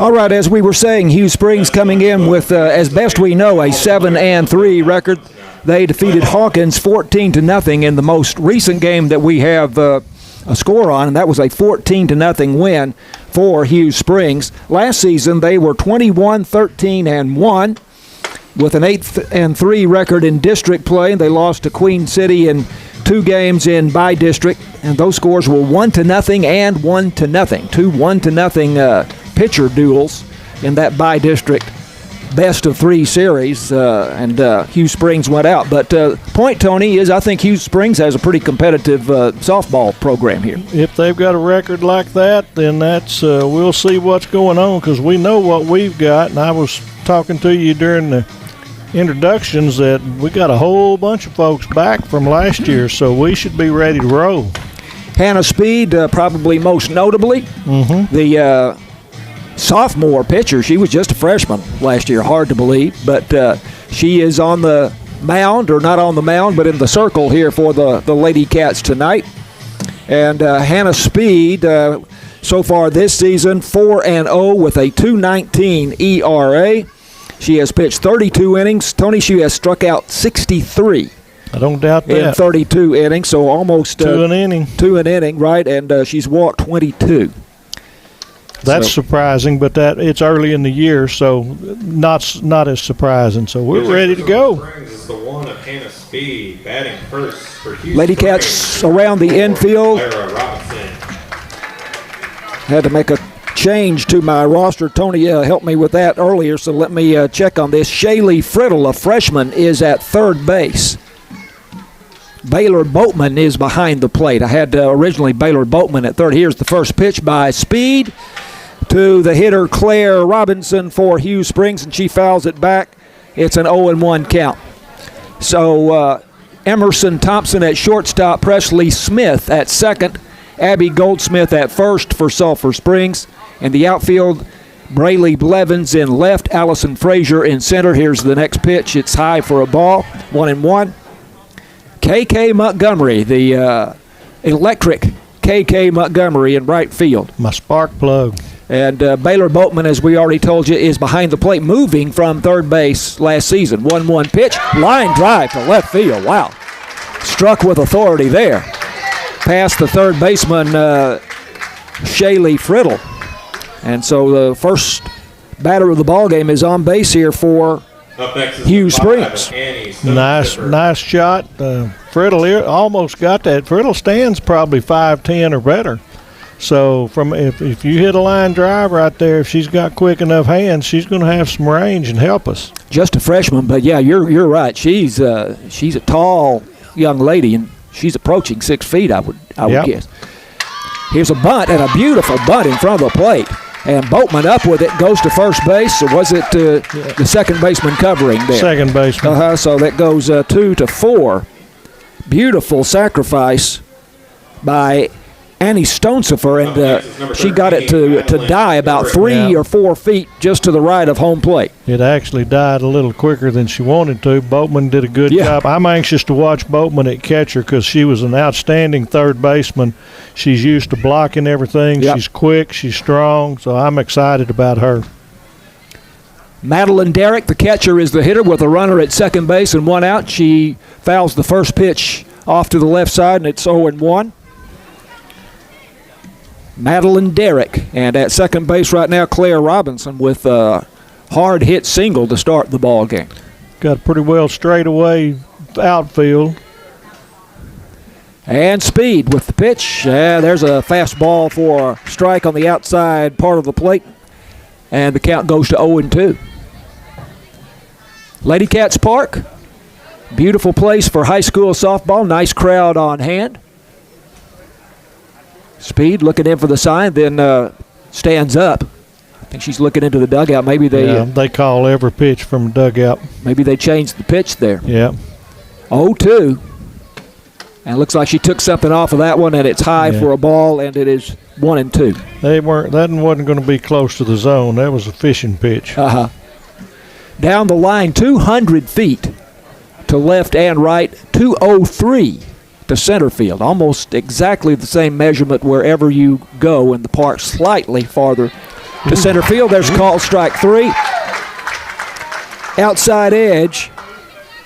All right, as we were saying, Hughes Springs coming in with, as best we know, a 7-3 record. They defeated Hawkins 14-0 in the most recent game that we have a score on, and that was a 14-0 win for Hughes Springs. Last season, they were 21-13-1 with an 8-3 record in district play. They lost to Queen City in 2 games in by-district, and those scores were 1-0 and 1-0. 2 1-0 pitcher duels in that by-district best-of-3 series, and Hughes Springs went out. But point, Tony, is I think Hughes Springs has a pretty competitive softball program here. If they've got a record like that, then that's we'll see what's going on, because we know what we've got. And I was talking to you during the introductions that we got a whole bunch of folks back from last year, so we should be ready to roll. Hannah Speed, probably most notably, the sophomore pitcher. She was just a freshman last year, hard to believe, but she is on the mound, or not on the mound, but in the circle here for the Lady Cats tonight. And Hannah Speed, so far this season, 4-0 with a 2.19 ERA. She has pitched 32 innings. Tony, she has struck out 63. I don't doubt that. In 32 innings, so almost 2 an inning. 2 an inning, right? And she's walked 22. That's surprising, but that it's early in the year, so not as surprising. So we're ready to go. Springs is the one of Hannah Speed batting first for Hughes Lady Cats around the infield. Had to make a change to my roster. Tony helped me with that earlier, so let me check on this. Shaylee Friddle, a freshman, is at third base. Baylor Boatman is behind the plate. I had originally Baylor Boatman at third. Here's the first pitch by Speed to the hitter Claire Robinson for Hughes Springs, and she fouls it back. It's an 0-1 count. So Emerson Thompson at shortstop, Presley Smith at second, Abby Goldsmith at first for Sulphur Springs. In the outfield, Braylee Blevins in left, Allison Frazier in center. Here's the next pitch. It's high for a ball, 1-1. KK Montgomery, the electric KK Montgomery in right field. My spark plug. And Baylor Boatman, as we already told you, is behind the plate, moving from third base last season. 1-1 pitch, line drive to left field. Wow. Struck with authority there. Past the third baseman, Shaylee Friddle. And so the first batter of the ballgame is on base here for Hughes Springs. Nice shot. Friddle almost got that. Friddle stands probably 5'10" or better. So if you hit a line drive right there, if she's got quick enough hands, she's going to have some range and help us. Just a freshman, but yeah, you're right. She's a tall young lady, and she's approaching 6 feet. I would guess. Here's a bunt, and a beautiful bunt in front of the plate. And Boatman up with it, goes to first base. Or was it the second baseman covering there? Second baseman. So that goes 2-4. Beautiful sacrifice by Annie Stonesifer, and she got it to die about 3 or 4 feet just to the right of home plate. It actually died a little quicker than she wanted to. Boatman did a good job. I'm anxious to watch Boatman at catcher, because she was an outstanding third baseman. She's used to blocking everything. Yep. She's quick. She's strong. So I'm excited about her. Madeline Derrick, the catcher, is the hitter with a runner at second base and 1 out. She fouls the first pitch off to the left side, and it's 0-1. Madeline Derrick, and at second base right now, Claire Robinson with a hard hit single to start the ball game. Got pretty well straightaway outfield. And Speed with the pitch. There's a fastball for a strike on the outside part of the plate, and the count goes to 0-2. Lady Cats Park, beautiful place for high school softball. Nice crowd on hand. Speed looking in for the sign, then stands up. I think she's looking into the dugout. Maybe they call every pitch from the dugout. Maybe they changed the pitch there. Yeah. 0-2. And it looks like she took something off of that one, and it's high for a ball, and it is 1-2. That wasn't going to be close to the zone. That was a fishing pitch. Down the line, 200 feet to left and right, 203 to center field. Almost exactly the same measurement wherever you go in the park, slightly farther to center field. There's a call, strike 3. Outside edge.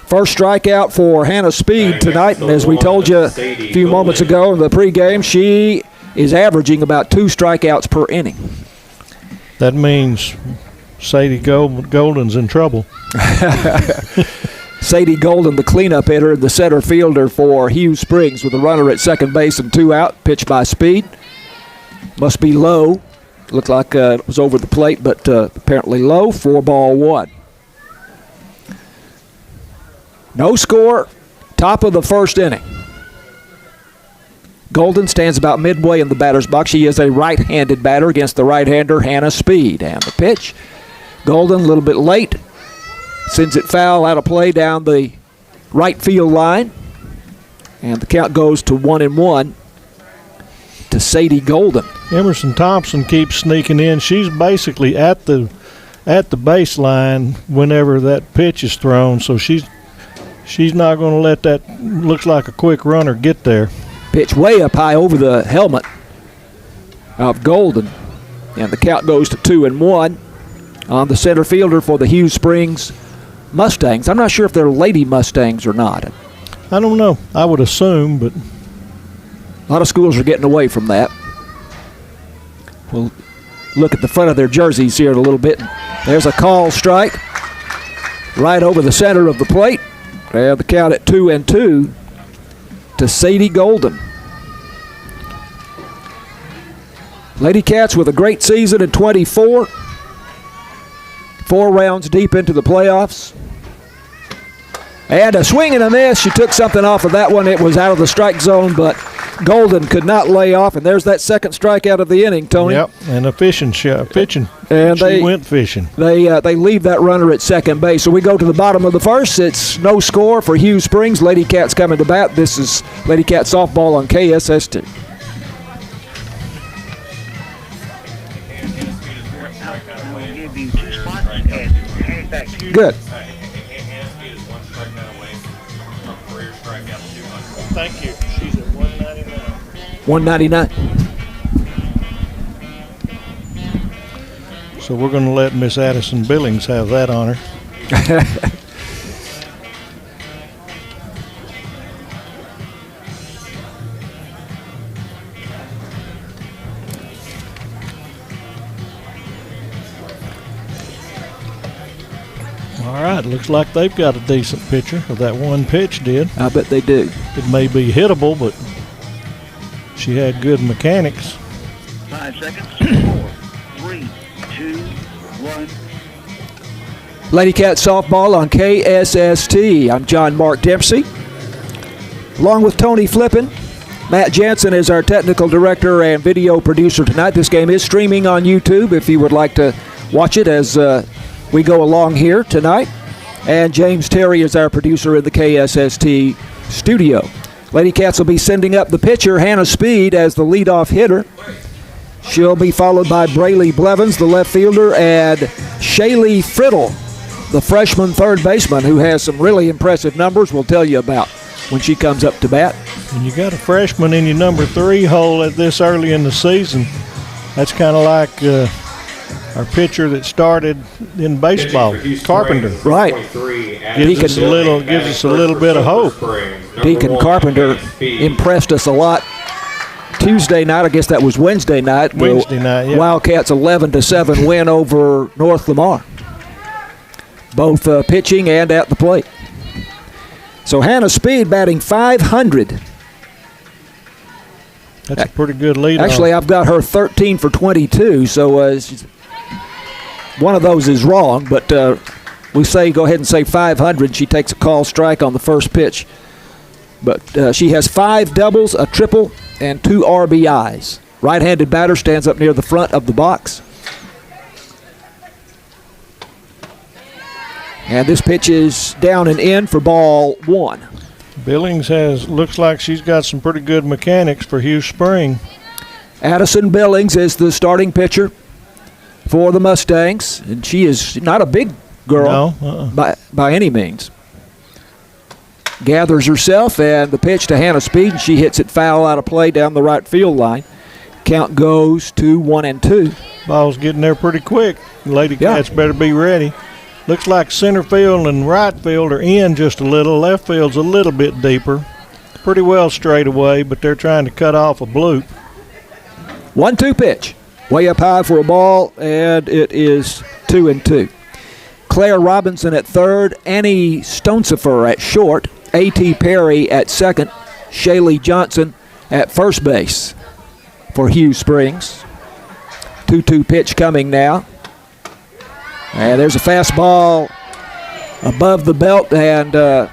First strikeout for Hannah Speed tonight. And as we told you a few moments ago in the pregame, she is averaging about 2 strikeouts per inning. That means Sadie Golden's in trouble. Sadie Golden, the cleanup hitter, the center fielder for Hughes Springs, with a runner at second base and 2 out. Pitched by Speed. Must be low. Looked like it was over the plate, but apparently low. 4-1. No score. Top of the first inning. Golden stands about midway in the batter's box. She is a right-handed batter against the right-hander, Hannah Speed. And the pitch. Golden a little bit late. Sends it foul out of play down the right field line. And the count goes to 1-1 to Sadie Golden. Emerson Thompson keeps sneaking in. She's basically at the baseline whenever that pitch is thrown, so she's not going to let that looks like a quick runner get there. Pitch way up high over the helmet of Golden. And the count goes to 2-1 on the center fielder for the Hughes Springs Mustangs. I'm not sure if they're Lady Mustangs or not. I don't know. I would assume, but a lot of schools are getting away from that. We'll look at the front of their jerseys here in a little bit. There's a call strike right over the center of the plate. And the count at 2-2 to Sadie Golden. Lady Cats with a great season in 24. 4 rounds deep into the playoffs. And a swing and a miss. She took something off of that one. It was out of the strike zone, but Golden could not lay off. And there's that second strikeout of the inning, Tony. Yep, and a pitching. And she went fishing. They leave that runner at second base. So we go to the bottom of the first. It's no score for Hughes Springs. Lady Cats coming to bat. This is Lady Cat softball on KSS2. Good. Thank you. She's at 199. 199. So we're going to let Miss Addison Billings have that honor. All right, looks like they've got a decent pitcher, or that one pitch did. I bet they do. It may be hittable, but she had good mechanics. 5 seconds. 4, 3, 2, 1. Lady Cat softball on KSST. I'm John Mark Dempsey, along with Tony Flippin. Matt Jansen is our technical director and video producer tonight. This game is streaming on YouTube if you would like to watch it as we go along here tonight. And James Terry is our producer in the KSST studio. Lady Cats will be sending up the pitcher, Hannah Speed, as the leadoff hitter. She'll be followed by Braylee Blevins, the left fielder, and Shaylee Friddle, the freshman third baseman, who has some really impressive numbers we'll tell you about when she comes up to bat. And you got a freshman in your number 3 hole at this early in the season. That's kind of like our pitcher that started in baseball, Carpenter. Right. Gives us a little bit of hope. Deacon Carpenter impressed us a lot Tuesday night. I guess that was Wednesday night. Wednesday night, yeah. Wildcats 11-7 win over North Lamar, both pitching and at the plate. So Hannah Speed batting .500. That's a pretty good lead. Actually, I've got her 13 for 22, so one of those is wrong, but we say go ahead and say 500. She takes a call strike on the first pitch. But she has 5 doubles, a triple, and 2 RBIs. Right-handed batter stands up near the front of the box. And this pitch is down and in for ball 1. Billings looks like she's got some pretty good mechanics for Hughes Spring. Addison Billings is the starting pitcher for the Mustangs, and she is not a big girl by any means. Gathers herself, and the pitch to Hannah Speed, and she hits it foul out of play down the right field line. Count goes to 1-2. Ball's getting there pretty quick. Lady Cats better be ready. Looks like center field and right field are in just a little. Left field's a little bit deeper. Pretty well straight away, but they're trying to cut off a bloop. 1-2 pitch. Way up high for a ball, and it is 2-2. Claire Robinson at third, Annie Sulphur at short, A.T. Perry at second, Shaylee Johnson at first base for Hughes Springs. 2-2 pitch coming now. And there's a fastball above the belt, and the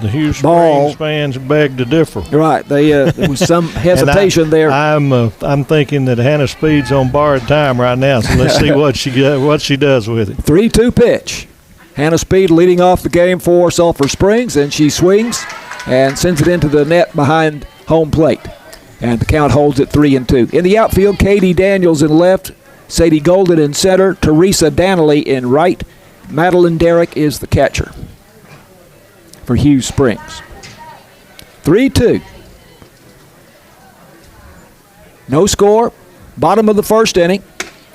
Hughes Springs fans beg to differ. Right, there was some hesitation there. I'm thinking that Hannah Speed's on borrowed time right now, so let's see what she does with it. 3-2 pitch. Hannah Speed leading off the game for Sulphur Springs, and she swings and sends it into the net behind home plate. And the count holds at 3-2. In the outfield, Katie Daniels in left, Sadie Golden in center, Teresa Danley in right. Madeline Derrick is the catcher for Hughes Springs. 3-2. No score. Bottom of the first inning.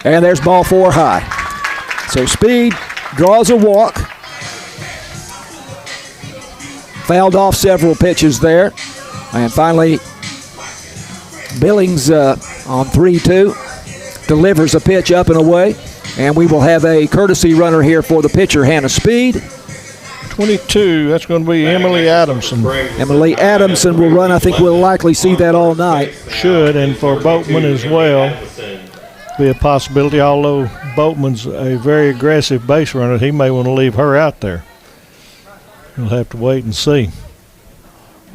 And there's ball 4 high. So Speed draws a walk. Fouled off several pitches there. And finally, Billings on 3-2 delivers a pitch up and away. And we will have a courtesy runner here for the pitcher, Hannah Speed. 22, that's going to be Emily Adamson. Emily Adamson will run. I think we'll likely see that all night. Should, and for Boatman as well, be a possibility, although Boatman's a very aggressive base runner. He may want to leave her out there. We'll have to wait and see.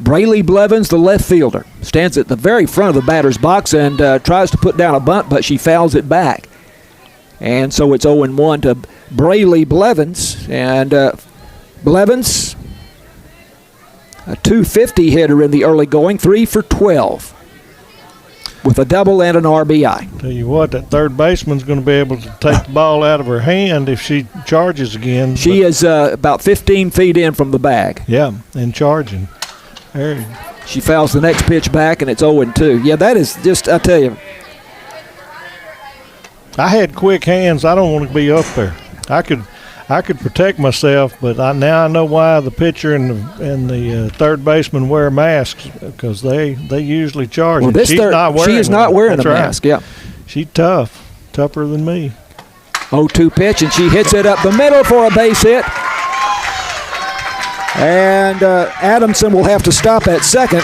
Braylee Blevins, the left fielder, stands at the very front of the batter's box and tries to put down a bunt, but she fouls it back. And so it's 0-1 to Braylee Blevins. And Blevins, a .250 hitter in the early going, 3 for 12 with a double and an RBI. Tell you what, that third baseman's going to be able to take the ball out of her hand if she charges again. She is about 15 feet in from the bag. Yeah, and charging. There. She fouls the next pitch back, and it's 0-2. Yeah, that is just, I tell you. I had quick hands. I don't want to be up there. I could protect myself, but now I know why the pitcher and the third baseman wear masks, because they usually charge. Well, she is not wearing a mask. Yeah, she's tougher than me. 0-2 pitch, and she hits it up the middle for a base hit. And Adamson will have to stop at second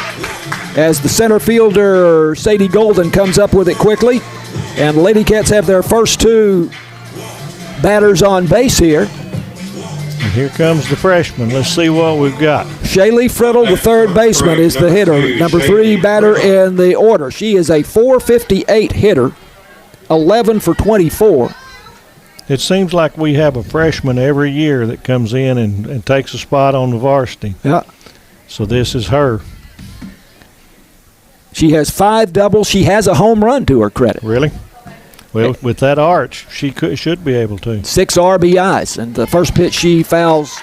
as the center fielder, Sadie Golden, comes up with it quickly. And the Lady Cats have their first 2 batters on base here. And here comes the freshman. Let's see what we've got. Shaylee Friddle, the third baseman, is the hitter. Number 3 batter in the order. She is a .458 hitter, 11 for 24. It seems like we have a freshman every year that comes in and takes a spot on the varsity. Yeah. So this is her. She has 5 doubles. She has a home run to her credit. Really? Well, with that arch, she should be able to. 6 RBIs. And the first pitch she fouls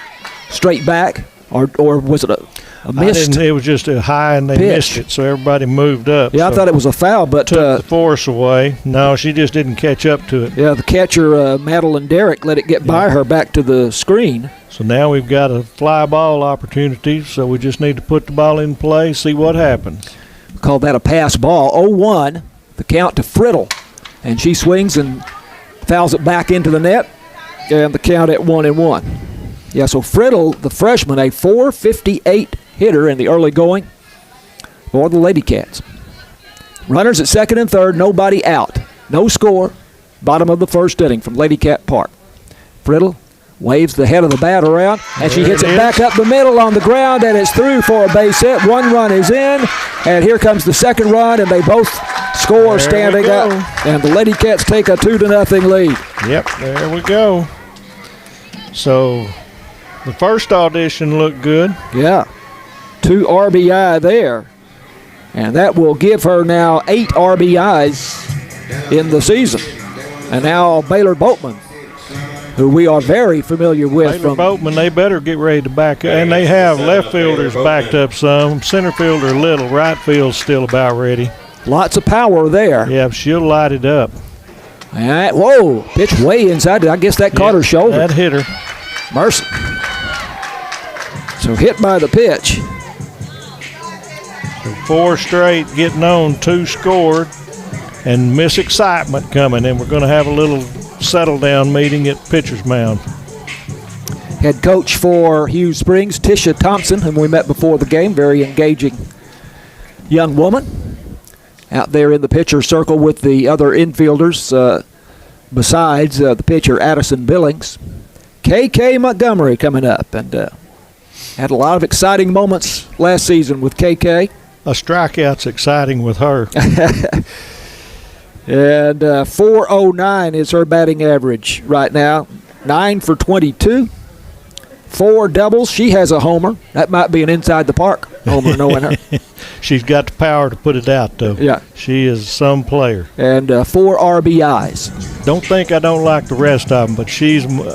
straight back, or was it a missed? It was just a high, and they missed it, so everybody moved up. Yeah, I thought it was a foul, but took the force away. No, she just didn't catch up to it. Yeah, the catcher, Madeline Derrick, let it get by her back to the screen. So now we've got a fly ball opportunity, so we just need to put the ball in play, see what happens. Call that a pass ball. 0-1, the count to Friddle. And she swings and fouls it back into the net, and the count at 1-1. Yeah, so Friddle, the freshman, a .458 hitter in the early going for the Lady Cats. Runners at second and third, nobody out. No score, bottom of the first inning from Lady Cat Park. Friddle waves the head of the bat around, and she hits it back up the middle on the ground, and it's through for a base hit. 1 run is in, and here comes the second run, and they both score standing up. And the Lady Cats take a 2-0 lead. Yep, there we go. So the first audition looked good. Yeah, 2 RBI there. And that will give her now 8 RBIs in the season. And now Baylor Boatman, who we are very familiar with. Baylor Boatman, they better get ready to back up. And they have left fielders backed up some. Center fielder little. Right field's still about ready. Lots of power there. Yeah, she'll light it up. All right, whoa, pitch way inside. I guess that caught her shoulder. That hit her. Mercy. So hit by the pitch. So 4 straight getting on, 2 scored, and Miss Excitement coming. And we're going to have a little settle down meeting at pitcher's mound. Head coach for Hughes Springs, Tisha Thompson, whom we met before the game, very engaging young woman, out there in the pitcher circle with the other infielders besides the pitcher Addison Billings. KK Montgomery coming up, and had a lot of exciting moments last season with KK. A strikeout's exciting with her. And 409 is her batting average right now. 9 for 22. 4 doubles. She has a homer. That might be an inside the park homer, knowing her. She's got the power to put it out, though. Yeah. She is some player. And 4 RBIs. Don't think I don't like the rest of them, but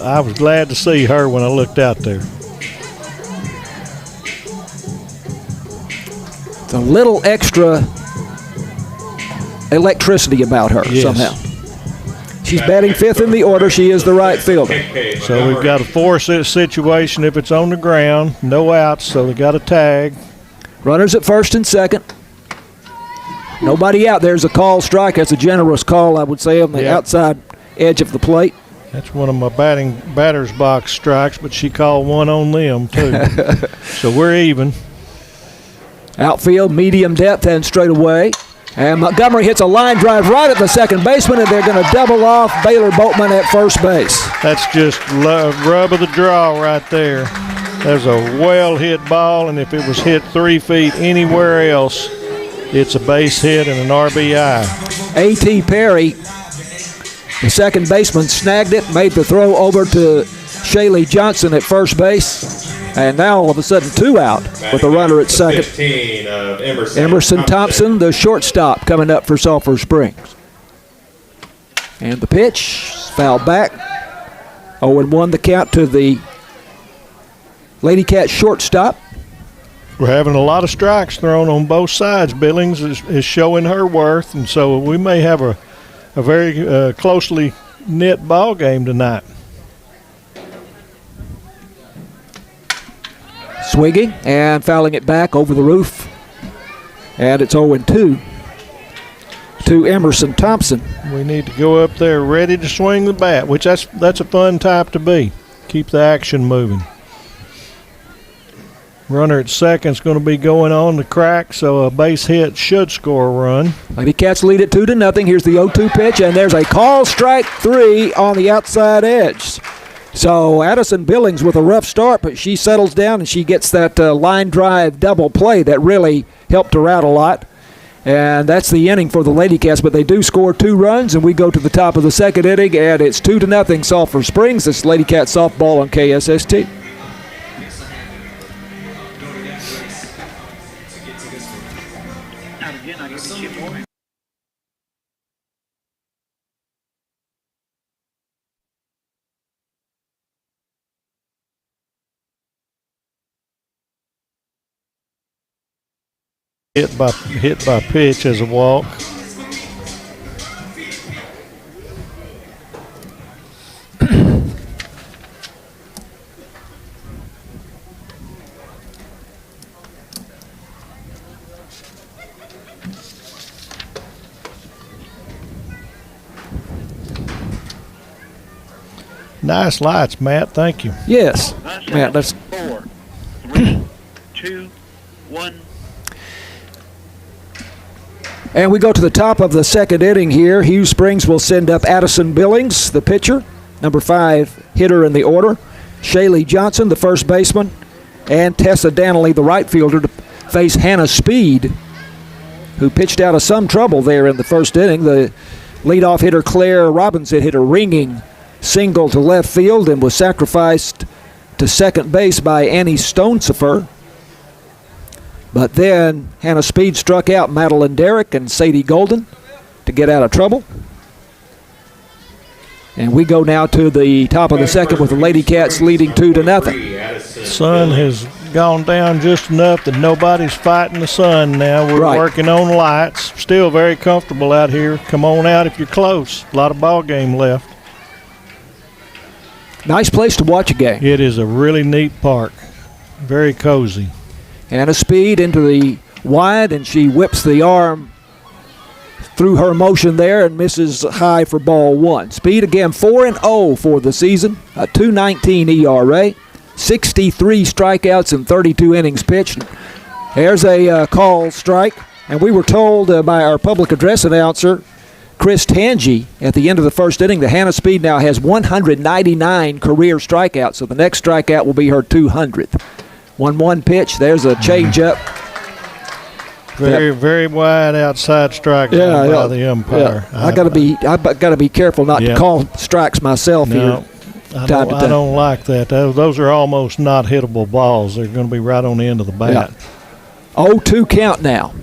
I was glad to see her when I looked out there. It's a little extra electricity about her somehow. She's batting 5th in the order. She is the right fielder. So we've got a 4 situation if it's on the ground. No outs, so they got a tag. Runners at first and second. Nobody out. There's a call strike. That's a generous call, I would say, on the outside edge of the plate. That's one of my batter's box strikes, but she called one on them, too. So we're even. Outfield, medium depth and straight away. And Montgomery hits a line drive right at the second baseman, and they're going to double off Baylor Boatman at first base. That's just rub of the draw right there. There's a well-hit ball, and if it was hit 3 feet anywhere else, it's a base hit and an RBI. A.T. Perry, the second baseman, snagged it, made the throw over to Shaylee Johnson at first base. And now all of a sudden 2 out with a runner at second. 15 of Emerson Thompson, the shortstop, coming up for Sulphur Springs. And the pitch, fouled back. 0-1 the count to the Lady Cat shortstop. We're having a lot of strikes thrown on both sides. Billings is showing her worth, and so we may have a very closely knit ball game tonight. Swinging and fouling it back over the roof. And it's 0-2 to Emerson Thompson. We need to go up there ready to swing the bat, which that's a fun type to be. Keep the action moving. Runner at second is going to be going on the crack, so a base hit should score a run. Lady Cats lead it 2-0. Here's the 0-2 pitch, and there's a call strike 3 on the outside edge. So Addison Billings with a rough start, but she settles down and she gets that line drive double play that really helped her out a lot. And that's the inning for the Lady Cats, but they do score 2 runs, and we go to the top of the second inning, and it's 2-0 Sulphur Springs. This Lady Cat softball on KSST. Hit by pitch as a walk. Nice lights, Matt. Thank you. Yes, Matt. That's 4, 3, 2, 1. And we go to the top of the second inning here. Hughes Springs will send up Addison Billings, the pitcher, number 5 hitter in the order. Shaylee Johnson, the first baseman, and Tessa Danley, the right fielder, to face Hannah Speed, who pitched out of some trouble there in the first inning. The leadoff hitter Claire Robinson hit a ringing single to left field and was sacrificed to second base by Annie Stonesifer. But then Hannah Speed struck out Madeline Derrick and Sadie Golden to get out of trouble. And we go now to the top of the second with the Lady Cats leading 2-0. Sun has gone down just enough that nobody's fighting the sun now. We're working on lights. Still very comfortable out here. Come on out if you're close. A lot of ball game left. Nice place to watch a game. It is a really neat park. Very cozy. And a speed into the wide, and she whips the arm through her motion there and misses high for ball one. Speed again 4-0 for the season, a 2.19 ERA, 63 strikeouts and 32 innings pitched. There's a call strike, and we were told by our public address announcer, Chris Tangi, at the end of the first inning, that Hannah Speed now has 199 career strikeouts, so the next strikeout will be her 200th. 1-1 pitch. There's a changeup. Very wide outside strike by the umpire. Yeah. I got to be careful not to call strikes myself here. I don't like that. Those are almost not hittable balls. They're going to be right on the end of the bat. 0-2 count now.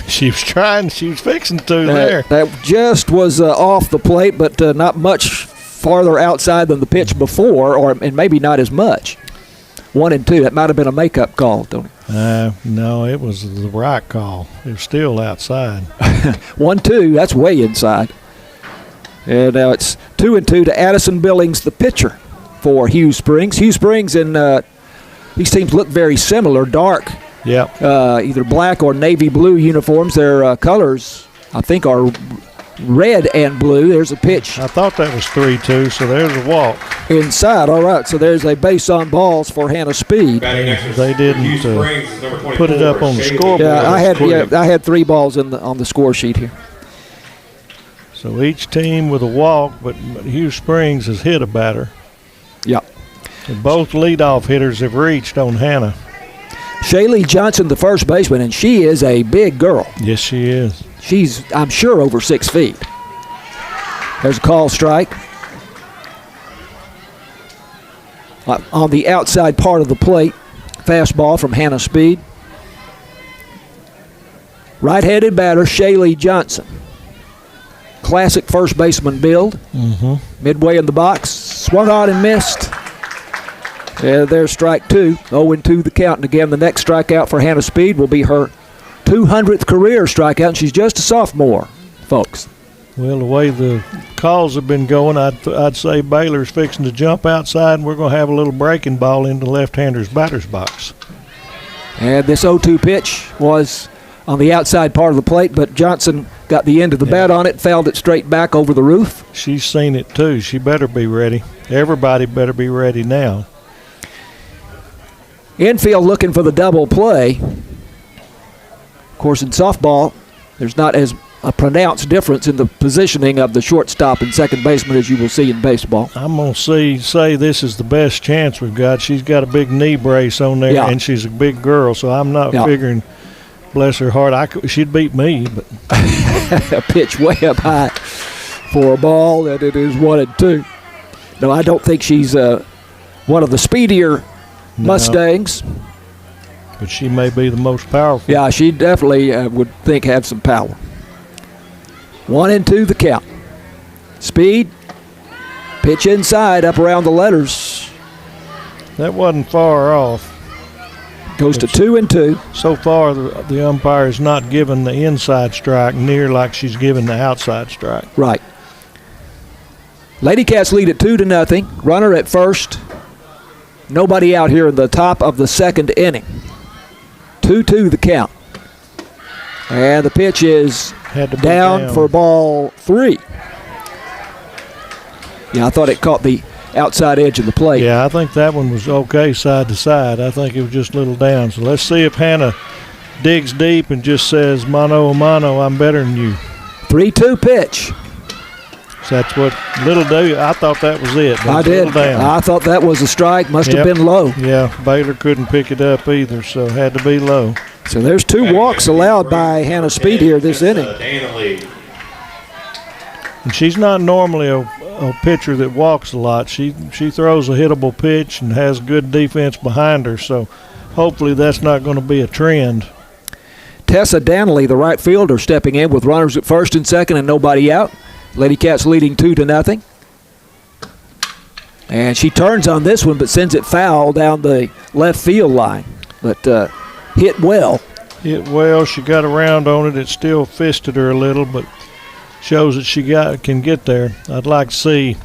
She was fixing to there. That just was off the plate, but not much farther outside than the pitch before, and maybe not as much. 1-2. That might have been a makeup call, Tony. No, it was the right call. It was still outside. 1-2. That's way inside. And now it's 2-2 to Addison Billings, the pitcher for Hughes Springs. Hughes Springs and these teams look very similar, dark. Yep. Either black or navy blue uniforms. Their colors, I think, are red and blue. There's a pitch. I thought that was 3-2, so there's a walk. Inside, all right. So there's a base on balls for Hannah Speed. They didn't put it up on the scoreboard. Yeah, I had 3 balls on the score sheet here. So each team with a walk, but Hughes Springs has hit a batter. Yeah. And both leadoff hitters have reached on Hannah. Shaylee Johnson, the first baseman, and she is a big girl. Yes, she is. She's, I'm sure, over 6 feet. There's a call strike. On the outside part of the plate, fastball from Hannah Speed. Right-handed batter, Shaylee Johnson. Classic first baseman build. Midway in the box, swung on and missed. There's strike 2. 0-2 the count. And again, the next strikeout for Hannah Speed will be her 200th career strikeout, and she's just a sophomore, folks. Well, the way the calls have been going, I'd say Baylor's fixing to jump outside, and we're going to have a little breaking ball into left-hander's batter's box. And this 0-2 pitch was on the outside part of the plate, but Johnson got the end of the bat on it, fouled it straight back over the roof. She's seen it, too. She better be ready. Everybody better be ready now. Infield looking for the double play. Of course, in softball, there's not as a pronounced difference in the positioning of the shortstop and second baseman as you will see in baseball. I'm going to say this is the best chance we've got. She's got a big knee brace on there, and she's a big girl, so I'm not figuring, bless her heart, she'd beat me. But a pitch way up high for a ball, and it is 1-2. No, I don't think she's one of the speedier Mustangs. But she may be the most powerful. Yeah, she definitely would think have some power. 1-2 the count. Speed. Pitch inside, up around the letters. That wasn't far off. Goes to 2-2. So far, the umpire has not given the inside strike near like she's given the outside strike. Right. Lady Cats lead at 2-0. Runner at first. Nobody out here in the top of the second inning. 2-2 the count. And the pitch is down for ball 3. Yeah, I thought it caught the outside edge of the plate. Yeah, I think that one was okay side to side. I think it was just a little down. So let's see if Hannah digs deep and just says, mano a mano, I'm better than you. 3-2 pitch. So that's what little do. I thought that was it. I did. I thought that was a strike. Must have been low. Yeah, Baylor couldn't pick it up either, so it had to be low. So there's 2 walks allowed by Hannah Speed here this inning. And she's not normally a pitcher that walks a lot. She throws a hittable pitch and has good defense behind her, so hopefully that's not going to be a trend. Tessa Danley, the right fielder, stepping in with runners at first and second and nobody out. Lady Cats leading 2-0. And she turns on this one but sends it foul down the left field line. But hit well. Hit well. She got around on it. It still fisted her a little, but shows that she can get there. I'd like to see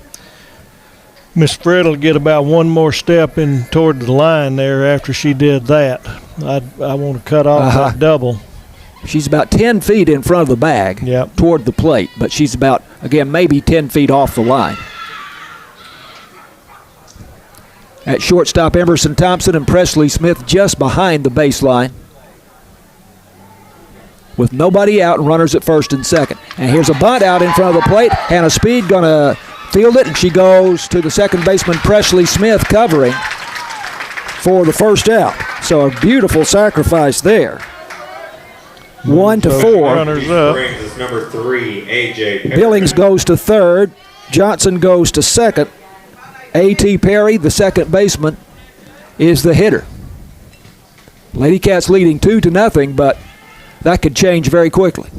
Miss Friddle get about one more step in toward the line there after she did that. I want to cut off that double. She's about 10 feet in front of the bag toward the plate, but she's about, again, maybe 10 feet off the line. At shortstop, Emerson Thompson and Presley Smith just behind the baseline, with nobody out and runners at first and second. And here's a bunt out in front of the plate. Hannah Speed going to field it, and she goes to the second baseman, Presley Smith, covering for the first out. So a beautiful sacrifice there. 1-4. Runners up. Brings is number 3, A.J. Perry. Billings goes to third. Johnson goes to second. A.T. Perry, the second baseman, is the hitter. Lady Cats leading 2-0, but that could change very quickly.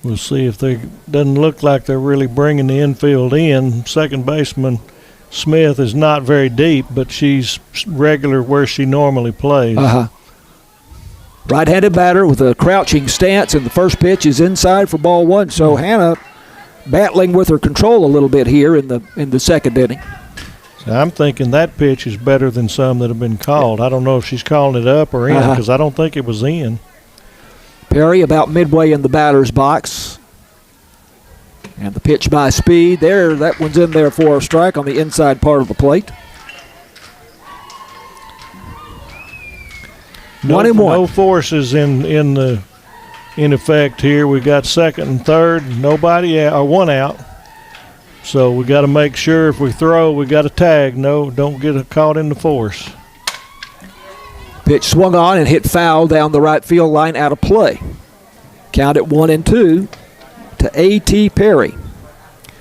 We'll see if they doesn't look like they're really bringing the infield in. Second baseman Smith is not very deep, but she's regular where she normally plays. Right-handed batter with a crouching stance, and the first pitch is inside for ball one. So Hannah battling with her control a little bit here in the second inning. I'm thinking that pitch is better than some that have been called. I don't know if she's calling it up or in, because I don't think it was in. Perry about midway in the batter's box. And the pitch by Speed there, that one's in there for a strike on the inside part of the plate. 1-1. No forces in effect here. We got second and third, nobody out, or one out. So we got to make sure if we throw, we got to tag. No, don't get caught in the force. Pitch swung on and hit foul down the right field line, out of play. Count at 1-2 to A.T. Perry.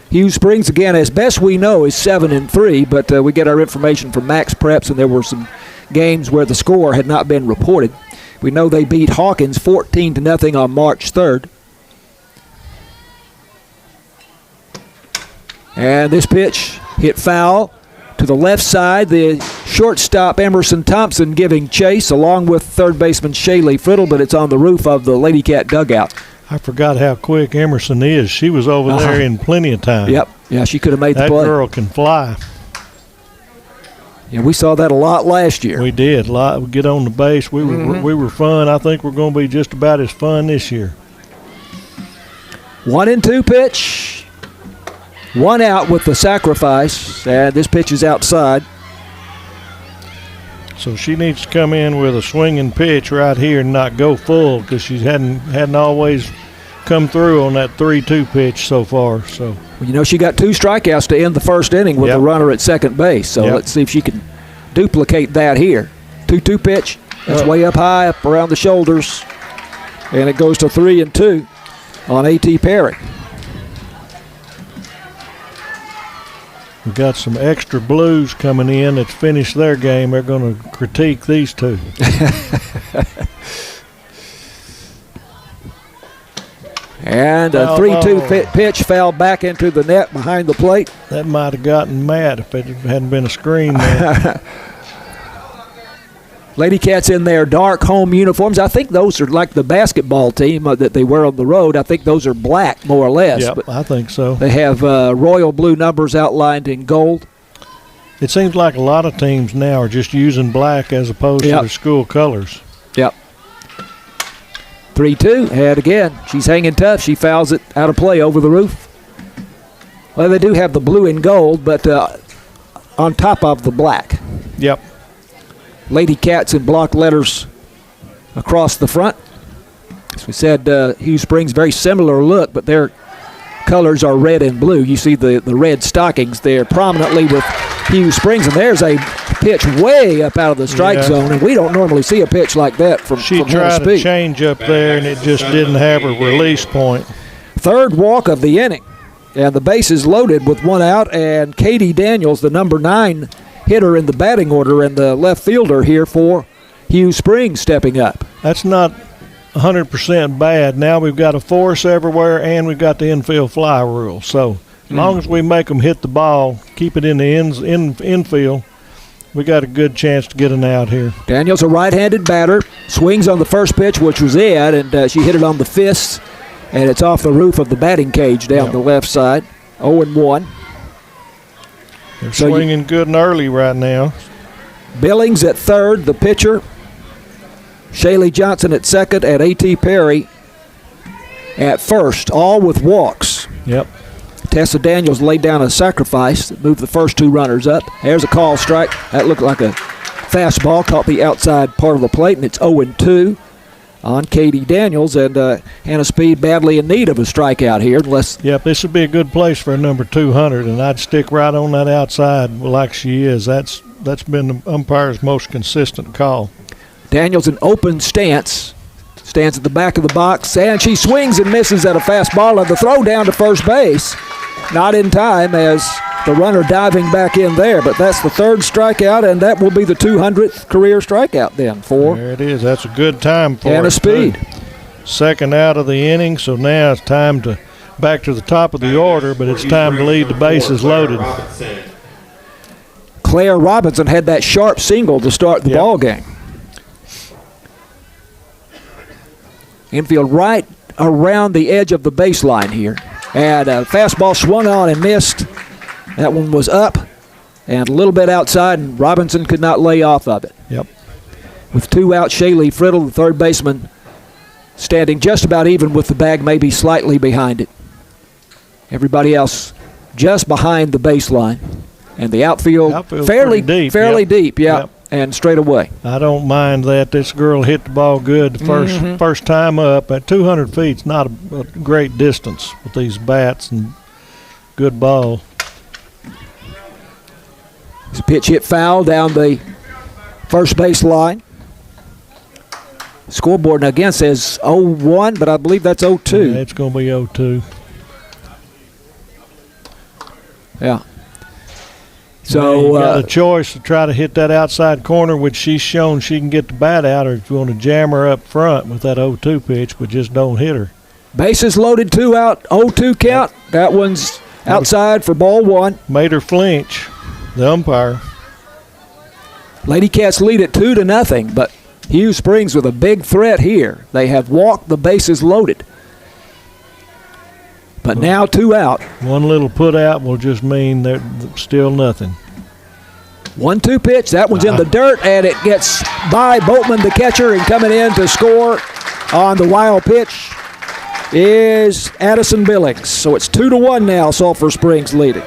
Hughes Springs, again, as best we know, is 7-3, but we get our information from Max Preps, and there were some games where the score had not been reported. We know they beat Hawkins 14-0 on March 3rd. And this pitch hit foul to the left side. The shortstop, Emerson Thompson, giving chase along with third baseman Shaylee Friddle, but it's on the roof of the Lady Cat dugout. I forgot how quick Emerson is. She was over there in plenty of time. Yep. Yeah, she could have made the play. That girl can fly. Yeah, we saw that a lot last year. We did. We get on the base. We were fun. I think we're going to be just about as fun this year. 1-2 pitch. One out with the sacrifice, and this pitch is outside. So she needs to come in with a swinging pitch right here and not go full, because she hadn't always come through on that 3-2 pitch so far. So well, you know, she got 2 strikeouts to end the first inning with a runner at second base. So let's see if she can duplicate that here. 2-2 pitch. That's way up high, up around the shoulders, and it goes to 3-2 on A.T. Perry. We got some extra blues coming in that's finished their game. They're going to critique these two. And a 3-2 pitch foul back into the net behind the plate. That might have gotten Matt if it hadn't been a screen there. Lady Cats in their dark home uniforms. I think those are like the basketball team that they wear on the road. I think those are black, more or less. Yep, but I think so. They have royal blue numbers outlined in gold. It seems like a lot of teams now are just using black as opposed to their school colors. Yep. 3-2, and again, she's hanging tough. She fouls it out of play over the roof. Well, they do have the blue and gold, but on top of the black. Yep. Lady Cats in block letters across the front. As we said, Hughes Springs, very similar look, but their colors are red and blue. You see the red stockings there prominently with Hughes Springs, and there's a pitch way up out of the strike zone, and we don't normally see a pitch like that from She tried a change up there, and it just didn't have a release point. Third walk of the inning, and the base is loaded with one out, and Katie Daniels, the number 9 hitter in the batting order and the left fielder here for Hughes Springs, stepping up. That's not 100% bad. Now we've got a force everywhere, and we've got the infield fly rule. So As long as we make them hit the ball, keep it in the infield, we got a good chance to get an out here. Daniels, a right-handed batter, swings on the first pitch, which was it, and she hit it on the fists, and it's off the roof of the batting cage down the left side. 0-1. They're swinging good and early right now. Billings at third, the pitcher. Shaylee Johnson at second, and A.T. Perry at first, all with walks. Yep. Tessa Daniels laid down a sacrifice that moved the first two runners up. There's a call strike. That looked like a fastball, caught the outside part of the plate, and it's 0-2 on Katie Daniels. And Hannah Speed badly in need of a strikeout here. Yep, this would be a good place for a number 200, and I'd stick right on that outside like she is. That's been the umpire's most consistent call. Daniels in open stance. Stands at the back of the box, and she swings and misses at a fastball, and the throw down to first base. Not in time as the runner diving back in there, but that's the third strikeout, and that will be the 200th career strikeout then for there it is. That's a good time for Hannah Speed. Second out of the inning, so now it's time to back to the top of the order, but it's time to lead the bases loaded. Claire Robinson had that sharp single to start the ball game. Infield right around the edge of the baseline here. And a fastball swung on and missed. That one was up and a little bit outside, and Robinson could not lay off of it. Yep. With two out, Shaylee Friddle, the third baseman, standing just about even with the bag, maybe slightly behind it. Everybody else just behind the baseline. And the outfield fairly deep, Yep. And straight away. I don't mind that. This girl hit the ball good the first time up. At 200 feet, it's not a great distance with these bats and good ball. This pitch hit foul down the first base line. Scoreboard again says 0-1, but I believe that's 0-2. Yeah, it's going to be 0-2. Yeah. So you got a choice to try to hit that outside corner, which she's shown she can get the bat out, or if you want to jam her up front with that 0-2 pitch, but just don't hit her. Bases loaded, 2 out, 0-2 count. That one's outside for ball one. Made her flinch, the umpire. Lady Cats lead it 2-0, but Hughes Springs with a big threat here. They have walked the bases loaded. But now 2 out. One little put out will just mean there's still nothing. 1-2 pitch. That one's in the dirt, and it gets by Boatman, the catcher, and coming in to score on the wild pitch is Addison Billings. So it's 2-1 now, Sulphur Springs leading.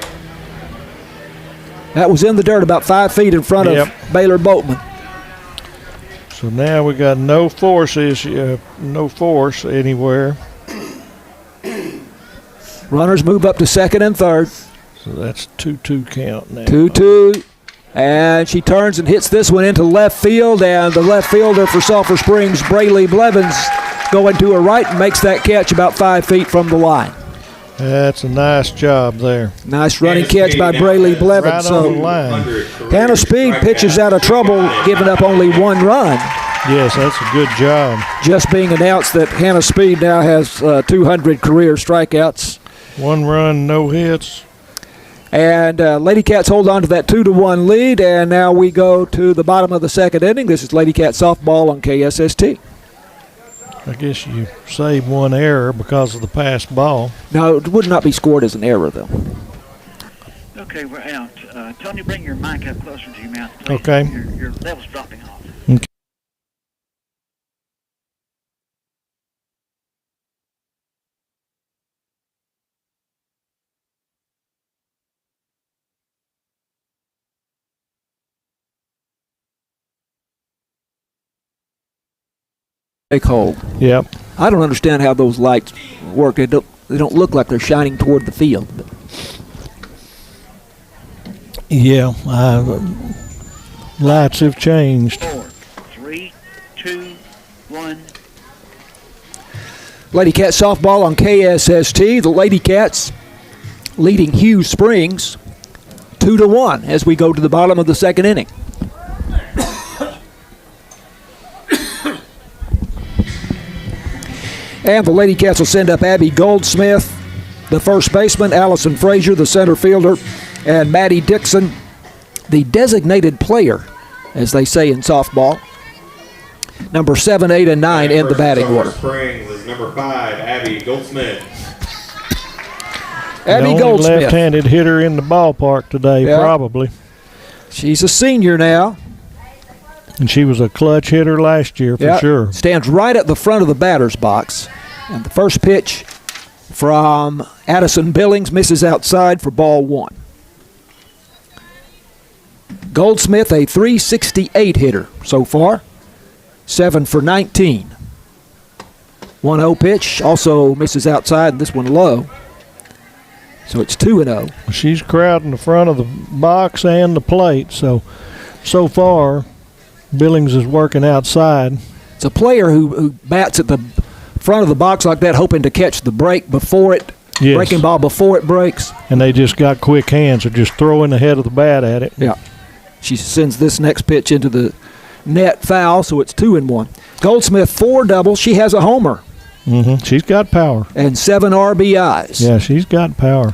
That was in the dirt about 5 feet in front of Baylor Boatman. So now we got no force anywhere. Runners move up to second and third. So that's 2-2 count now. 2-2. And she turns and hits this one into left field, and the left fielder for Sulphur Springs, Braylee Blevins, going to her right and makes that catch about 5 feet from the line. That's a nice job there. Nice running catch by Braylee Blevins. Right on the line. Hannah Speed pitches out of trouble, giving up only 1 run. Yes, that's a good job. Just being announced that Hannah Speed now has 200 career strikeouts. 1 run, no hits. And Lady Cats hold on to that 2-1 lead, and now we go to the bottom of the second inning. This is Lady Cat softball on KSST. I guess you saved 1 error because of the passed ball. No, it would not be scored as an error, though. Okay, we're out. Tony, bring your mic up closer to your mouth, please. Okay. Your level's dropping off. Okay. Take hold. Yep. I don't understand how those lights work. They don't look like they're shining toward the field. But. Yeah. Lights have changed. 4, 3, 2, 1. Lady Cat softball on KSST. The Lady Cats leading Hughes Springs 2-1 as we go to the bottom of the second inning. And the Lady Cats will send up Abby Goldsmith the first baseman, Allison Frazier, the center fielder, and Maddie Dixon, the designated player, as they say in softball. Number 7, 8, and 9 in the batting order. Springs is number 5, Abby Goldsmith. Abby the Goldsmith. only left-handed hitter in the ballpark today, Yeah. probably. She's a senior now. And she was a clutch hitter last year for sure. Stands right at the front of the batter's box. And the first pitch from Addison Billings misses outside for ball 1. Goldsmith, a .368 hitter so far. 7 for 19. 1-0 pitch, also misses outside, and this one low. So it's 2-0. She's crowding the front of the box and the plate, so far Billings is working outside. It's a player who bats at the front of the box like that, hoping to catch the break before it, breaking ball before it breaks. And they just got quick hands. They're just throwing the head of the bat at it. Yeah. She sends this next pitch into the net foul, so it's 2-1. Goldsmith 4 doubles. She has a homer. She's got power. And 7 RBIs. Yeah, she's got power.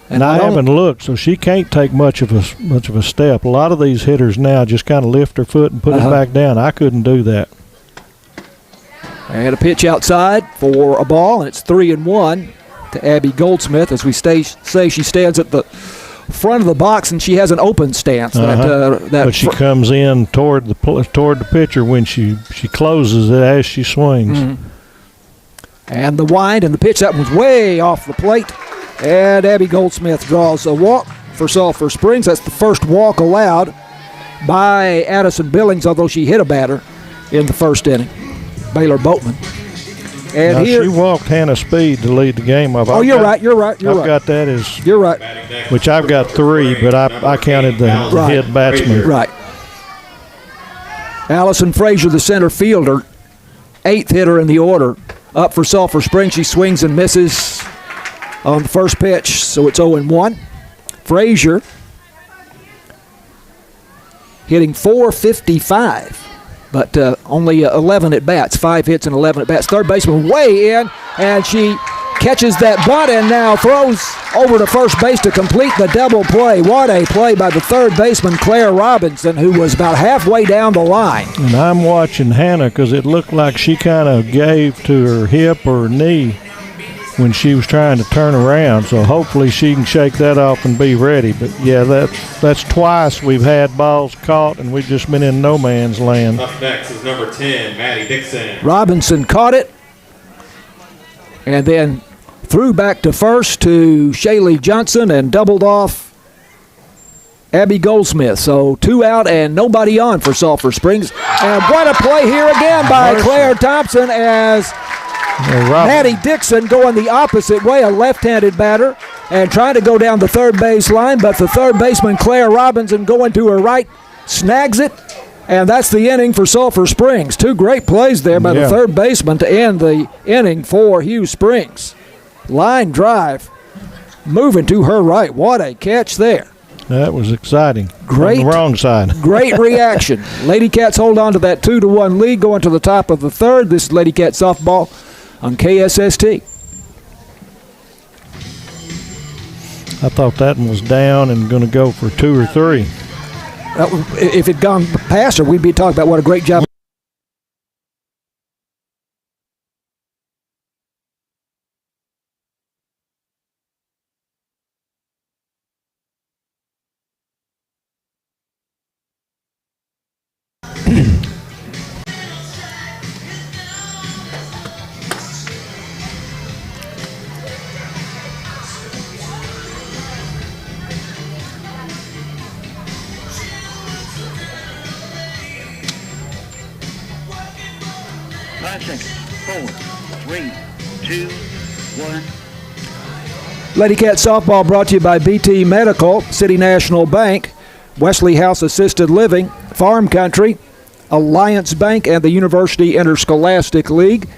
And I haven't looked, so she can't take much of a step. A lot of these hitters now just kind of lift their foot and put it back down. I couldn't do that. And a pitch outside for a ball, and it's 3-1 to Abby Goldsmith. As we say, she stands at the front of the box, and she has an open stance. But she comes in toward the pitcher when she closes it as she swings. And the wind and the pitch, that one's way off the plate. And Abby Goldsmith draws a walk for Sulphur Springs. That's the first walk allowed by Addison Billings, although she hit a batter in the first inning, Baylor Boatman. And now here she walked Hannah Speed to lead the game. You're right. I've got that as you're right. Which I've got 3, but I counted the hit batsman. Right. Allison Frazier, the center fielder, 8th hitter in the order, up for Sulphur Springs. She swings and misses on the first pitch, so it's 0-1. Frazier hitting .455, but only 11 at bats, 5 hits and 11 at bats. Third baseman way in, and she catches that bunt and now throws over to first base to complete the double play. What a play by the third baseman, Claire Robinson, who was about halfway down the line. And I'm watching Hannah because it looked like she kind of gave to her hip or her knee when she was trying to turn around, so hopefully she can shake that off and be ready. But yeah, that's twice we've had balls caught and we've just been in no man's land. Up next is number 10, Maddie Dixon. Robinson caught it and then threw back to first to Shaylee Johnson and doubled off Abby Goldsmith. So 2 out and nobody on for Sulphur Springs. And what a play here again by Claire Thompson as Maddie Dixon going the opposite way, a left-handed batter, and trying to go down the third base line, but the third baseman, Claire Robinson, going to her right, snags it, and that's the inning for Sulphur Springs. 2 great plays there by the third baseman to end the inning for Hughes Springs. Line drive, moving to her right. What a catch there. That was exciting. Great. On the wrong side. Great reaction. Lady Cats hold on to that 2-1 lead going to the top of the third. This is Lady Cat softball on KSST. I thought that one was down and going to go for 2 or 3. If it had gone past her, we'd be talking about what a great job. Lady Cat softball brought to you by BT Medical, City National Bank, Wesley House Assisted Living, Farm Country, Alliance Bank, and the University Interscholastic League.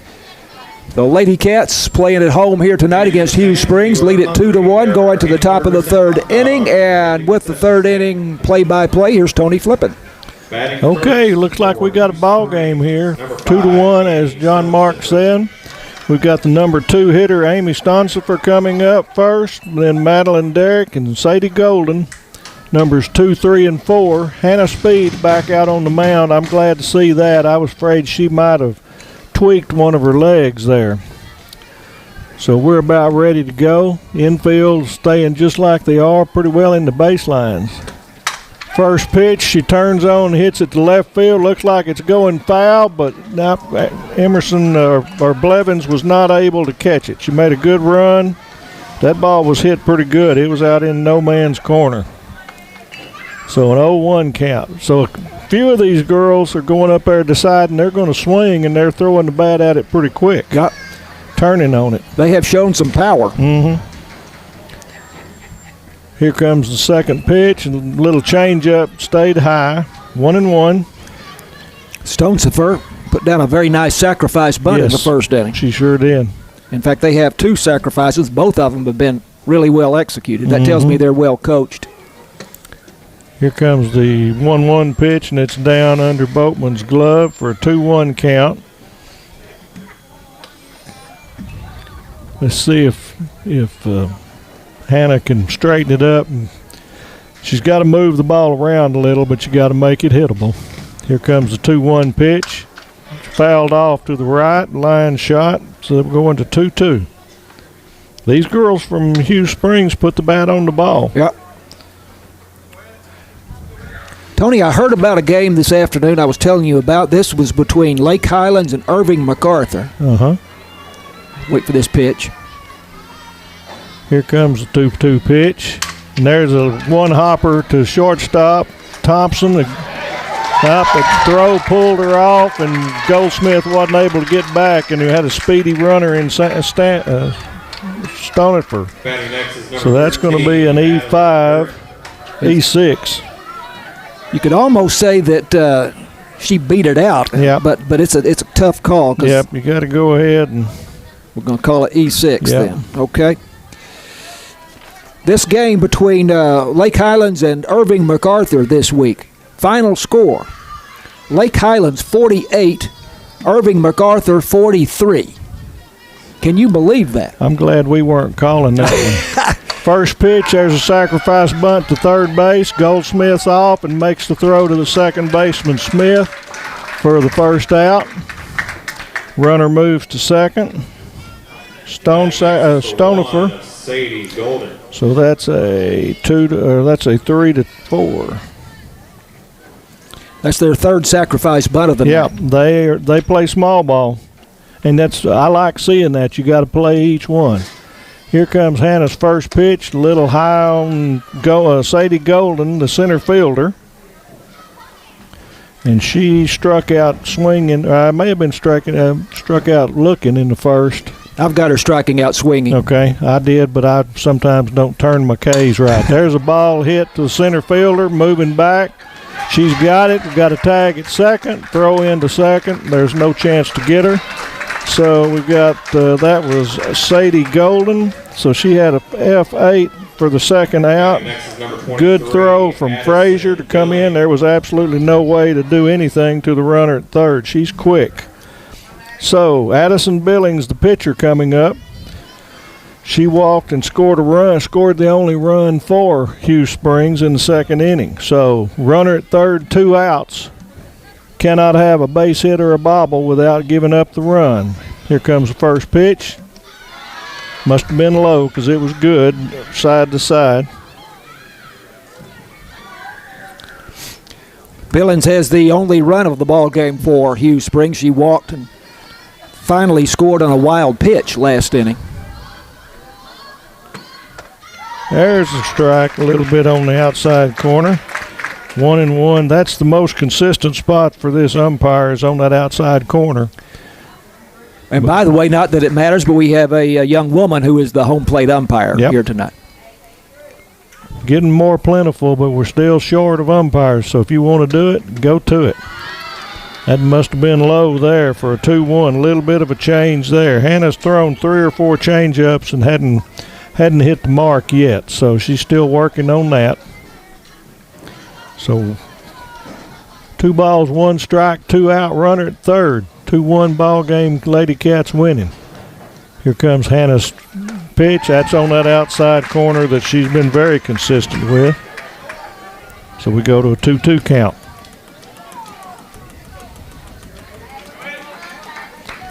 The Lady Cats playing at home here tonight against Hughes Springs, lead it 2-1, going to the top of the third inning. And with the third inning play-by-play, here's Tony Flippin. Okay, looks like we got a ball game here. 2-1, as John Mark said. We've got the number 2 hitter, Amy Sulphur, coming up first. Then Madeline Derrick and Sadie Golden, numbers 2, 3, and 4. Hannah Speed back out on the mound. I'm glad to see that. I was afraid she might have tweaked one of her legs there. So we're about ready to go. Infield staying just like they are, pretty well in the baselines. First pitch, she turns on, hits it to left field. Looks like it's going foul, but now Emerson or Blevins was not able to catch it. She made a good run. That ball was hit pretty good. It was out in no man's corner. So an 0-1 count. So a few of these girls are going up there deciding they're going to swing, and they're throwing the bat at it pretty quick. Turning on it. They have shown some power. Here comes the second pitch, and a little changeup stayed high. 1-1. Sulphur put down a very nice sacrifice bunt in the first inning. She sure did. In fact, they have 2 sacrifices. Both of them have been really well executed. That tells me they're well coached. Here comes the 1-1 pitch, and it's down under Boatman's glove for a 2-1 count. Let's see if Hannah can straighten it up. And she's got to move the ball around a little, but you got to make it hittable. Here comes the 2-1 pitch. Fouled off to the right, line shot, so we're going to 2-2. These girls from Hughes Springs put the bat on the ball. Yep. Tony, I heard about a game this afternoon I was telling you about. This was between Lake Highlands and Irving MacArthur. Wait for this pitch. Here comes the 2-2 pitch. And there's a one-hopper to shortstop. Thompson, the throw pulled her off, and Goldsmith wasn't able to get back, and he had a speedy runner in Stonifer. So that's going to be an E5, E6. You could almost say that she beat it out. Yeah. But it's a tough call. Yep, you got to go ahead and we're going to call it E6 then. Okay. This game between Lake Highlands and Irving MacArthur this week. Final score: Lake Highlands 48, Irving MacArthur 43. Can you believe that? I'm glad we weren't calling that one. First pitch, there's a sacrifice bunt to third base. Goldsmith's off and makes the throw to the second baseman, Smith, for the first out. Runner moves to second. Stonifer. Sadie Golden. So that's a 3-4. That's their third sacrifice bunt of the night. Yeah, they play small ball, and I like seeing that. You got to play each one. Here comes Hannah's first pitch, a little high on Sadie Golden, the center fielder. And she struck out swinging. May have been struck out looking in the first. I've got her striking out swinging. Okay, I did, but I sometimes don't turn my K's right. There's a ball hit to the center fielder, moving back. She's got it. We've got a tag at second, throw into second. There's no chance to get her. So we've got, that was Sadie Golden. So she had a F8 for the second out. Good throw from Frazier to come in. There was absolutely no way to do anything to the runner at third. She's quick. So Addison Billings, the pitcher, coming up. She walked and scored the only run for Hughes Springs in the second inning. So runner at third, 2 outs. Cannot have a base hit or a bobble without giving up the run. Here comes the first pitch. Must have been low because it was good, side to side. Billings has the only run of the ball game for Hughes Springs. She walked and finally scored on a wild pitch last inning. There's a strike, a little bit on the outside corner. 1-1. That's the most consistent spot for this umpire, is on that outside corner. And by the way, not that it matters, but we have a young woman who is the home plate umpire here tonight. Getting more plentiful, but we're still short of umpires. So if you want to do it, go to it. That must have been low there for a 2-1. A little bit of a change there. Hannah's thrown 3 or 4 change-ups and hadn't hit the mark yet. So she's still working on that. So 2 balls, 1 strike, 2 out, runner at third. 2-1 ball game, Lady Cats winning. Here comes Hannah's pitch. That's on that outside corner that she's been very consistent with. So we go to a 2-2 count.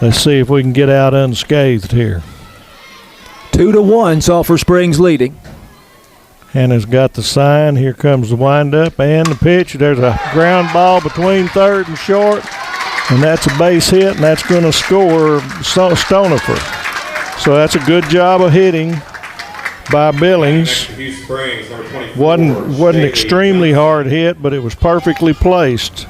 Let's see if we can get out unscathed here. 2-1, Sulphur Springs leading. Hannah's got the sign. Here comes the windup and the pitch. There's a ground ball between third and short, and that's a base hit, and that's going to score Stonifer. So that's a good job of hitting by Billings. Hughes Springs, number 24. Wasn't extremely hard hit, but it was perfectly placed.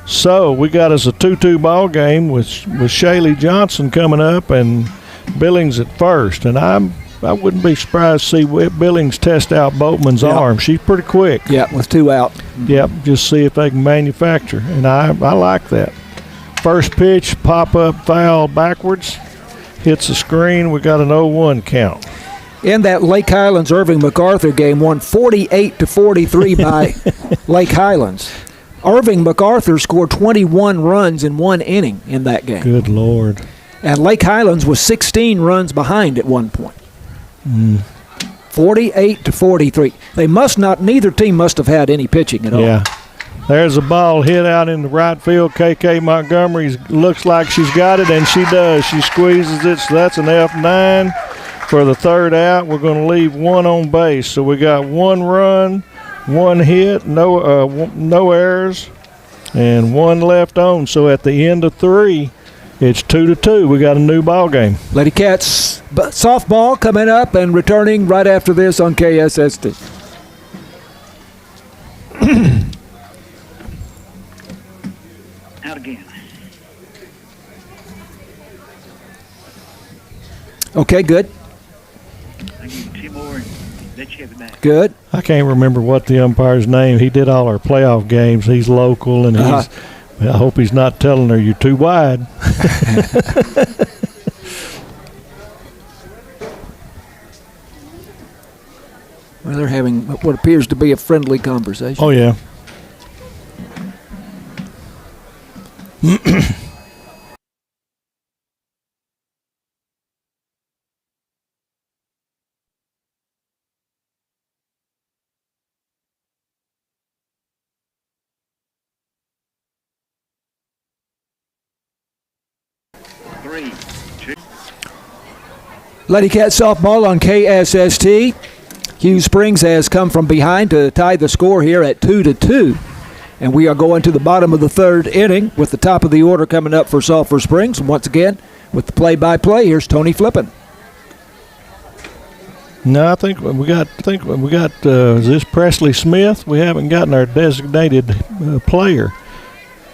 So we got us a 2-2 ball game with Shaylee Johnson coming up and Billings at first, and I wouldn't be surprised to see Billings test out Boatman's arm. She's pretty quick. Yeah, with 2 out. Yep, just see if they can manufacture, and I like that. First pitch, pop-up foul backwards, hits the screen. We got an 0-1 count. In that Lake Highlands Irving MacArthur game, won 48-43 by Lake Highlands. Irving MacArthur scored 21 runs in 1 inning in that game. Good Lord. And Lake Highlands was 16 runs behind at one point. 48-43. Neither team must have had any pitching at all. Yeah. There's a ball hit out in the right field. KK Montgomery looks like she's got it, and she does. She squeezes it, so that's an F9 for the third out. We're going to leave 1 on base. So we got 1 run, 1 hit, no errors, and 1 left on. So at the end of 3, it's 2-2. We got a new ball game. Lady Cats softball coming up and returning right after this on KSST. Out again. Okay, good. I give you 2 more and let you have it back. Good. I can't remember what the umpire's name. He did all our playoff games. He's local, and I hope he's not telling her you're too wide. Well, they're having what appears to be a friendly conversation. Oh, yeah. Lady Cat softball on KSST. Hughes Springs has come from behind to tie the score here at 2-2. And we are going to the bottom of the 3rd inning with the top of the order coming up for Sulphur Springs. And once again, with the play-by-play, here's Tony Flippin. No, I think we got. Is this Presley Smith? We haven't gotten our designated player.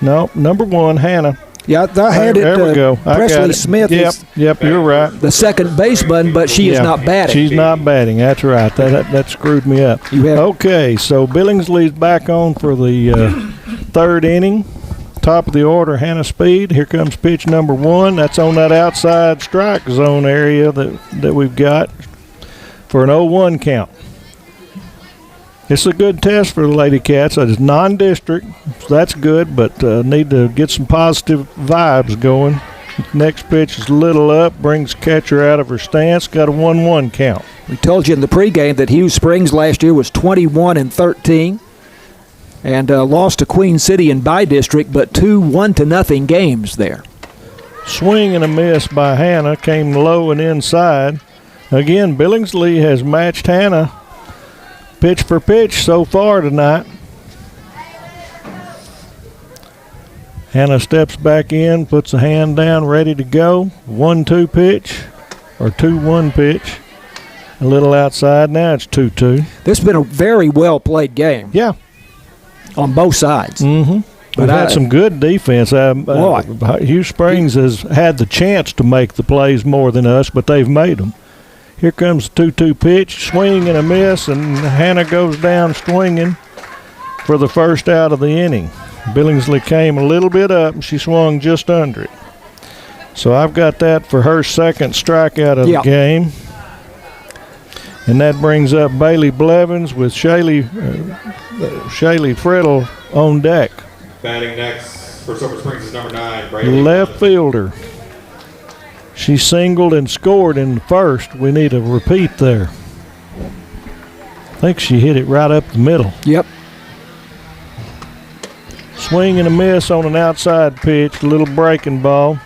No, number 1, Hannah. Yeah, I had it. There we go. Presley Smith is Yep, you're right. the second baseman, but she is not batting. She's not batting. That's right. That screwed me up. Okay, so Billingsley's back on for the 3rd inning. Top of the order, Hannah Speed. Here comes pitch number 1. That's on that outside strike zone area that we've got for an 0-1 count. It's a good test for the Lady Cats. It's non-district, so that's good, but need to get some positive vibes going. Next pitch is a little up, brings catcher out of her stance, got a 1-1 count. We told you in the pregame that Hughes Springs last year was 21-13 and lost to Queen City in by-district, but 2 1-0 games there. Swing and a miss by Hannah, came low and inside. Again, Billingsley has matched Hannah pitch for pitch so far tonight. Hannah steps back in, puts a hand down, ready to go. 1-2 pitch or 2-1 pitch. A little outside. Now it's 2-2. This has been a very well played game. Yeah. On both sides. Mm-hmm. We've had some good defense. Hughes Springs has had the chance to make the plays more than us, but they've made them. Here comes the 2-2 pitch, swing and a miss, and Hannah goes down swinging for the first out of the inning. Billingsley came a little bit up, and she swung just under it. So I've got that for her 2nd strikeout of the game. And that brings up Bailey Blevins with Shaylee Friddle on deck. Batting next for Sulphur Springs is number 9, Brady. Left fielder. She singled and scored in the first. We need a repeat there. I think she hit it right up the middle. Yep. Swing and a miss on an outside pitch, a little breaking ball.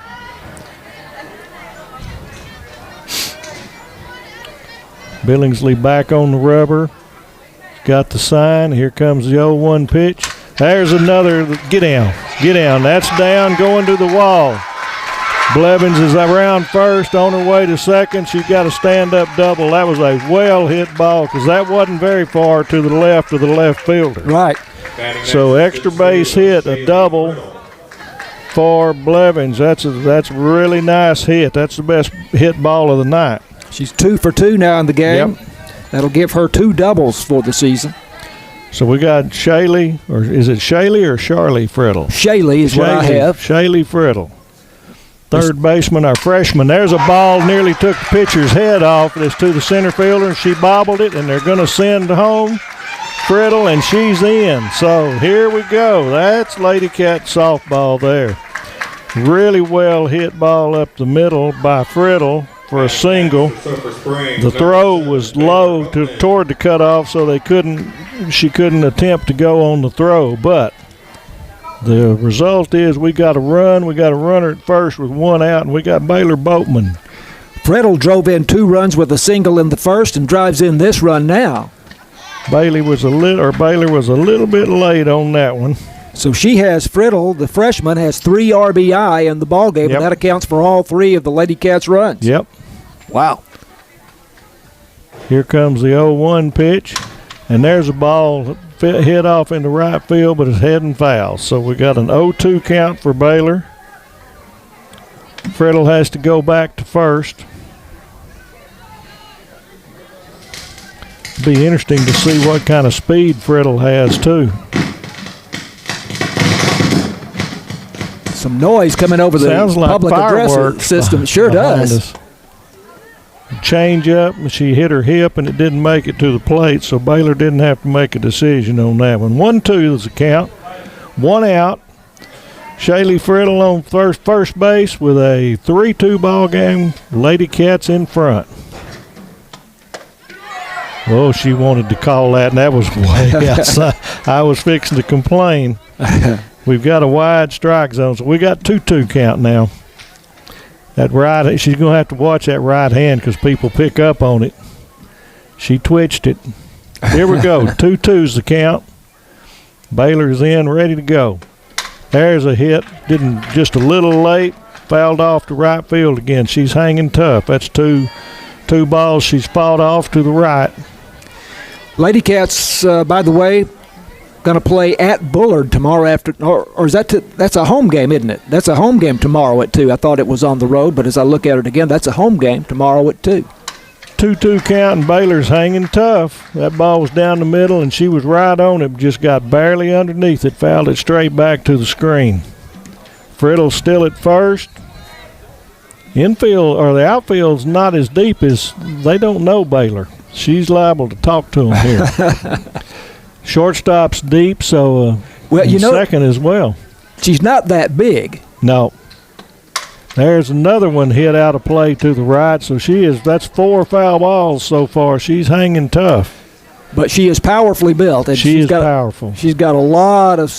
Billingsley back on the rubber. Got the sign. Here comes the 0-1 pitch. There's another. Get down. Get down. That's down, going to the wall. Blevins is around first, on her way to second. She's got a stand-up double. That was a well-hit ball because that wasn't very far to the left of the left fielder. Right. So extra base hit, a double for Blevins. That's a really nice hit. That's the best hit ball of the night. She's 2 for 2 now in the game. Yep. That'll give her 2 doubles for the season. So we got Shaylee, or is it Shaylee or Charlie Friddle? Shaylee is what I have. Shaylee Friddle. Third baseman, our freshman. There's a ball nearly took the pitcher's head off. It's to the center fielder, and she bobbled it, and they're going to send home Friddle, and she's in. So here we go. That's Lady Cat softball there. Really well hit ball up the middle by Friddle for a single. The throw was low toward the cutoff, so she couldn't attempt to go on the throw, but the result is we got a run. We got a runner at first with 1 out, and we got Baylor Boatman. Friddle drove in 2 runs with a single in the first and drives in this run now. Baylor was a little bit late on that one. So she has Friddle, the freshman, has 3 RBI in the ballgame, Yep. and that accounts for all 3 of the Lady Cats' runs. Yep. Wow. Here comes the 0-1 pitch, and there's a ball hit off in the right field, but it's heading foul. So we got an 0-2 count for Baylor. Friddle has to go back to first. Be interesting to see what kind of speed Friddle has too. Some noise coming over the Sounds like public address fireworks system. It sure behind does. us. Change up, she hit her hip and it didn't make it to the plate, so Baylor didn't have to make a decision on that one. 1-2 is the count. 1 out. Shaylee Friddle on first base with a 3-2 ball game. Lady Cats in front. Well, she wanted to call that, and that was way outside. I was fixing to complain. We've got a wide strike zone, so we got 2-2 count now. That right, she's going to have to watch that right hand because people pick up on it. She twitched it. Here we go. 2-2's the count. Baylor's in, ready to go. There's a hit. Didn't just a little late. Fouled off to right field again. She's hanging tough. That's two balls she's fought off to the right. Lady Cats, by the way, going to play at Bullard tomorrow after, or is that's a home game, isn't it? That's a home game tomorrow at 2. I thought it was on the road, but as I look at it again, that's a home game tomorrow at 2. 2-2 count, and Baylor's hanging tough. That ball was down the middle, and she was right on it, just got barely underneath it, fouled it straight back to the screen. Friddle still at first. Infield, or the outfield's not as deep as, they don't know Baylor. She's liable to talk to them here. Shortstop's deep, so second as well. She's not that big. No. There's another one hit out of play to the right, so that's 4 foul balls so far. She's hanging tough. But she is powerfully built. And she is powerful. She's got a lot of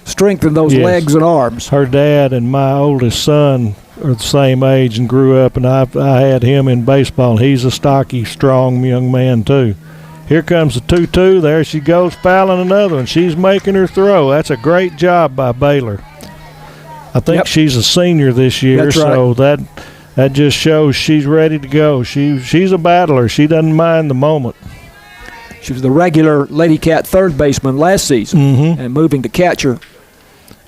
strength in those legs and arms. Her dad and my oldest son are the same age and grew up, and I had him in baseball. He's a stocky, strong young man too. Here comes the 2-2. There she goes, fouling another one. She's making her throw. That's a great job by Baylor. I think she's a senior this year, so that just shows she's ready to go. She's a battler. She doesn't mind the moment. She was the regular Lady Cat third baseman last season and moving to catcher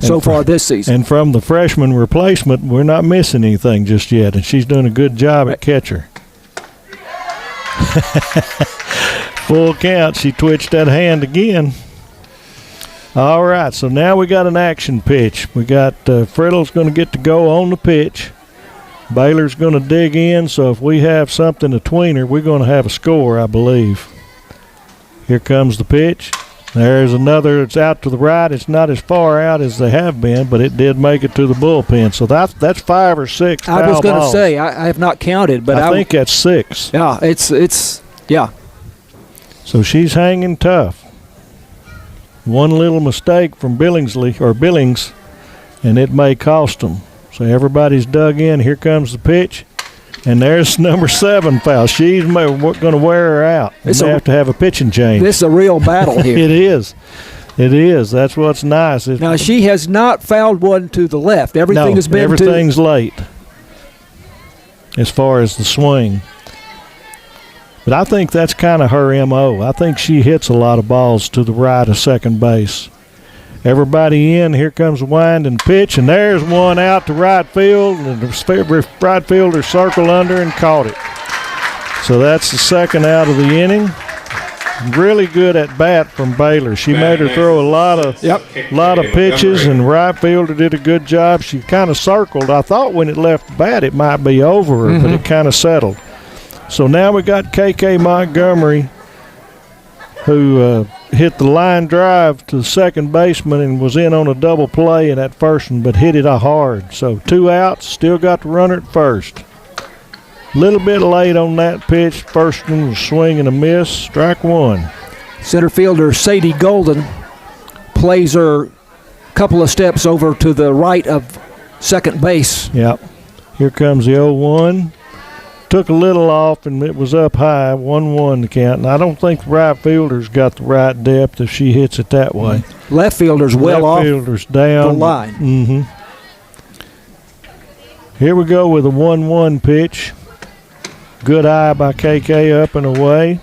so far this season. And from the freshman replacement, we're not missing anything just yet, and she's doing a good job at catcher. Full count. She twitched that hand again. All right, so now we got an action pitch. We got Friddle's going to get to go on the pitch. Baylor's going to dig in, so if we have something, a tweener, we're going to have a score, I believe. Here comes the pitch. There's another. It's out to the right. It's not as far out as they have been, but it did make it to the bullpen. So that's 5 or 6 foul balls. I was going to say, I have not counted, but I think that's 6. Yeah, it's yeah. So she's hanging tough. One little mistake from Billings, and it may cost them. So everybody's dug in. Here comes the pitch. And there's number 7 foul. She's going to wear her out. They have to have a pitching change. This is a real battle here. It is. It is. That's what's nice. Now, she has not fouled one to the left. Everything's late as far as the swing. But I think that's kind of her M.O. I think she hits a lot of balls to the right of second base. Everybody in. Here comes the wind and pitch, and there's one out to right field, and the right fielder circled under and caught it. So that's the second out of the inning. Really good at bat from Baylor. She made her throw a lot of pitches, and right fielder did a good job. She kind of circled. I thought when it left the bat it might be over her, but it kind of settled. So now we got KK Montgomery, who hit the line drive to the second baseman and was in on a double play in that first one, but hit it hard. So 2 outs, still got the runner at first. A little bit late on that pitch. First one was swing and a miss, strike 1. Center fielder Sadie Golden plays her a couple of steps over to the right of second base. Yep. Here comes the 0-1. Took a little off, and it was up high, 1-1 the count. And I don't think the right fielder's got the right depth if she hits it that way. Left fielder's well off fielder's down the line. Mm-hmm. Here we go with a 1-1 pitch. Good eye by KK, up and away.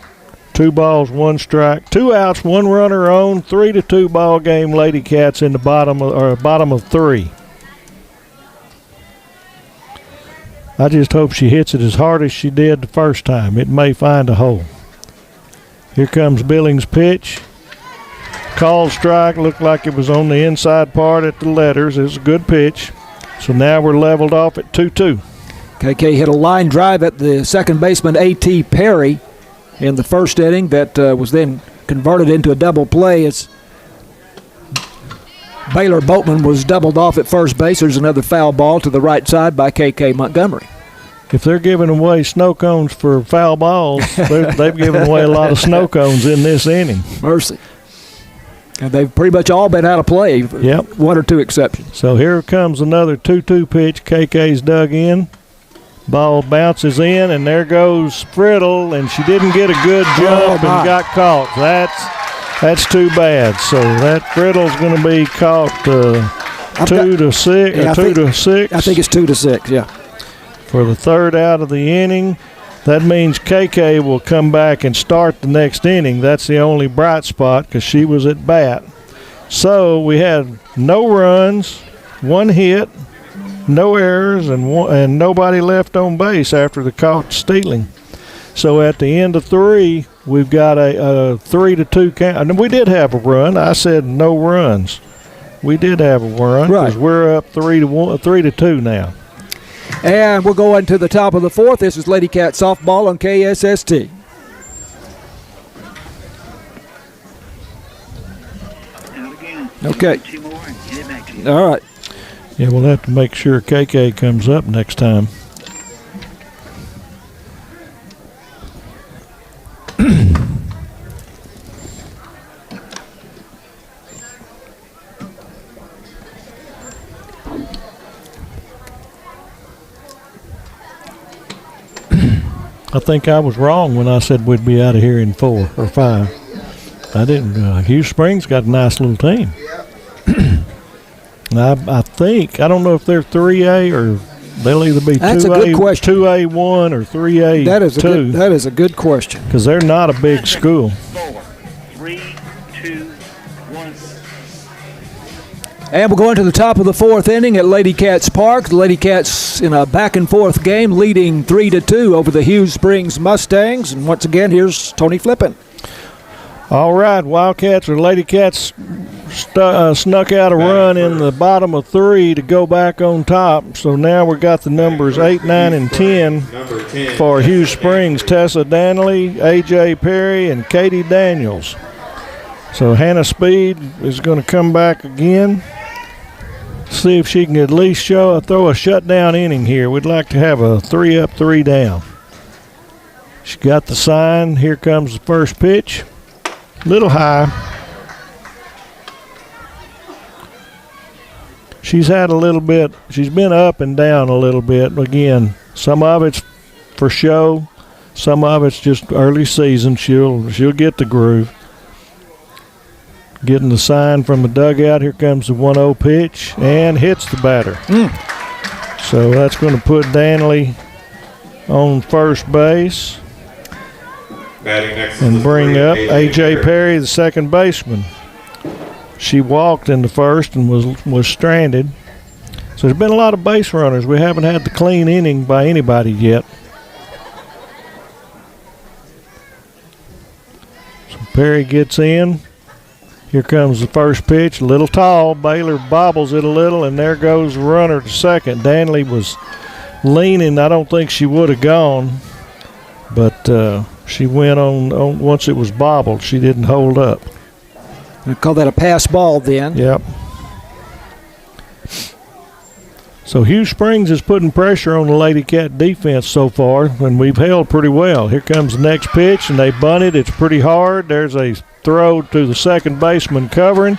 2 balls, 1 strike. 2 outs, 1 runner on. 3-2 ball game. Lady Cats in the bottom of 3. I just hope she hits it as hard as she did the first time. It may find a hole. Here comes Billings' pitch. Called strike. Looked like it was on the inside part at the letters. It was a good pitch. So now we're leveled off at 2-2. KK hit a line drive at the second baseman A.T. Perry in the first inning that was then converted into a double play as Baylor Boatman was doubled off at first base. There's another foul ball to the right side by KK Montgomery. If they're giving away snow cones for foul balls, they've given away a lot of snow cones in this inning. Mercy. And they've pretty much all been out of play. Yep. 1 or 2 exceptions. So here comes another 2-2 pitch. KK's dug in. Ball bounces in, and there goes Friddle, and she didn't get a good jump and got caught. That's too bad. So that Friddle's going to be caught 2 to 6. Yeah, 2 to 6. I think it's 2 to 6. Yeah. For the third out of the inning. That means KK will come back and start the next inning. That's the only bright spot because she was at bat. So we had no runs, 1 hit, no errors, and nobody left on base after the caught stealing. So at the end of 3, we've got a 3-2 count. And we did have a run. I said no runs. We did have a run because we're up 3-2 now. And we'll go into the top of the 4th. This is Lady Cat softball on KSST. Out again. Okay. 2 more and get it back to you. All right. Yeah, we'll have to make sure KK comes up next time. I think I was wrong when I said we'd be out of here in 4 or 5. I didn't. Hughes Springs got a nice little team. I think, I don't know if they're 3A or they'll either be 2A1 or 3A2. That is a good question. Because they're not a big school. 4, 3, 2, 1. And we'll go into the top of the 4th inning at Lady Cats Park. The Lady Cats in a back-and-forth game leading 3-2 over the Hughes Springs Mustangs. And once again, here's Tony Flippin. All right, Wildcats or Lady Cats snuck out a run in the bottom of 3 to go back on top. So now we got the numbers 8, 9, and 10 for Hughes Springs. Tessa Danley, A.J. Perry, and Katie Daniels. So Hannah Speed is going to come back again. See if she can at least throw a shutdown inning here. We'd like to have a 3 up, 3 down. She got the sign. Here comes the first pitch. Little high. She's been up and down a little bit. Again, some of it's for show, some of it's just early season. She'll get the groove. Getting the sign from the dugout. Here comes the 1-0 pitch and hits the batter. So that's going to put Danley on first base and bring up A.J. Perry, the second baseman. She walked in the first and was stranded. So there's been a lot of base runners. We haven't had the clean inning by anybody yet. So Perry gets in. Here comes the first pitch, a little tall. Baylor bobbles it a little, and there goes the runner to second. Danley was leaning. I don't think she would have gone, but she went on once it was bobbled. She didn't hold up. I call that a pass ball then. Yep. So Hughes Springs is putting pressure on the Lady Cat defense so far, and we've held pretty well. Here comes the next pitch, and they bunt it. It's pretty hard. There's a throw to the second baseman covering.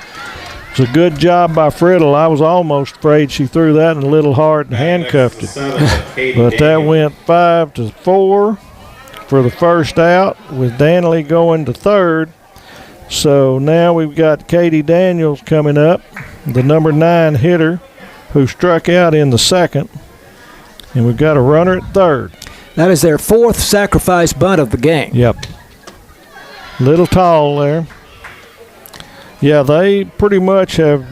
It's a good job by Friddle. I was almost afraid she threw that in a little hard and handcuffed it. But that went 5-4 for the first out with Danley going to third. So now we've got Katie Daniels coming up, the number 9 hitter, who struck out in the second. And we've got a runner at third. That is their 4th sacrifice bunt of the game. Yep. Little tall there. Yeah, they pretty much have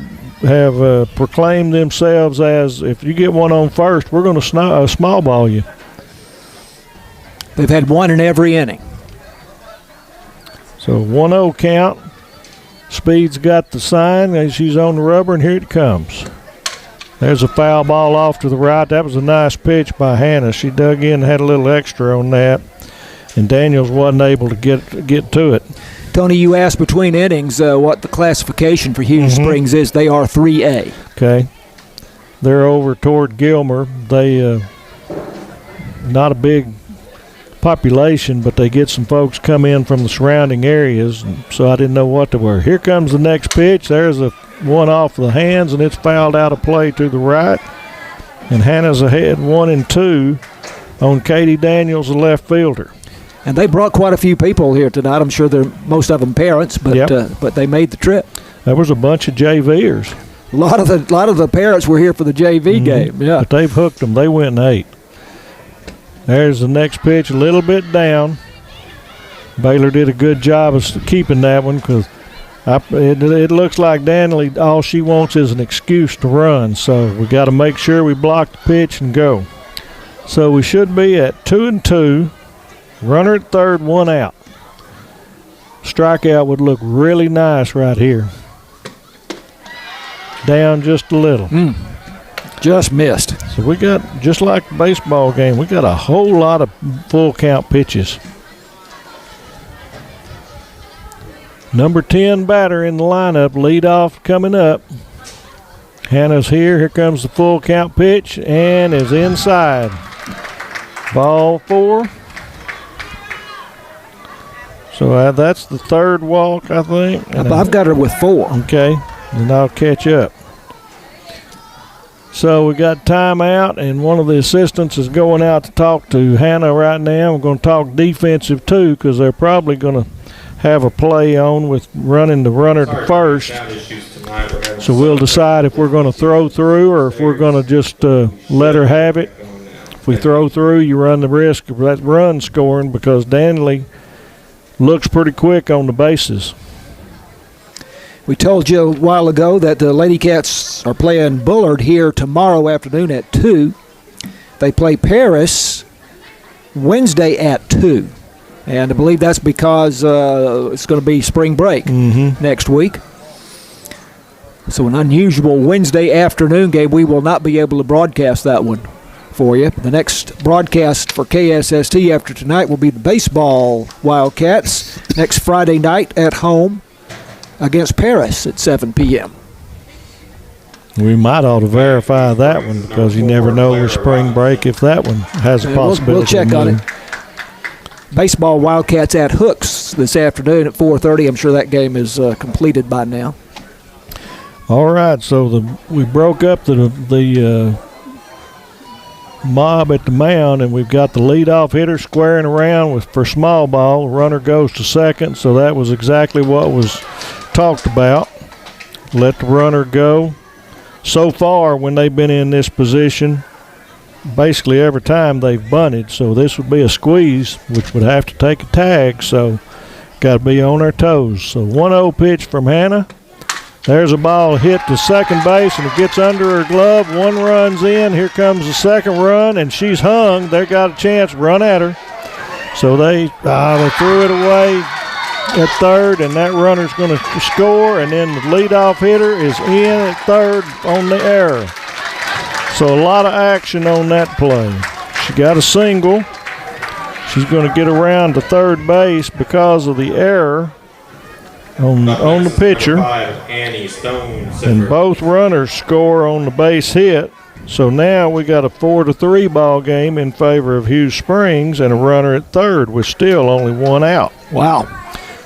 proclaimed themselves as, if you get one on first, we're going to small ball you. They've had one in every inning. So 1-0 count. Speed's got the sign. She's on the rubber, and here it comes. There's a foul ball off to the right. That was a nice pitch by Hannah. She dug in and had a little extra on that, and Daniels wasn't able to get to it. Tony, you asked between innings what the classification for Hughes Springs is. They are 3A. Okay. They're over toward Gilmer. They not a big population, but they get some folks come in from the surrounding areas, so I didn't know what they were. Here comes the next pitch. There's a one off the hands, and it's fouled out of play to the right. And Hannah's ahead 1-2 on Katie Daniels, the left fielder. And they brought quite a few people here tonight. I'm sure they're most of them parents, but they made the trip. There was a bunch of JVers. A lot of the parents were here for the JV game. Yeah, but they've hooked them. They went and ate. There's the next pitch, a little bit down. Baylor did a good job of keeping that one because it looks like Danley, all she wants is an excuse to run. So we got to make sure we block the pitch and go. So we should be at 2-2. Runner at third, 1 out. Strikeout would look really nice right here. Down just a little. Just missed. So we got, just like the baseball game, we got a whole lot of full count pitches. Number 10 batter in the lineup, leadoff coming up. Hannah's here. Here comes the full count pitch and is inside. Ball 4. So that's the third walk, I think. I've got her with 4. Okay, and I'll catch up. So we got timeout, and one of the assistants is going out to talk to Hannah right now. We're going to talk defensive too, because they're probably going to have a play on with running the runner to first. So we'll decide if we're going to throw through or if we're going to just let her have it. If we throw through, you run the risk of that run scoring because Danley looks pretty quick on the bases. We told you a while ago that the Lady Cats are playing Bullard here tomorrow afternoon at 2. They play Paris Wednesday at 2. And I believe that's because it's going to be spring break next week. So an unusual Wednesday afternoon game. We will not be able to broadcast that one for you. The next broadcast for KSST after tonight will be the baseball Wildcats next Friday night at home against Paris at 7 p.m. We might ought to verify that one because you never know with spring break if that one has a possibility. We'll check on it. Baseball Wildcats at Hooks this afternoon at 4:30. I'm sure that game is completed by now. All right, so we broke up the mob at the mound, and we've got the leadoff hitter squaring around for small ball. Runner goes to second, so that was exactly what was talked about. Let the runner go. So far, when they've been in this position, basically every time they've bunted, so this would be a squeeze, which would have to take a tag, so got to be on our toes. So 1-0 pitch from Hannah. There's a ball hit to second base, and it gets under her glove. One run's in. Here comes the second run, and she's hung. They got a chance. Run at her. So they threw it away at third, and that runner's going to score, and then the leadoff hitter is in at third on the error. So a lot of action on that play. She got a single. She's going to get around to third base because of the error on the pitcher. And both runners score on the base hit. So now we got a 4-3 ball game in favor of Hughes Springs and a runner at third with still only one out. Wow.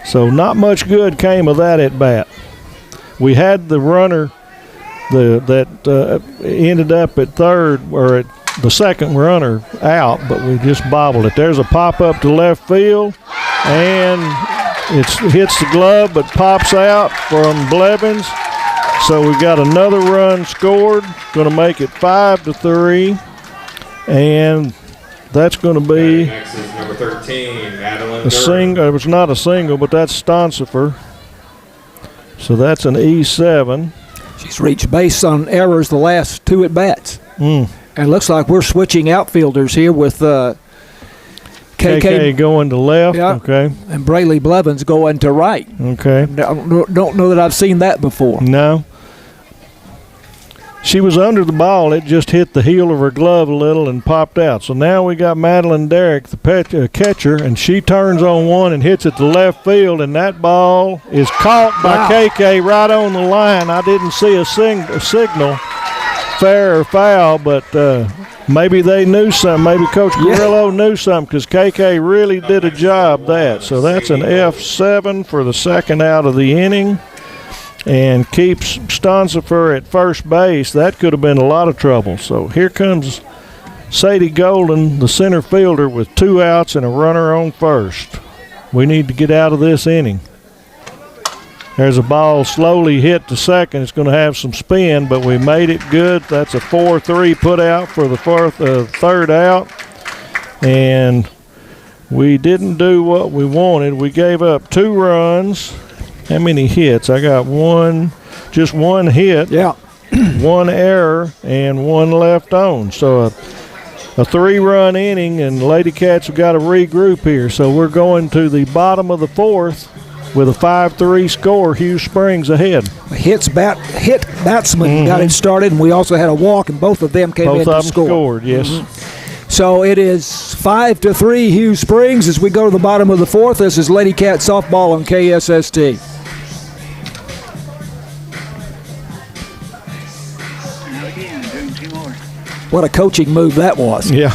So not much good came of that at bat. We had the runner that ended up at third, or at the second runner out, but we just bobbled it. There's a pop up to left field, and it hits the glove but pops out from Blevins. So we got another run scored, going to make it 5-3, and that's going to be next is number 13, Madeline a single. It was not a single, but that's Sulphur. So that's an E7. She's reached base on errors the last two at bats. And it looks like we're switching outfielders here with KK going to left. Yeah, okay. And Brayley Blevins going to right. Okay. Don't know that I've seen that before. No. She was under the ball. It just hit the heel of her glove a little and popped out. So now we got Madeline Derrick, the catcher, and she turns on one and hits it to left field, and that ball is caught by KK right on the line. I didn't see a signal, fair or foul, but maybe they knew something. Maybe Coach Carrillo knew something because KK really did a job that. So that's an F7 for the second out of the inning. And keeps Sulphur at first base. That could have been a lot of trouble. So here comes Sadie Golden, the center fielder, with 2 outs and a runner on first. We need to get out of this inning. There's a ball slowly hit to second. It's going to have some spin, but we made it good. That's a 4-3 put out for the third out. And we didn't do what we wanted. We gave up 2 runs. How many hits? I got just one hit, 1 error, and 1 left on. So a 3-run inning, and Lady Cats have got to regroup here. So we're going to the bottom of the 4th with a 5-3 score. Hughes Springs ahead. Hit batsman got it started, and we also had a walk, and both of them came in to score. Scored, yes. So it is 5-3 Hughes Springs as we go to the bottom of the 4th. This is Lady Cat softball on KSST. What a coaching move that was. Yeah.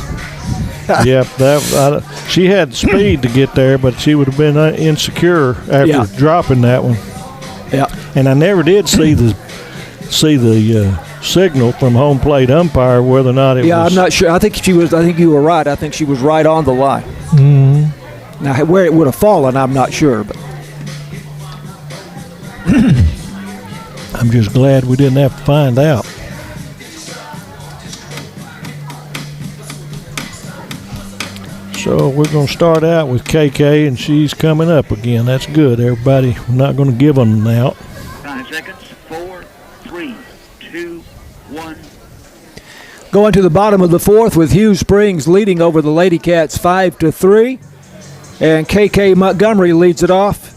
She had speed to get there, but she would have been insecure after dropping that one. Yeah. And I never did see the signal from home plate umpire whether or not it was. Yeah, I'm not sure. I think you were right. I think she was right on the line. Now, where it would have fallen, I'm not sure. But I'm just glad we didn't have to find out. So we're going to start out with KK, and she's coming up again. That's good, everybody. We're not going to give them an out. 5 seconds. 4, 3, 2, 1. Going to the bottom of the 4th with Hughes Springs leading over the Lady Cats 5-3. And KK Montgomery leads it off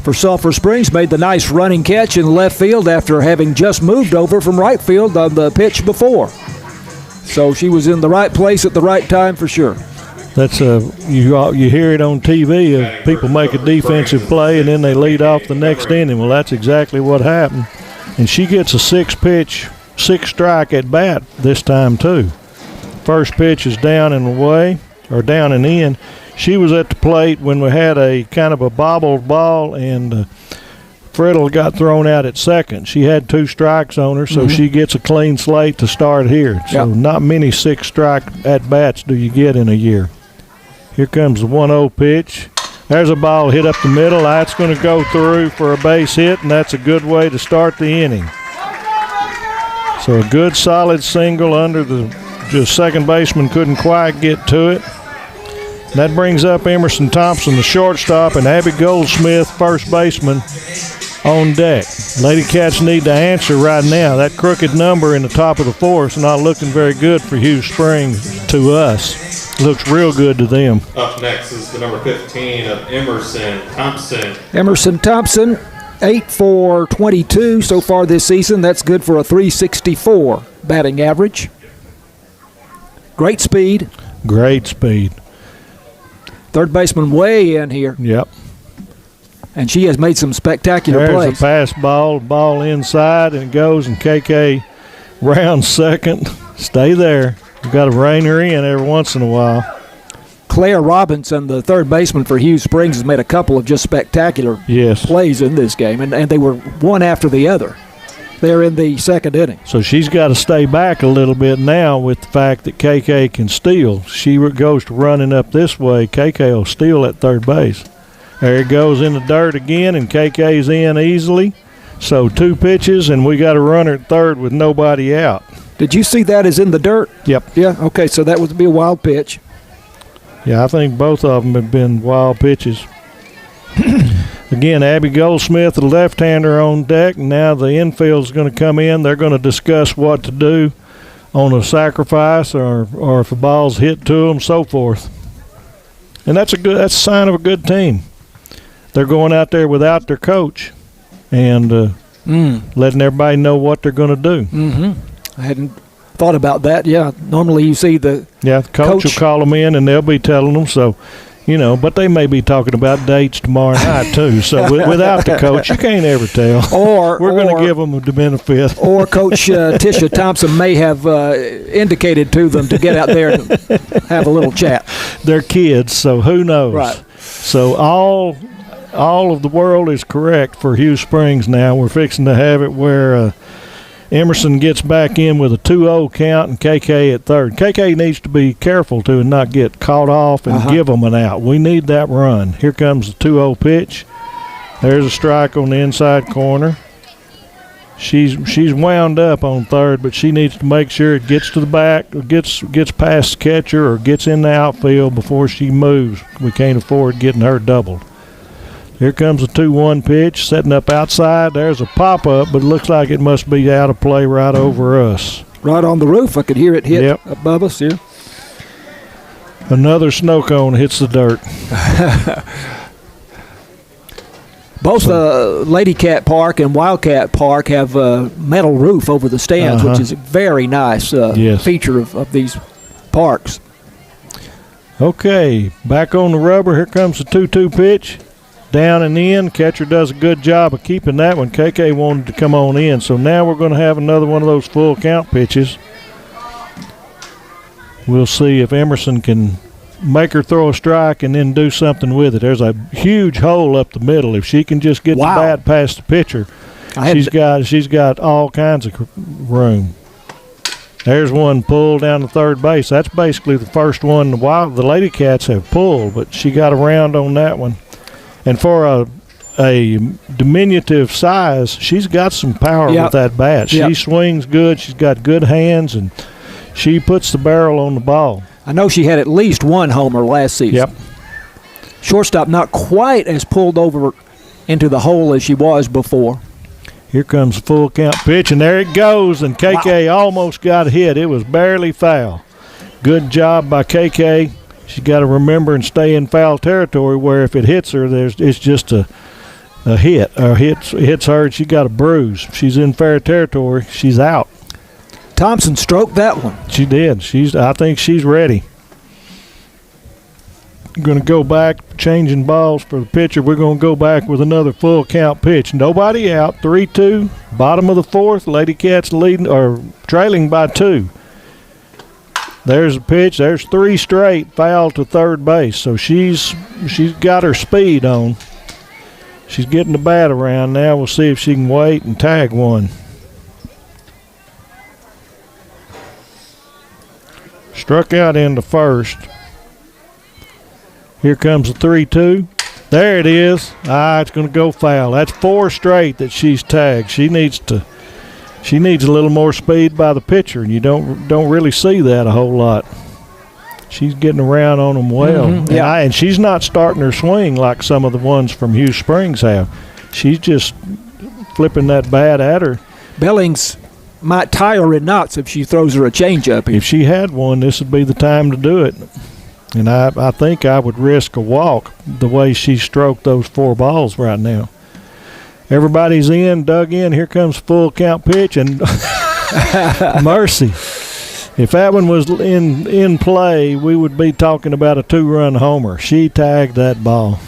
for Sulphur Springs. Made the nice running catch in left field after having just moved over from right field on the pitch before. So she was in the right place at the right time for sure. That's you hear it on TV of people make a defensive play and then they lead off the next inning. Well, that's exactly what happened. And she gets a 6-pitch, 6-strike at bat this time too. First pitch is down and away, or down and in. She was at the plate when we had a kind of a bobbled ball, and Friddle got thrown out at second. She had 2 strikes on her, so she gets a clean slate to start here. So not many 6-strike at-bats do you get in a year. Here comes the 1-0 pitch. There's a ball hit up the middle. That's going to go through for a base hit, and that's a good way to start the inning. So a good solid single under the second baseman couldn't quite get to it. That brings up Emerson Thompson, the shortstop, and Abby Goldsmith, first baseman, on deck. Lady Cats need to answer right now. That crooked number in the top of the fourth is not looking very good for Hughes Springs to us. Looks real good to them. Up next is the number 15 of Emerson Thompson. Emerson Thompson, 8 for 22 so far this season. That's good for a 364 batting average. Great speed. Great speed. Third baseman way in here. Yep. And she has made some spectacular plays. There's a pass ball inside, and it goes, and KK rounds second. Stay there. You've got to rein her in every once in a while. Claire Robinson, the third baseman for Hughes Springs, has made a couple of just spectacular plays in this game, and they were one after the other. They're in the second inning. So she's got to stay back a little bit now with the fact that KK can steal. She goes to running up this way. KK will steal at third base. There it goes in the dirt again, and KK's in easily. So 2 pitches, and we got a runner at third with nobody out. Did you see that as in the dirt? Yep. Yeah, okay, so that would be a wild pitch. Yeah, I think both of them have been wild pitches. Again, Abby Goldsmith, the left-hander, on deck. Now the infield is going to come in. They're going to discuss what to do on a sacrifice or if a ball's hit to them, so forth. And that's a sign of a good team. They're going out there without their coach and letting everybody know what they're going to do. I hadn't thought about that. Yeah, normally you see the coach will call them in and they'll be telling them. So, but they may be talking about dates tomorrow night too. So without the coach, you can't ever tell. We're going to give them the benefit. Or Coach Tisha Thompson may have indicated to them to get out there and have a little chat. They're kids, so who knows? Right. So all of the world is correct for Hughes Springs now. We're fixing to have it where Emerson gets back in with a 2-0 count and KK at third. KK needs to be careful to and not get caught off and give them an out. We need that run. Here comes the 2-0 pitch. There's a strike on the inside corner. She's wound up on third, but she needs to make sure it gets to the back, or gets past the catcher, or gets in the outfield before she moves. We can't afford getting her doubled. Here comes a 2-1 pitch, setting up outside. There's a pop-up, but it looks like it must be out of play right over us. Right on the roof. I could hear it hit above us here. Another snow cone hits the dirt. Both Lady Cat Park and Wildcat Park have a metal roof over the stands, which is a very nice feature of these parks. Okay, back on the rubber. Here comes the 2-2 pitch. Down and in. Catcher does a good job of keeping that one. KK wanted to come on in. So now we're going to have another one of those full count pitches. We'll see if Emerson can make her throw a strike and then do something with it. There's a huge hole up the middle. If she can just get the bat past the pitcher, she's got all kinds of room. There's one pulled down to third base. That's basically the first one the Lady Cats have pulled, but she got around on that one. And for a diminutive size, she's got some power with that bat. She swings good. She's got good hands, and she puts the barrel on the ball. I know she had at least one homer last season. Yep. Shortstop not quite as pulled over into the hole as she was before. Here comes the full count pitch, and there it goes, and KK almost got hit. It was barely foul. Good job by KK. She's got to remember and stay in foul territory where if it hits her, it's just a hit. Or hits her, and she got a bruise. If she's in fair territory, she's out. Thompson stroked that one. She did. I think she's ready. going to go back, changing balls for the pitcher. We're going to go back with another full count pitch. Nobody out, 3-2, bottom of the fourth. Lady Cats leading or trailing by 2. There's a pitch. There's 3 straight, foul to third base. So she's got her speed on. She's getting the bat around now. We'll see if she can wait and tag one. Struck out in the first. Here comes the 3-2. There it is. It's going to go foul. That's 4 straight that she's tagged. She needs a little more speed by the pitcher, and you don't really see that a whole lot. She's getting around on them well. Mm-hmm. Yeah. And she's not starting her swing like some of the ones from Hughes Springs have. She's just flipping that bat at her. Billings might tie her in knots if she throws her a changeup. If she had one, this would be the time to do it. And I think I would risk a walk the way she stroked those 4 balls right now. Everybody's dug in. Here comes full count pitch, and mercy. If that one was in play, we would be talking about a 2-run homer. She tagged that ball.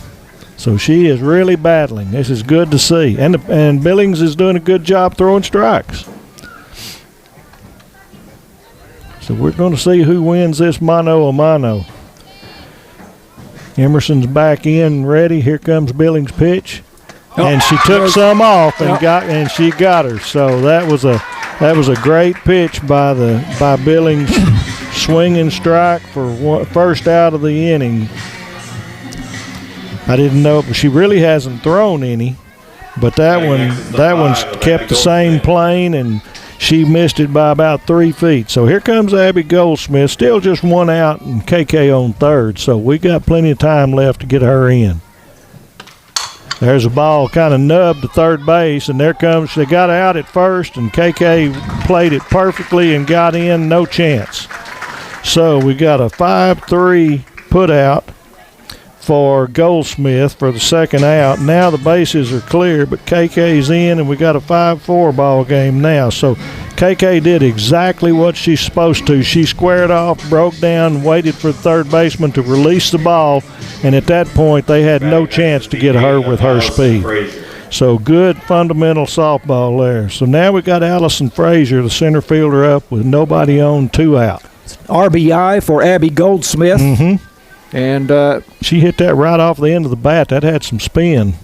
So she is really battling. This is good to see. And Billings is doing a good job throwing strikes. So we're going to see who wins this mano-a-mano. Emerson's back in, ready. Here comes Billings' pitch. And she took some off and she got her. So that was a great pitch by Billings, swinging strike for first out of the inning. I didn't know, but she really hasn't thrown any. But that one's kept the same plane, and she missed it by about 3 feet. So here comes Abby Goldsmith, still just 1 out and KK on third. So we got plenty of time left to get her in. There's a ball kind of nubbed to third base, and there comes, they got out at first, and KK played it perfectly and got in, no chance. So we got a 5-3 put out for Goldsmith for the second out. Now the bases are clear, but KK's in, and we got a 5-4 ball game now. So KK did exactly what she's supposed to. She squared off, broke down, waited for the third baseman to release the ball, and at that point they had no chance to get her with her speed. So good fundamental softball there. So now we got Allison Frazier, the center fielder, up with nobody on, 2 out. RBI for Abby Goldsmith. Mm-hmm. And she hit that right off the end of the bat. That had some spin.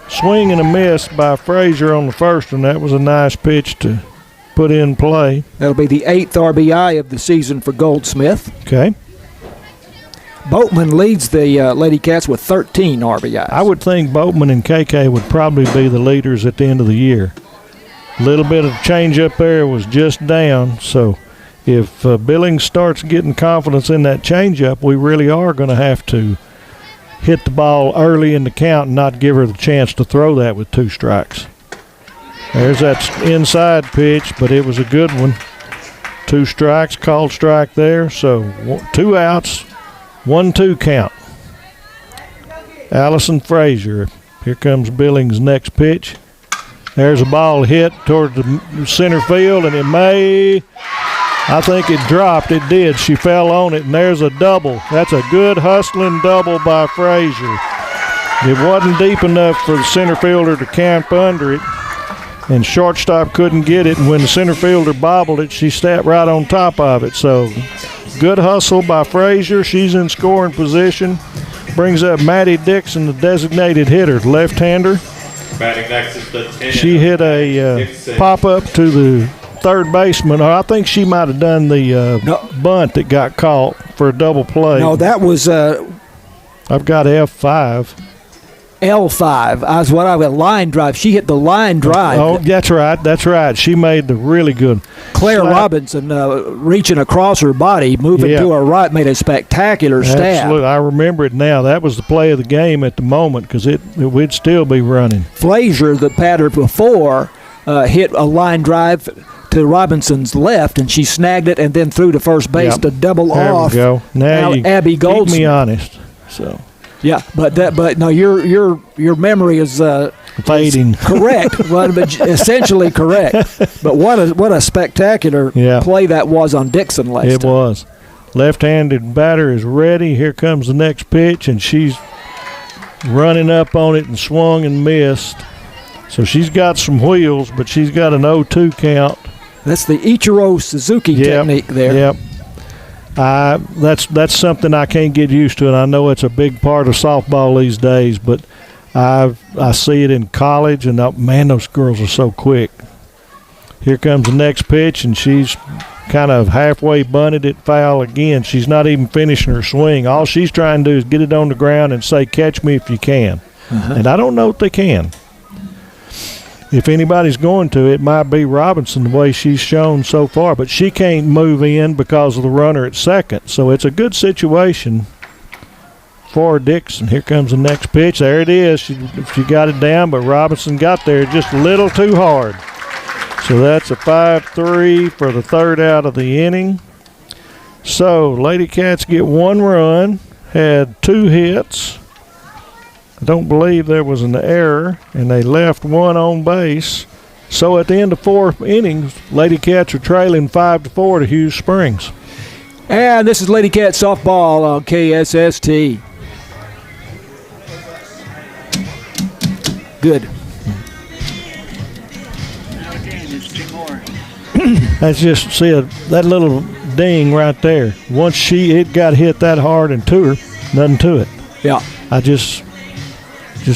Swing and a miss by Frazier on the first one. That was a nice pitch to put in play. That'll be the 8th RBI of the season for Goldsmith. Okay. Boatman leads the Lady Cats with 13 RBIs. I would think Boatman and KK would probably be the leaders at the end of the year. A little bit of change up there was just down, so if Billings starts getting confidence in that changeup, we really are going to have to hit the ball early in the count and not give her the chance to throw that with 2 strikes. There's that inside pitch, but it was a good one. 2 strikes, called strike there. So 2 outs, 1-2 count. Allison Frazier. Here comes Billings' next pitch. There's a ball hit toward the center field, and I think it dropped. It did. She fell on it, and there's a double. That's a good hustling double by Frazier. It wasn't deep enough for the center fielder to camp under it, and shortstop couldn't get it, and when the center fielder bobbled it, she sat right on top of it. So good hustle by Frazier. She's in scoring position. Brings up Maddie Dixon, the designated hitter, left-hander. Batting next is the 10. She hit a pop-up to the third baseman. I think she might have done the bunt that got caught for a double play. No, that was I've got F5. L5. A line drive. She hit the line drive. Oh, that's right. She made the really good. Claire Robinson reaching across her body, moving to her right, made a spectacular stab. Absolutely. I remember it now. That was the play of the game at the moment because we'd still be running. Frazier, the batter before, hit a line drive to Robinson's left, and she snagged it and then threw to first base to double off. There we go. Now Abby Goldsmith. Keep me honest. So. Yeah, but no, your memory is fading. Correct, but essentially correct. But what a spectacular play that was on Dixon last time. It was. Left-handed batter is ready. Here comes the next pitch, and she's running up on it and swung and missed. So she's got some wheels, but she's got an 0-2 count. That's the Ichiro Suzuki technique there. Yep. That's something I can't get used to, and I know it's a big part of softball these days, but I see it in college, and man, those girls are so quick. Here comes the next pitch, and she's kind of halfway bunted it foul again. She's not even finishing her swing. All she's trying to do is get it on the ground and say, catch me if you can. And I don't know if they can. If anybody's going to, it might be Robinson the way she's shown so far, but she can't move in because of the runner at second. So it's a good situation for Dixon. Here comes the next pitch. There it is. She got it down, but Robinson got there just a little too hard. So that's a 5-3 for the third out of the inning. So Lady Cats get 1 run, had 2 hits. I don't believe there was an error, and they left 1 on base. So at the end of 4 innings, Lady Cats are trailing 5-4 to Hughes Springs. And this is Lady Cat softball on KSST. Good. Now again, it's 2 more. That's just, see, that little ding right there. Once it got hit that hard and to her, nothing to it. Yeah. I just